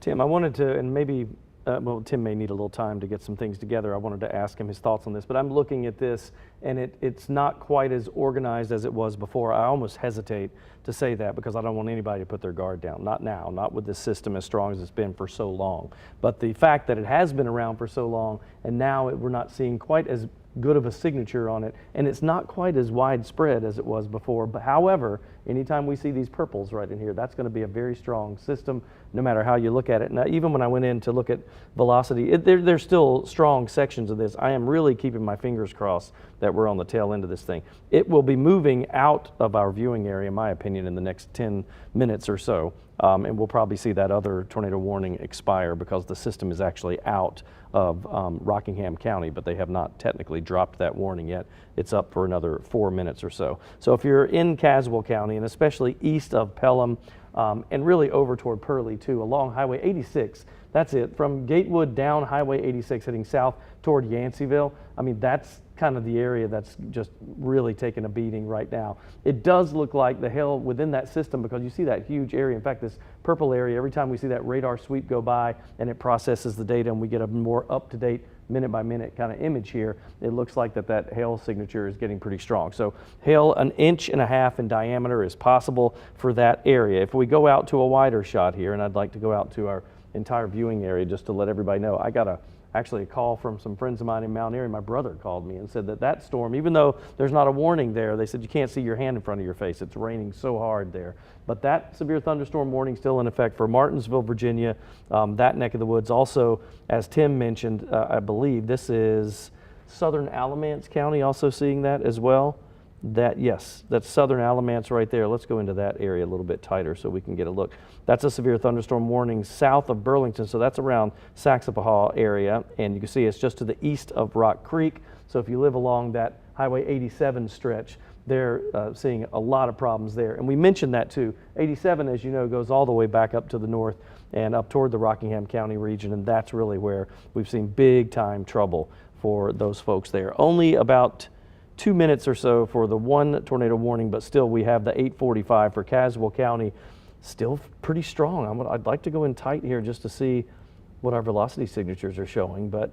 Tim, I wanted to, and maybe, well, Tim may need a little time to get some things together. I wanted to ask him his thoughts on this, but I'm looking at this, and it's not quite as organized as it was before. I almost hesitate to say that because I don't want anybody to put their guard down. Not now, not with this system as strong as it's been for so long. But the fact that it has been around for so long, and now we're not seeing quite as good of a signature on it, and it's not quite as widespread as it was before. But however, anytime we see these purples right in here, that's going to be a very strong system no matter how you look at it. Now, even when I went in to look at velocity, there's still strong sections of this. I am really keeping my fingers crossed that we're on the tail end of this thing. It will be moving out of our viewing area, in my opinion, in the next 10 minutes or so. And we'll probably see that other tornado warning expire because the system is actually out of Rockingham County, but they have not technically dropped that warning yet. It's up for another 4 minutes or so. So if you're in Caswell County, and especially east of Pelham, and really over toward Pearlie too, along Highway 86, that's it. From Gatewood down Highway 86 heading south toward Yanceyville, I mean, that's kind of the area that's just really taking a beating right now. It does look like the hail within that system, because you see that huge area. In fact, this purple area, every time we see that radar sweep go by and it processes the data and we get a more up-to-date minute by minute kind of image here, it looks like that hail signature is getting pretty strong. So hail 1.5 inches in diameter is possible for that area. If we go out to a wider shot here, and I'd like to go out to our entire viewing area just to let everybody know, I got actually a call from some friends of mine in Mount Airy. My brother called me and said that storm, even though there's not a warning there, they said you can't see your hand in front of your face. It's raining so hard there. But that severe thunderstorm warning still in effect for Martinsville, Virginia, that neck of the woods. Also, as Tim mentioned, I believe this is southern Alamance County also seeing that as well. Yes, that's southern Alamance right there. Let's go into that area a little bit tighter so we can get a look. That's a severe thunderstorm warning south of Burlington, so that's around Saxapahaw area, and you can see it's just to the east of Rock Creek. So if you live along that Highway 87 stretch, they're seeing a lot of problems there. And we mentioned that too. 87, as you know, goes all the way back up to the north and up toward the Rockingham County region, and that's really where we've seen big time trouble for those folks there. Only about 2 minutes or so for the one tornado warning, but still we have the 845 for Caswell County, still pretty strong. I'd like to go in tight here just to see what our velocity signatures are showing, but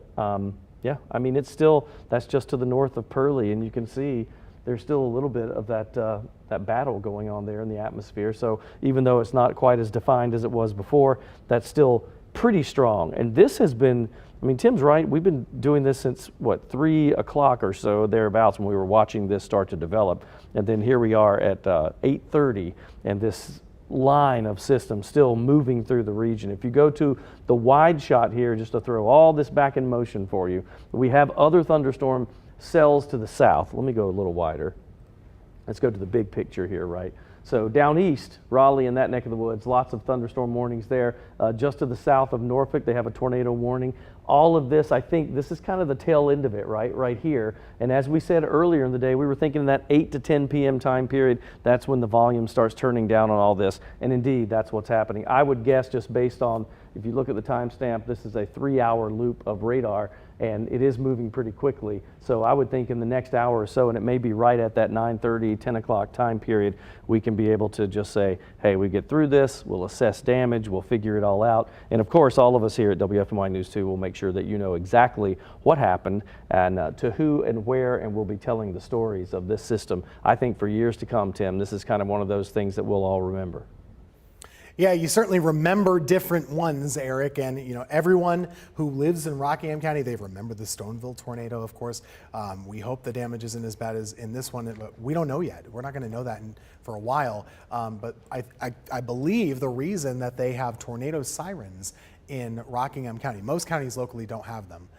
yeah, I mean, it's still, that's just to the north of Pearlie, and you can see there's still a little bit of that battle going on there in the atmosphere. So even though it's not quite as defined as it was before, that's still pretty strong. And this has been, I mean, Tim's right, we've been doing this since, what, 3 o'clock or so, thereabouts, when we were watching this start to develop. And then here we are at 8:30, and this line of systems still moving through the region. If you go to the wide shot here, just to throw all this back in motion for you, we have other thunderstorm cells to the south. Let me go a little wider. Let's go to the big picture here, right? So down east, Raleigh and that neck of the woods, lots of thunderstorm warnings there. Just to the south of Norfolk, they have a tornado warning. All of this, I think this is kind of the tail end of it, right here. And as we said earlier in the day, we were thinking in that 8 to 10 p.m. time period, that's when the volume starts turning down on all this. And indeed, that's what's happening. I would guess, just based on, if you look at the timestamp, this is a 3-hour loop of radar, and it is moving pretty quickly. So I would think in the next hour or so, and it may be right at that 9:30, 10 o'clock time period, we can be able to just say, hey, we get through this, we'll assess damage, we'll figure it all out. And of course, all of us here at WFMY News 2 will make sure that you know exactly what happened and to who and where, and we'll be telling the stories of this system. I think for years to come, Tim, this is kind of one of those things that we'll all remember. Yeah, you certainly remember different ones, Eric, and you know, everyone who lives in Rockingham County, they remember the Stoneville tornado, of course. We hope the damage isn't as bad as in this one, but we don't know yet. We're not going to know that for a while, but I believe the reason that they have tornado sirens in Rockingham County, most counties locally don't have them,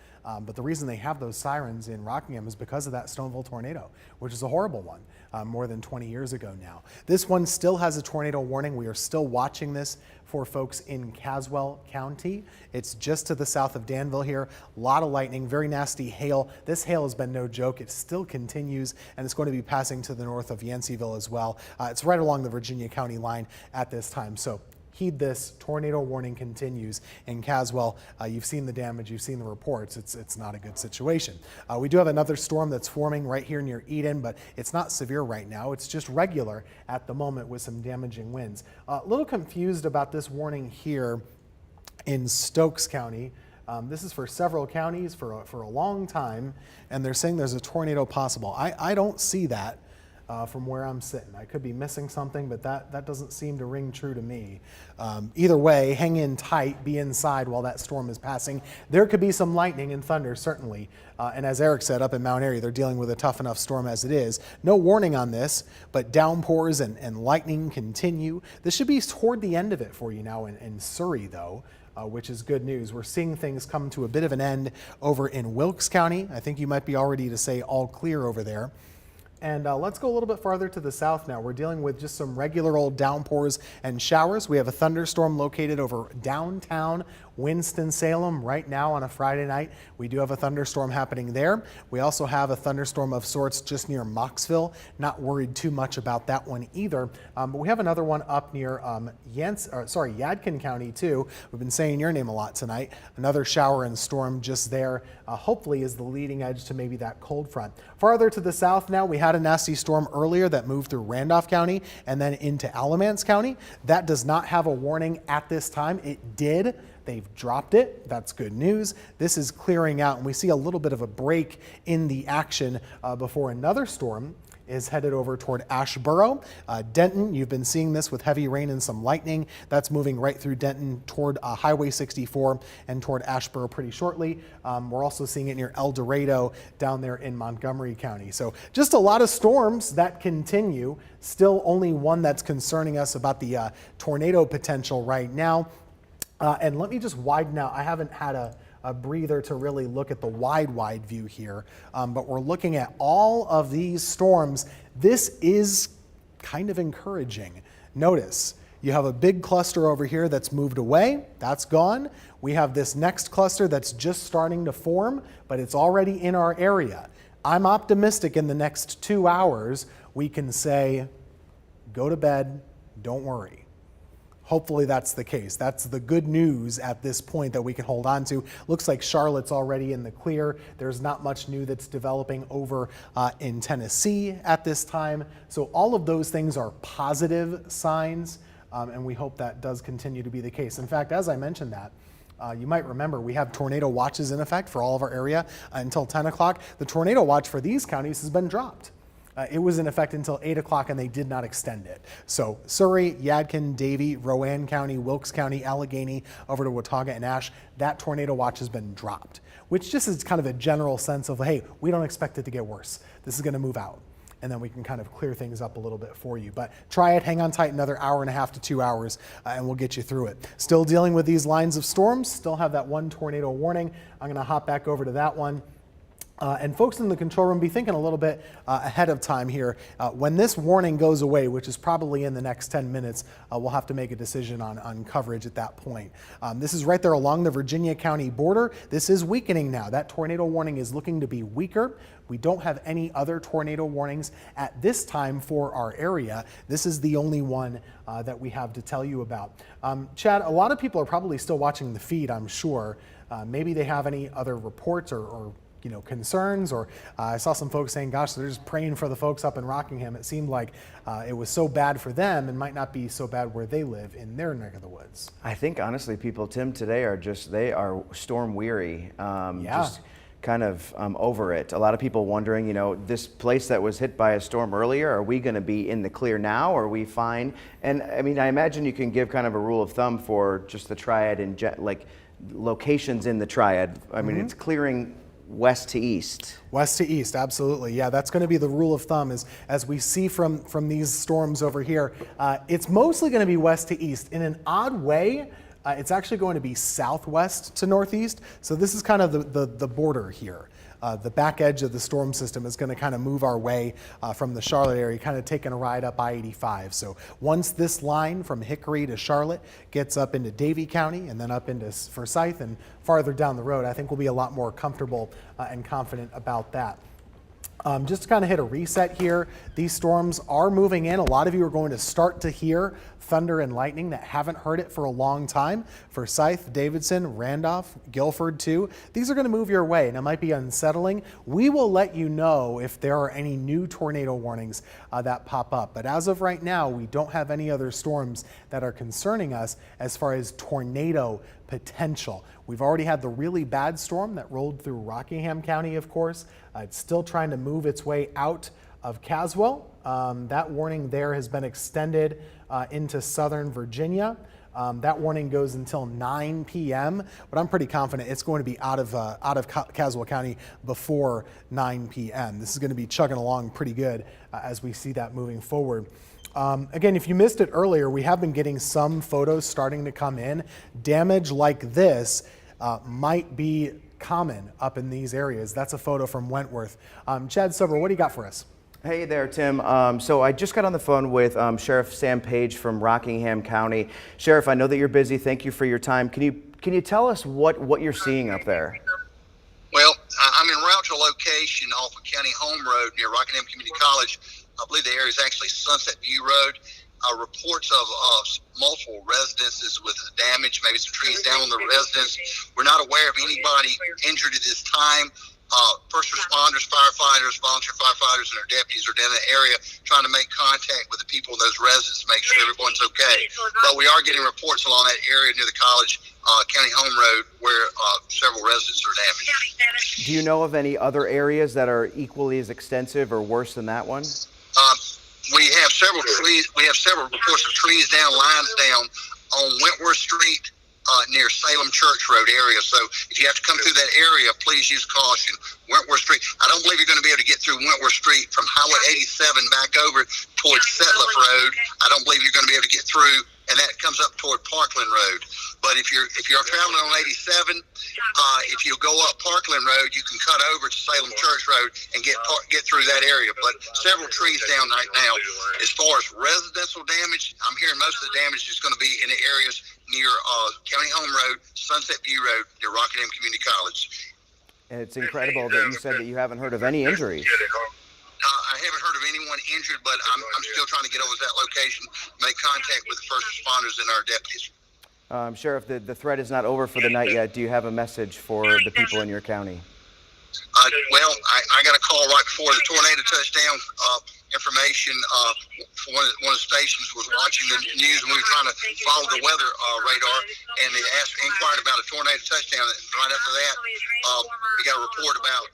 but the reason they have those sirens in Rockingham is because of that Stoneville tornado, which is a horrible one. More than 20 years ago now. This one still has a tornado warning. We are still watching this for folks in Caswell County. It's just to the south of Danville here. A lot of lightning, very nasty hail. This hail has been no joke. It still continues, and it's going to be passing to the north of Yanceyville as well. It's right along the Virginia County line at this time. So heed this, tornado warning continues in Caswell. You've seen the damage, you've seen the reports. It's not a good situation. We do have another storm that's forming right here near Eden, but it's not severe right now. It's just regular at the moment with some damaging winds. A little confused about this warning here in Stokes County. This is for several counties for a long time, and they're saying there's a tornado possible. I don't see that. From where I'm sitting. I could be missing something, but that doesn't seem to ring true to me. Either way, hang in tight, be inside while that storm is passing. There could be some lightning and thunder, certainly. And as Eric said, up in Mount Airy, they're dealing with a tough enough storm as it is. No warning on this, but downpours and lightning continue. This should be toward the end of it for you now in Surrey, though. Which is good news. We're seeing things come to a bit of an end over in Wilkes County. I think you might be all ready to say all clear over there. And let's go a little bit farther to the south now. We're dealing with just some regular old downpours and showers. We have a thunderstorm located over downtown Winston-Salem right now on a Friday night. We do have a thunderstorm happening there. We also have a thunderstorm of sorts just near Moxville. Not worried too much about that one either. But we have another one up near Yadkin County too. We've been saying your name a lot tonight. Another shower and storm just there. Hopefully is the leading edge to maybe that cold front. Farther to the south now, we had a nasty storm earlier that moved through Randolph County and then into Alamance County. That does not have a warning at this time. It did. They've dropped it. That's good news. This is clearing out, and we see a little bit of a break in the action before another storm is headed over toward Ashboro. Denton, you've been seeing this with heavy rain and some lightning. That's moving right through Denton toward Highway 64 and toward Ashboro pretty shortly. We're also seeing it near El Dorado down there in Montgomery County. So just a lot of storms that continue. Still only one that's concerning us about the tornado potential right now. And let me just widen out. I haven't had a a breather to really look at the wide view here. But we're looking at all of these storms. This is kind of encouraging. Notice, you have a big cluster over here that's moved away. That's gone. We have this next cluster that's just starting to form, but it's already in our area. I'm optimistic in the next 2 hours, we can say, go to bed, don't worry. Hopefully that's the case. That's the good news at this point that we can hold on to. Looks like Charlotte's already in the clear. There's not much new that's developing over in Tennessee at this time. So all of those things are positive signs, and we hope that does continue to be the case. In fact, as I mentioned that, you might remember we have tornado watches in effect for all of our area until 10 o'clock. The tornado watch for these counties has been dropped. It was in effect until 8 o'clock and they did not extend it. So Surrey, Yadkin, Davie, Rowan County, Wilkes County, Allegheny, over to Watauga and Ashe, that tornado watch has been dropped, which just is kind of a general sense of, hey, we don't expect it to get worse. This is gonna move out. And then we can kind of clear things up a little bit for you. But Triad, hang on tight another hour and a half to 2 hours, and we'll get you through it. Still dealing with these lines of storms, still have that one tornado warning. I'm gonna hop back over to that one. And folks in the control room, be thinking a little bit ahead of time here. When this warning goes away, which is probably in the next 10 minutes, we'll have to make a decision on coverage at that point. This is right there along the Virginia County border. This is weakening now. That tornado warning is looking to be weaker. We don't have any other tornado warnings at this time for our area. This is the only one that we have to tell you about. Chad, a lot of people are probably still watching the feed, I'm sure. Maybe they have any other reports or concerns, or I saw some folks saying, gosh, they're just praying for the folks up in Rockingham. It seemed like it was so bad for them and might not be so bad where they live in their neck of the woods. I think honestly, people, Tim, today they are storm weary. Just kind of over it. A lot of people wondering, this place that was hit by a storm earlier, are we going to be in the clear now? Are we fine? And I mean, I imagine you can give kind of a rule of thumb for just the Triad and locations in the Triad. I mean, it's clearing west to east. West to east, absolutely. Yeah, that's going to be the rule of thumb is, as we see from these storms over here, it's mostly going to be west to east. In an odd way, it's actually going to be southwest to northeast. So this is kind of the border here. The back edge of the storm system is going to kind of move our way from the Charlotte area, kind of taking a ride up I-85. So once this line from Hickory to Charlotte gets up into Davie County and then up into Forsyth and farther down the road, I think we'll be a lot more comfortable and confident about that. Just to kind of hit a reset here, these storms are moving in. A lot of you are going to start to hear thunder and lightning that haven't heard it for a long time. Forsyth, Davidson, Randolph, Guilford too. These are going to move your way and it might be unsettling. We will let you know if there are any new tornado warnings that pop up. But as of right now, we don't have any other storms that are concerning us as far as tornado potential. We've already had the really bad storm that rolled through Rockingham County, of course. It's still trying to move its way out of Caswell. That warning there has been extended into southern Virginia. That warning goes until 9 p.m., but I'm pretty confident it's going to be out of Caswell County before 9 p.m. This is going to be chugging along pretty good as we see that moving forward. Again, if you missed it earlier, we have been getting some photos starting to come in. Damage like this might be common up in these areas. That's a photo from Wentworth. Chad Sober, what do you got for us? Hey there, Tim. So I just got on the phone with Sheriff Sam Page from Rockingham County. Sheriff, I know that you're busy. Thank you for your time. Can you tell us what you're seeing up there? Well, I'm en route to a location off of County Home Road near Rockingham Community College. I believe the area is actually Sunset View Road. Reports of multiple residences with damage, maybe some trees down on the residence. We're not aware of anybody injured at this time. First responders, firefighters, volunteer firefighters, and our deputies are down in the area trying to make contact with the people in those residences to make sure everyone's okay. But we are getting reports along that area near the college, County Home Road, where several residences are damaged. Do you know of any other areas that are equally as extensive or worse than that one? We have several trees. We have several reports of trees down, lines down on Wentworth Street near Salem Church Road area. So if you have to come through that area, please use caution. Wentworth Street. I don't believe you're going to be able to get through Wentworth Street from Highway 87 back over towards Setliff Road. I don't believe you're going to be able to get through and that comes up toward Parkland Road. But if you're traveling on 87, if you go up Parkland Road, you can cut over to Salem Church Road and get through that area. But several trees down right now. As far as residential damage, I'm hearing most of the damage is going to be in the areas near County Home Road, Sunset View Road, near Rockingham Community College. And it's incredible that you said that you haven't heard of any injuries. I haven't heard of anyone injured, but I'm still trying to get over to that location, make contact with the first responders and our deputies. Sheriff, the threat is not over for the night yet. Do you have a message for the people in your county? Well, I got a call right before the tornado touchdown. Information for one of the stations was watching the news, and we were trying to follow the weather radar, and they inquired about a tornado touchdown. Right after that, we got a report about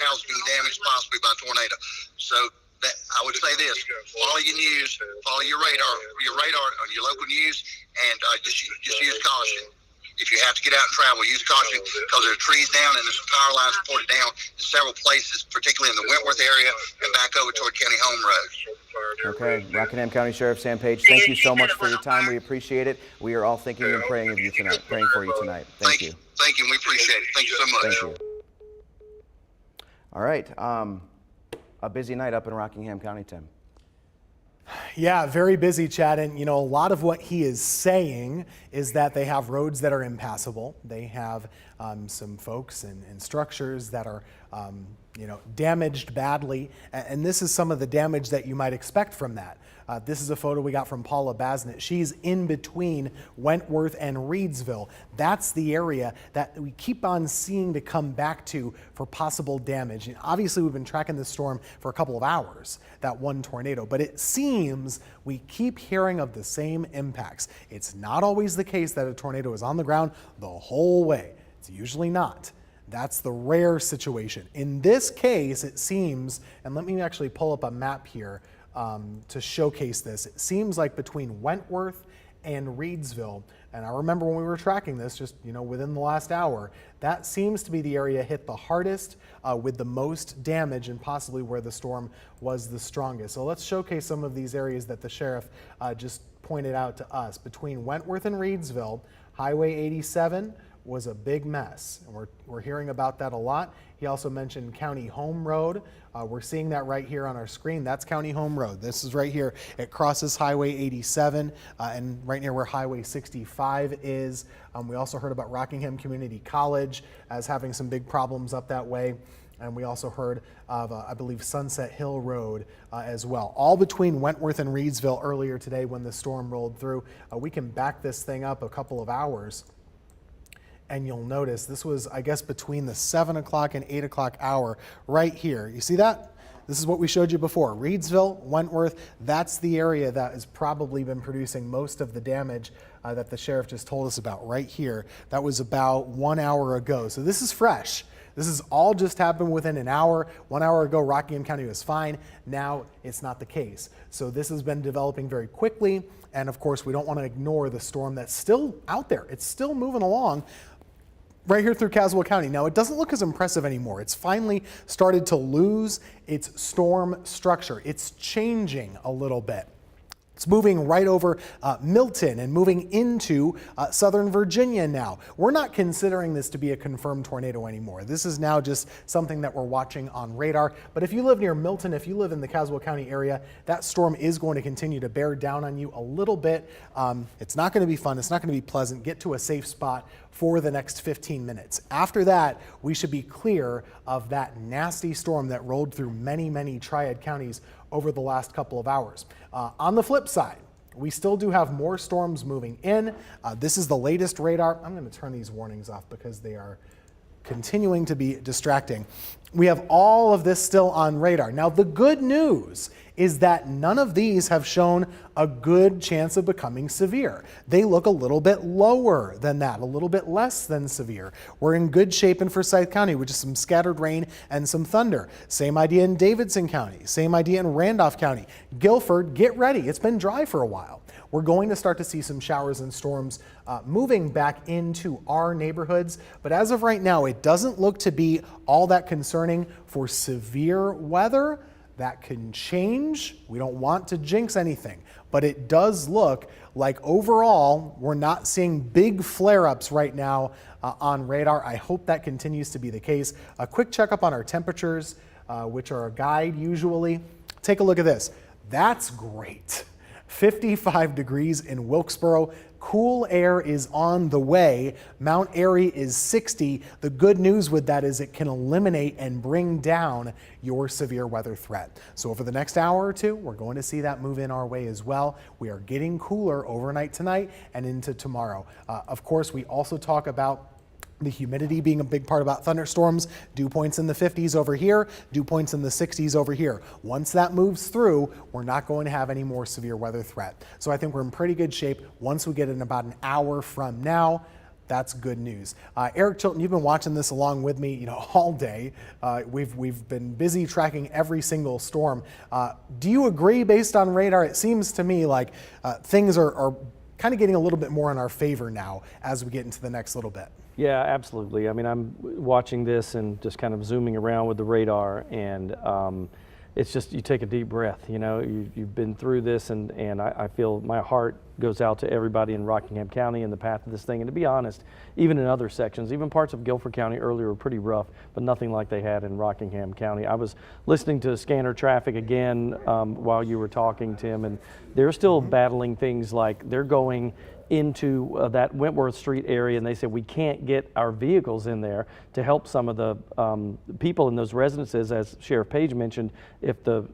houses being damaged possibly by a tornado. So I would say this: follow your news, follow your radar on your local news, and just use caution. If you have to get out and travel, use caution because there are trees down and there's some power lines reported down in several places, particularly in the Wentworth area and back over toward County Home Road. Okay, Rockingham County Sheriff Sam Page, thank you so much for your time. We appreciate it. We are all thinking and praying for you tonight. Thank you. Thank you. We appreciate it. Thank you so much. Thank you. All right, a busy night up in Rockingham County, Tim. Yeah, very busy, Chad. And, a lot of what he is saying is that they have roads that are impassable. They have some folks and structures that are, damaged badly. And this is some of the damage that you might expect from that. This is a photo we got from Paula Basnett. She's in between Wentworth and Reedsville. That's the area that we keep on seeing to come back to for possible damage. And obviously, we've been tracking this storm for a couple of hours, that one tornado, but it seems we keep hearing of the same impacts. It's not always the case that a tornado is on the ground the whole way. It's usually not. That's the rare situation. In this case, it seems, and let me actually pull up a map here to showcase this. It seems like between Wentworth and Reedsville, and I remember when we were tracking this just within the last hour, that seems to be the area hit the hardest with the most damage and possibly where the storm was the strongest. So let's showcase some of these areas that the sheriff just pointed out to us. Between Wentworth and Reedsville, Highway 87 was a big mess, and we're hearing about that a lot. He also mentioned County Home Road. We're seeing that right here on our screen. That's County Home Road. This is right here. It crosses Highway 87 and right near where Highway 65 is. We also heard about Rockingham Community College as having some big problems up that way. And we also heard of, I believe, Sunset Hill Road as well. All between Wentworth and Reedsville earlier today when the storm rolled through. We can back this thing up a couple of hours. And you'll notice this was, I guess, between the 7 o'clock and 8 o'clock hour right here. You see that? This is what we showed you before. Reedsville, Wentworth, that's the area that has probably been producing most of the damage that the sheriff just told us about right here. That was about 1 hour ago. So this is fresh. This has all just happened within an hour. 1 hour ago, Rockingham County was fine. Now it's not the case. So this has been developing very quickly. And of course, we don't want to ignore the storm that's still out there. It's still moving along right here through Caswell County. Now, it doesn't look as impressive anymore. It's finally started to lose its storm structure. It's changing a little bit. It's moving right over Milton and moving into Southern Virginia now. We're not considering this to be a confirmed tornado anymore. This is now just something that we're watching on radar. But if you live near Milton, if you live in the Caswell County area, that storm is going to continue to bear down on you a little bit. It's not going to be fun. It's not going to be pleasant. Get to a safe spot for the next 15 minutes. After that, we should be clear of that nasty storm that rolled through many, many Triad counties over the last couple of hours. On the flip side, we still do have more storms moving in. This is the latest radar. I'm going to turn these warnings off because they are continuing to be distracting. We have all of this still on radar. Now, the good news is that none of these have shown a good chance of becoming severe. They look a little bit lower than that, a little bit less than severe. We're in good shape in Forsyth County with just some scattered rain and some thunder. Same idea in Davidson County, same idea in Randolph County. Guilford, get ready. It's been dry for a while. We're going to start to see some showers and storms moving back into our neighborhoods. But as of right now, it doesn't look to be all that concerning for severe weather. That can change. We don't want to jinx anything, but it does look like overall we're not seeing big flare-ups right now on radar. I hope that continues to be the case. A quick checkup on our temperatures, which are a guide usually. Take a look at this. That's great. 55 degrees in Wilkesboro. Cool air is on the way. Mount Airy is 60. The good news with that is it can eliminate and bring down your severe weather threat. So over the next hour or two, we're going to see that move in our way as well. We are getting cooler overnight tonight and into tomorrow. Of course, we also talk about the humidity being a big part about thunderstorms. Dew points in the 50s over here, dew points in the 60s over here. Once that moves through, we're not going to have any more severe weather threat. So I think we're in pretty good shape. Once we get in about an hour from now, that's good news. Eric Chilton, you've been watching this along with me, all day. We've been busy tracking every single storm. Do you agree, based on radar? It seems to me like things are kind of getting a little bit more in our favor now as we get into the next little bit. Yeah, absolutely. I mean, I'm watching this and just kind of zooming around with the radar, and it's just, you take a deep breath. You've been through this, and I feel my heart goes out to everybody in Rockingham County in the path of this thing. And to be honest, even in other sections, even parts of Guilford County earlier were pretty rough, but nothing like they had in Rockingham County. I was listening to scanner traffic again while you were talking, Tim, and they're still battling things like they're going into that Wentworth Street area, and they said we can't get our vehicles in there to help some of the people in those residences. As Sheriff Page mentioned, if the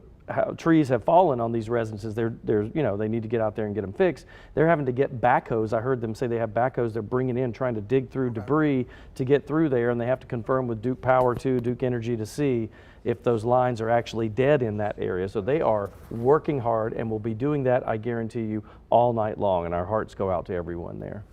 trees have fallen on these residences, they need to get out there and get them fixed. They're having to get backhoes. I heard them say they have backhoes they're bringing in, trying to dig through debris to get through there, and they have to confirm with Duke Power too, Duke Energy, to see if those lines are actually dead in that area. So they are working hard and will be doing that, I guarantee you, all night long, and our hearts go out to everyone there.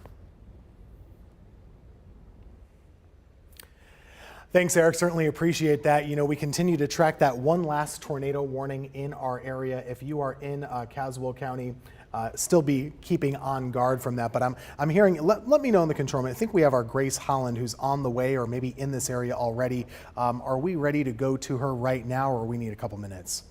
Thanks, Eric. Certainly appreciate that. We continue to track that one last tornado warning in our area. If you are in Caswell County, still be keeping on guard from that. But I'm hearing, let me know in the control room. I think we have our Grace Holland, who's on the way or maybe in this area already. Are we ready to go to her right now, or we need a couple minutes?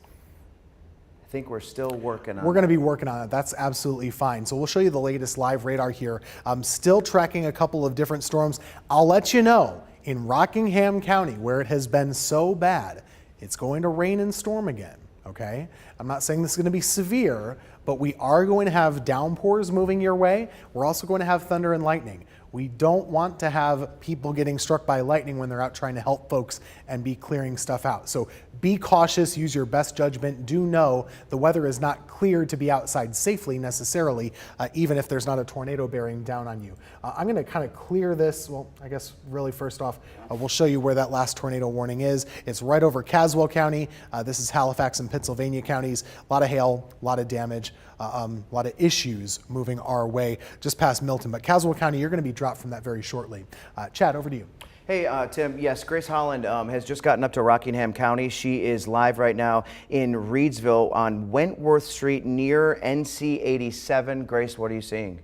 I think we're still working on it. We're going to be working on it. That's absolutely fine. So we'll show you the latest live radar here. I'm still tracking a couple of different storms. I'll let you know, in Rockingham County, where it has been so bad, it's going to rain and storm again, okay? I'm not saying this is going to be severe, but we are going to have downpours moving your way. We're also going to have thunder and lightning. We don't want to have people getting struck by lightning when they're out trying to help folks and be clearing stuff out. So be cautious, use your best judgment. Do know the weather is not cleared to be outside safely necessarily, even if there's not a tornado bearing down on you. I'm going to kind of clear this. Well, I guess really first off, we'll show you where that last tornado warning is. It's right over Caswell County. This is Halifax and Pennsylvania counties. A lot of hail, a lot of damage, a lot of issues moving our way just past Milton. But Caswell County, you're going to be dropped from that very shortly. Chad, over to you. Hey, Tim, yes, Grace Holland has just gotten up to Rockingham County. She is live right now in Reedsville on Wentworth Street near NC 87. Grace, what are you seeing?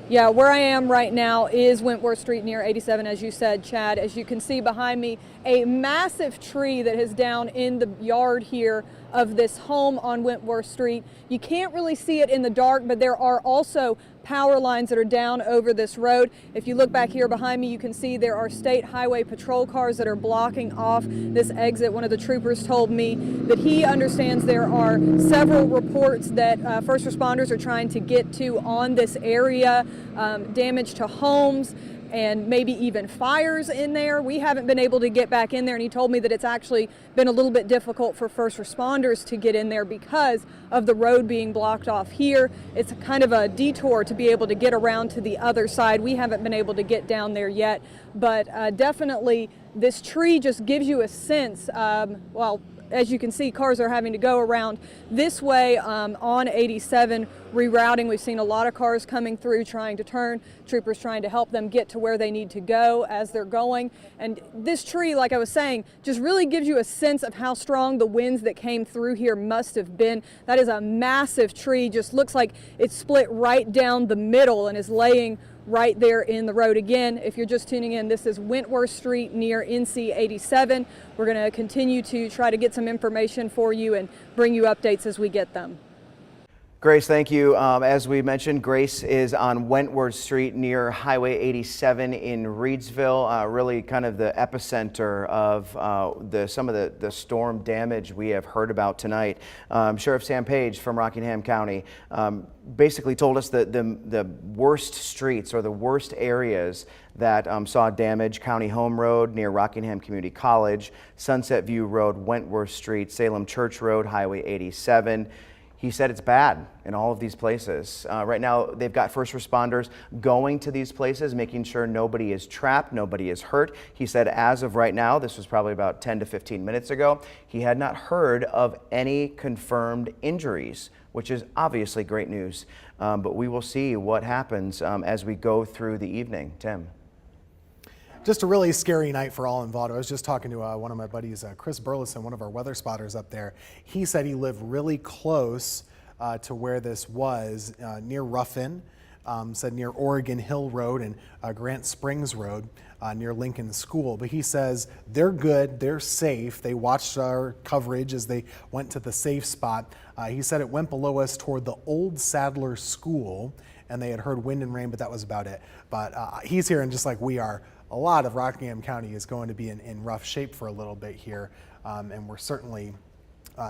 Yeah, where I am right now is Wentworth Street near 87, as you said, Chad. As you can see behind me, a massive tree that is down in the yard here of this home on Wentworth Street. You can't really see it in the dark, but there are also power lines that are down over this road. If you look back here behind me, you can see there are state highway patrol cars that are blocking off this exit. One of the troopers told me that he understands there are several reports that first responders are trying to get to on this area, damage to homes, and maybe even fires in there. We haven't been able to get back in there, and he told me that it's actually been a little bit difficult for first responders to get in there because of the road being blocked off here. It's kind of a detour to be able to get around to the other side. We haven't been able to get down there yet, but definitely this tree just gives you a sense, well, as you can see, cars are having to go around this way on 87, rerouting. We've seen a lot of cars coming through trying to turn, troopers trying to help them get to where they need to go as they're going. And this tree, like I was saying, just really gives you a sense of how strong the winds that came through here must have been. That is a massive tree, just looks like it's split right down the middle and is laying right there in the road. Again, if you're just tuning in, this is Wentworth Street near NC 87. We're going to continue to try to get some information for you and bring you updates as we get them. Grace, thank you. As we mentioned, Grace is on Wentworth Street near Highway 87 in Reedsville, really kind of the epicenter of some of the storm damage we have heard about tonight. Sheriff Sam Page from Rockingham County basically told us that the worst streets or the worst areas that saw damage: County Home Road near Rockingham Community College, Sunset View Road, Wentworth Street, Salem Church Road, Highway 87. He said it's bad in all of these places. Right now, they've got first responders going to these places, making sure nobody is trapped, nobody is hurt. He said as of right now, this was probably about 10 to 15 minutes ago, he had not heard of any confirmed injuries, which is obviously great news. But we will see what happens as we go through the evening. Tim. Just a really scary night for all involved. I was just talking to one of my buddies, Chris Burleson, one of our weather spotters up there. He said he lived really close to where this was, near Ruffin, said near Oregon Hill Road and Grant Springs Road, near Lincoln School. But he says they're good, they're safe. They watched our coverage as they went to the safe spot. He said it went below us toward the old Sadler School, and they had heard wind and rain, but that was about it. But he's here, and just like we are, a lot of Rockingham County is going to be in rough shape for a little bit here, and we're certainly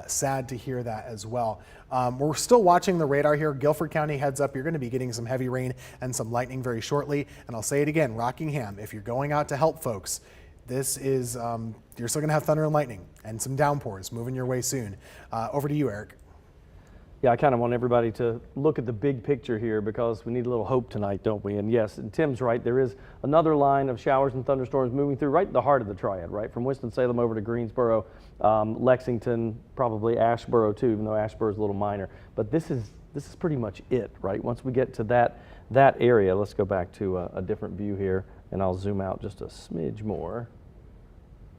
sad to hear that as well. We're still watching the radar here. Guilford County, heads up, you're going to be getting some heavy rain and some lightning very shortly. And I'll say it again, Rockingham, if you're going out to help folks, this is, you're still going to have thunder and lightning and some downpours moving your way soon. Over to you, Eric. Yeah, I kind of want everybody to look at the big picture here because we need a little hope tonight, don't we? And yes, and Tim's right. There is another line of showers and thunderstorms moving through right the heart of the Triad, right? From Winston-Salem over to Greensboro, Lexington, probably Asheboro too, even though Asheboro is a little minor. But this is pretty much it, right? Once we get to that area, let's go back to a different view here, and I'll zoom out just a smidge more.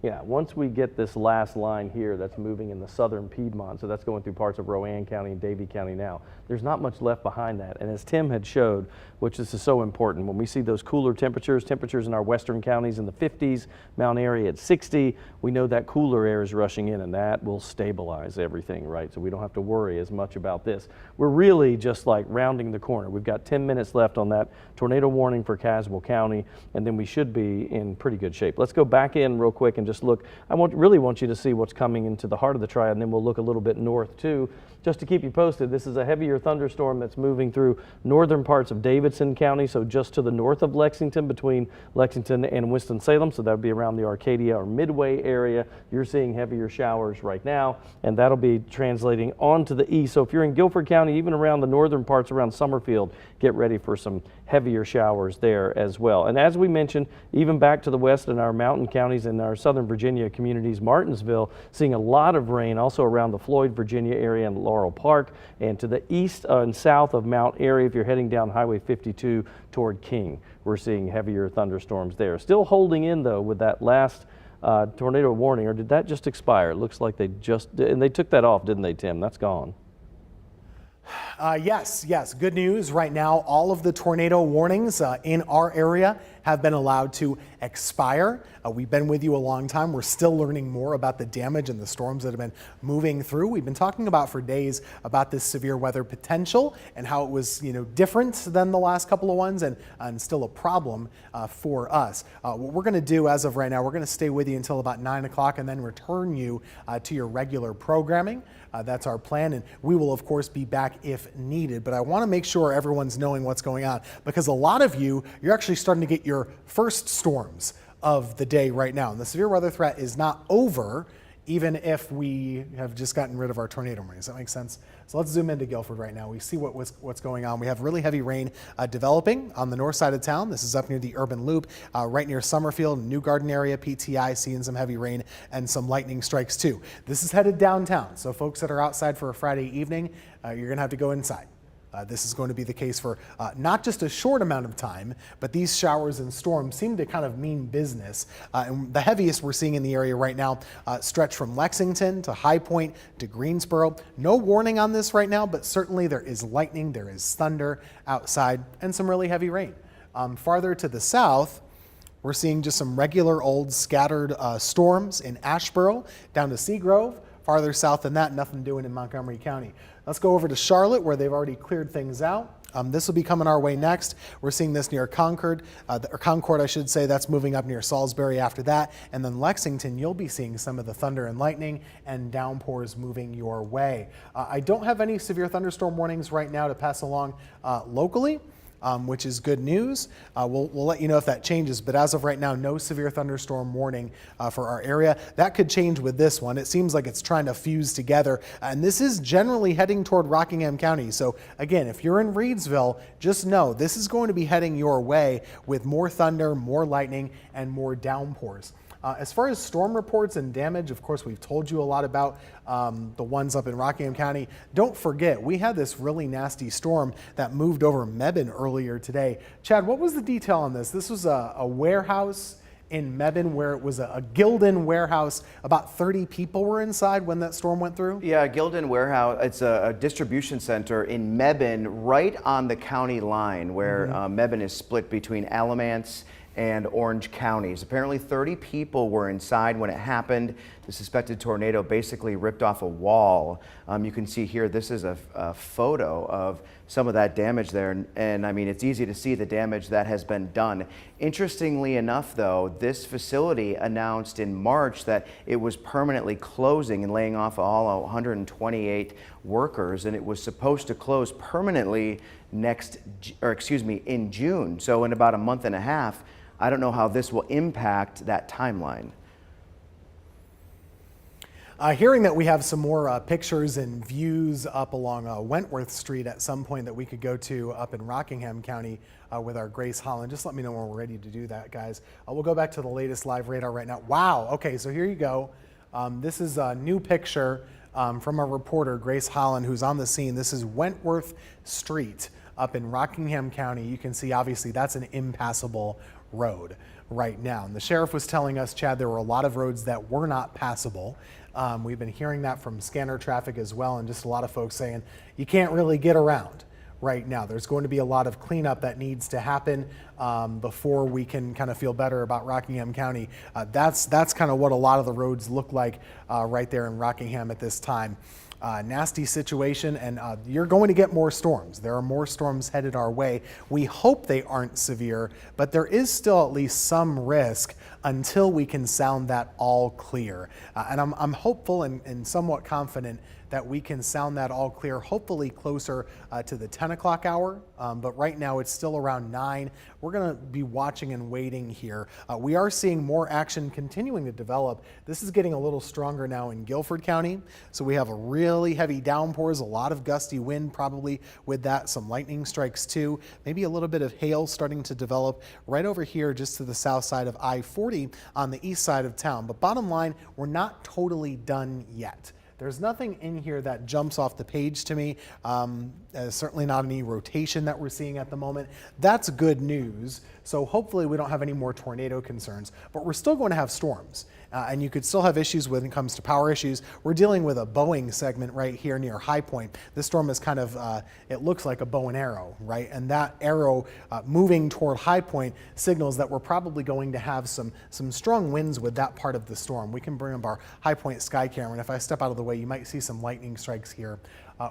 Yeah, once we get this last line here that's moving in the southern Piedmont, so that's going through parts of Rowan County and Davie County now, there's not much left behind that. And as Tim had showed, which this is so important, when we see those cooler temperatures in our western counties in the 50s, Mount Airy at 60, we know that cooler air is rushing in, and that will stabilize everything, right? So we don't have to worry as much about this. We're really just like rounding the corner. We've got 10 minutes left on that tornado warning for Caswell County, and then we should be in pretty good shape. Let's go back in real quick and just look. I really want you to see what's coming into the heart of the Triad, and then we'll look a little bit north too. Just to keep you posted, this is a heavier thunderstorm that's moving through northern parts of Davidson County, so just to the north of Lexington, between Lexington and Winston-Salem, so that would be around the Arcadia or Midway area. You're seeing heavier showers right now, and that'll be translating onto the east. So if you're in Guilford County, even around the northern parts around Summerfield, get ready for some heavier showers there as well. And as we mentioned, even back to the west in our mountain counties and our southern Virginia communities, Martinsville, seeing a lot of rain also around the Floyd, Virginia area and Laurel Park, and to the east and south of Mount Airy if you're heading down Highway 52 toward King. We're seeing heavier thunderstorms there. Still holding in though with that last tornado warning, or did that just expire? It looks like they took that off, didn't they, Tim? That's gone. Yes. Good news. Right now, all of the tornado warnings in our area have been allowed to expire. We've been with you a long time. We're still learning more about the damage and the storms that have been moving through. We've been talking about for days about this severe weather potential and how it was, different than the last couple of ones and still a problem for us. What we're going to do as of right now, we're going to stay with you until about 9 o'clock and then return you to your regular programming. That's our plan, and we will, of course, be back if needed. But I want to make sure everyone's knowing what's going on because a lot of you're actually starting to get your first storms of the day right now. And the severe weather threat is not over, even if we have just gotten rid of our tornado warning. Does that make sense? So let's zoom into Guilford right now. We see what's going on. We have really heavy rain developing on the north side of town. This is up near the urban loop, right near Summerfield, New Garden area, PTI, seeing some heavy rain and some lightning strikes too. This is headed downtown. So folks that are outside for a Friday evening, you're gonna have to go inside. This is going to be the case for not just a short amount of time, but these showers and storms seem to kind of mean business. And the heaviest we're seeing in the area right now stretch from Lexington to High Point to Greensboro. No warning on this right now, but certainly there is lightning, there is thunder outside, and some really heavy rain. Farther to the south, we're seeing just some regular old scattered storms in Asheboro down to Seagrove. Farther south than that, nothing doing in Montgomery County. Let's go over to Charlotte, where they've already cleared things out. This will be coming our way next. We're seeing this near Concord, or Concord, I should say. That's moving up near Salisbury after that. And then Lexington, you'll be seeing some of the thunder and lightning and downpours moving your way. I don't have any severe thunderstorm warnings right now to pass along locally. Which is good news. We'll let you know if that changes, but as of right now, no severe thunderstorm warning for our area. That could change with this one. It seems like it's trying to fuse together, and this is generally heading toward Rockingham County. So again, if you're in Reedsville, just know this is going to be heading your way with more thunder, more lightning, and more downpours. As far as storm reports and damage, of course, we've told you a lot about the ones up in Rockingham County. Don't forget, we had this really nasty storm that moved over Mebane earlier today. Chad, what was the detail on this? This was a warehouse in Mebane where it was a Gildan warehouse. About 30 people were inside when that storm went through? Yeah, Gildan Warehouse, it's a distribution center in Mebane, right on the county line where Mebane is split between Alamance and Orange counties. Apparently 30 people were inside when it happened. The suspected tornado basically ripped off a wall. You can see here, this is a photo of some of that damage there. And I mean, it's easy to see the damage that has been done. Interestingly enough, though, this facility announced in March that it was permanently closing and laying off all 128 workers, and it was supposed to close permanently in June. So in about a month and a half. I don't know how this will impact that timeline. Hearing that we have some more pictures and views up along Wentworth Street at some point that we could go to up in Rockingham County with our Grace Holland. Just let me know when we're ready to do that, guys. We'll go back to the latest live radar right now. Wow. Okay, so here you go. This is a new picture from a reporter, Grace Holland, who's on the scene. This is Wentworth Street up in Rockingham County. You can see, obviously, that's an impassable road right now. And the sheriff was telling us, Chad, there were a lot of roads that were not passable. We've been hearing that from scanner traffic as well, and just a lot of folks saying you can't really get around right now. There's going to be a lot of cleanup that needs to happen before we can kind of feel better about Rockingham County. That's kind of what a lot of the roads look like right there in Rockingham at this time. Nasty situation, and you're going to get more storms. There are more storms headed our way. We hope they aren't severe, but there is still at least some risk until we can sound that all clear. And I'm hopeful and somewhat confident that we can sound that all clear, hopefully closer to the 10 o'clock hour. But right now it's still around 9. We're going to be watching and waiting here. We are seeing more action continuing to develop. This is getting a little stronger now in Guilford County. So we have a really heavy downpours, a lot of gusty wind probably with that, some lightning strikes too, maybe a little bit of hail starting to develop right over here just to the south side of I-40 on the east side of town. But bottom line, we're not totally done yet. There's nothing in here that jumps off the page to me. Certainly not any rotation that we're seeing at the moment. That's good news. So hopefully we don't have any more tornado concerns, but we're still going to have storms. And you could still have issues when it comes to power issues. We're dealing with a Boeing segment right here near High Point. This storm is kind of, it looks like a bow and arrow, right? And that arrow moving toward High Point signals that we're probably going to have some strong winds with that part of the storm. We can bring up our High Point sky camera, and if I step out of the way, you might see some lightning strikes here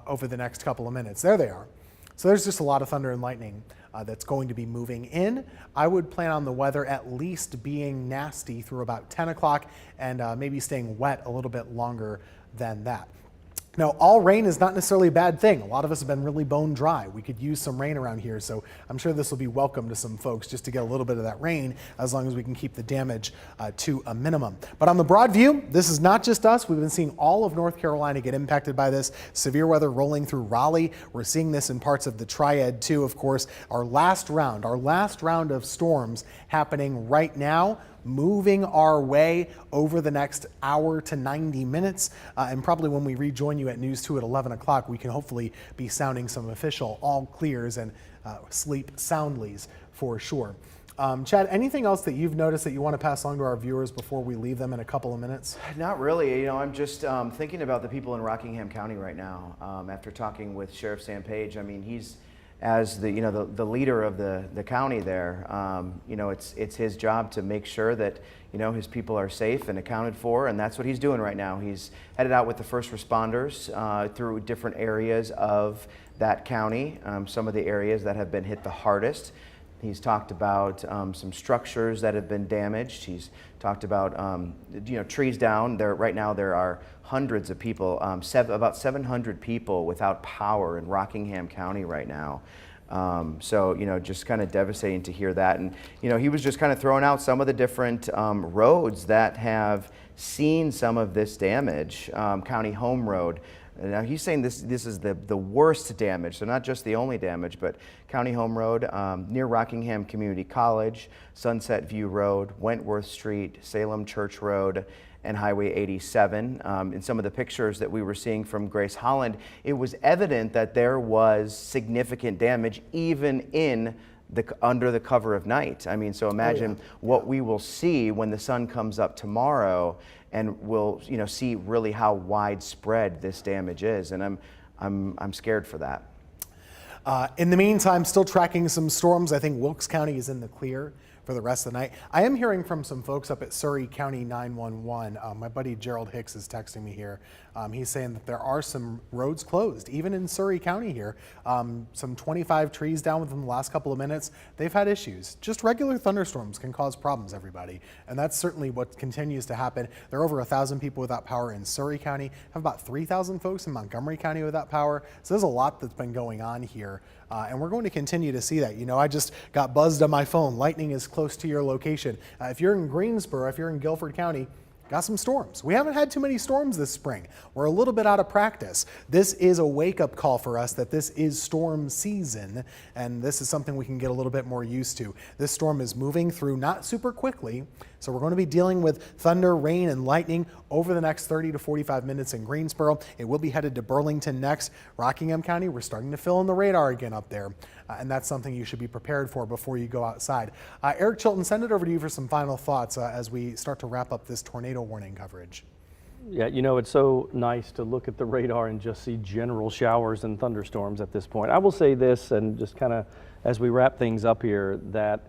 over the next couple of minutes. There they are. So there's just a lot of thunder and lightning that's going to be moving in. I would plan on the weather at least being nasty through about 10 o'clock and maybe staying wet a little bit longer than that. Now, all rain is not necessarily a bad thing. A lot of us have been really bone dry. We could use some rain around here, so I'm sure this will be welcome to some folks just to get a little bit of that rain as long as we can keep the damage to a minimum. But on the broad view, this is not just us. We've been seeing all of North Carolina get impacted by this. Severe weather rolling through Raleigh. We're seeing this in parts of the Triad too, of course. Our last round of storms happening right now, moving our way over the next hour to 90 minutes. And probably when we rejoin you at News 2 at 11 o'clock, we can hopefully be sounding some official all clears and sleep soundlies for sure. Chad, anything else that you've noticed that you want to pass along to our viewers before we leave them in a couple of minutes? Not really. You know, I'm just thinking about the people in Rockingham County right now. After talking with Sheriff Sam Page, I mean, he's as the the leader of the county there, it's his job to make sure that his people are safe and accounted for, and that's what he's doing right now. He's headed out with the first responders through different areas of that county, some of the areas that have been hit the hardest. He's talked about some structures that have been damaged. He's talked about trees down. Right now there are hundreds of people, about 700 people without power in Rockingham County right now. So just kind of devastating to hear that. And he was just kind of throwing out some of the different roads that have seen some of this damage. County Home Road. Now he's saying this is the worst damage, so not just the only damage, but County Home Road near Rockingham Community College, Sunset View Road, Wentworth Street, Salem Church Road, and Highway 87. In some of the pictures that we were seeing from Grace Holland, it was evident that there was significant damage even under the cover of night. I mean, so imagine what we will see when the sun comes up tomorrow, and we'll see really how widespread this damage is, and I'm scared for that. In the meantime, still tracking some storms. I think Wilkes County is in the clear for the rest of the night. I am hearing from some folks up at Surrey County 911. My buddy Gerald Hicks is texting me here. He's saying that there are some roads closed, even in Surrey County here. Some 25 trees down within the last couple of minutes. They've had issues. Just regular thunderstorms can cause problems, everybody. And that's certainly what continues to happen. There are over 1,000 people without power in Surrey County. Have about 3,000 folks in Montgomery County without power. So there's a lot that's been going on here. And we're going to continue to see that. I just got buzzed on my phone. Lightning is close to your location. If you're in Greensboro, if you're in Guilford County, got some storms. We haven't had too many storms this spring. We're a little bit out of practice. This is a wake-up call for us that this is storm season, and this is something we can get a little bit more used to. This storm is moving through not super quickly, so we're going to be dealing with thunder, rain, and lightning over the next 30 to 45 minutes in Greensboro. It will be headed to Burlington next. Rockingham County, we're starting to fill in the radar again up there, and that's something you should be prepared for before you go outside. Eric Chilton, send it over to you for some final thoughts as we start to wrap up this tornado warning coverage. Yeah, it's so nice to look at the radar and just see general showers and thunderstorms at this point. I will say this, and just kind of as we wrap things up here, that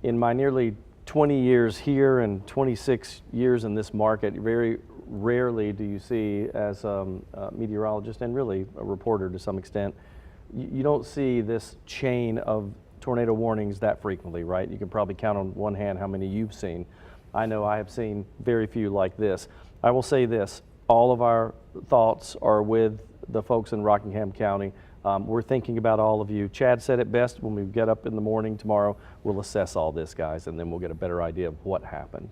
in my nearly 20 years here and 26 years in this market, very rarely do you see, as a meteorologist and really a reporter to some extent, you don't see this chain of tornado warnings that frequently, right? You can probably count on one hand how many you've seen. I know I have seen very few like this. I will say this, all of our thoughts are with the folks in Rockingham County. We're thinking about all of you. Chad said it best, when we get up in the morning tomorrow, we'll assess all this, guys, and then we'll get a better idea of what happened.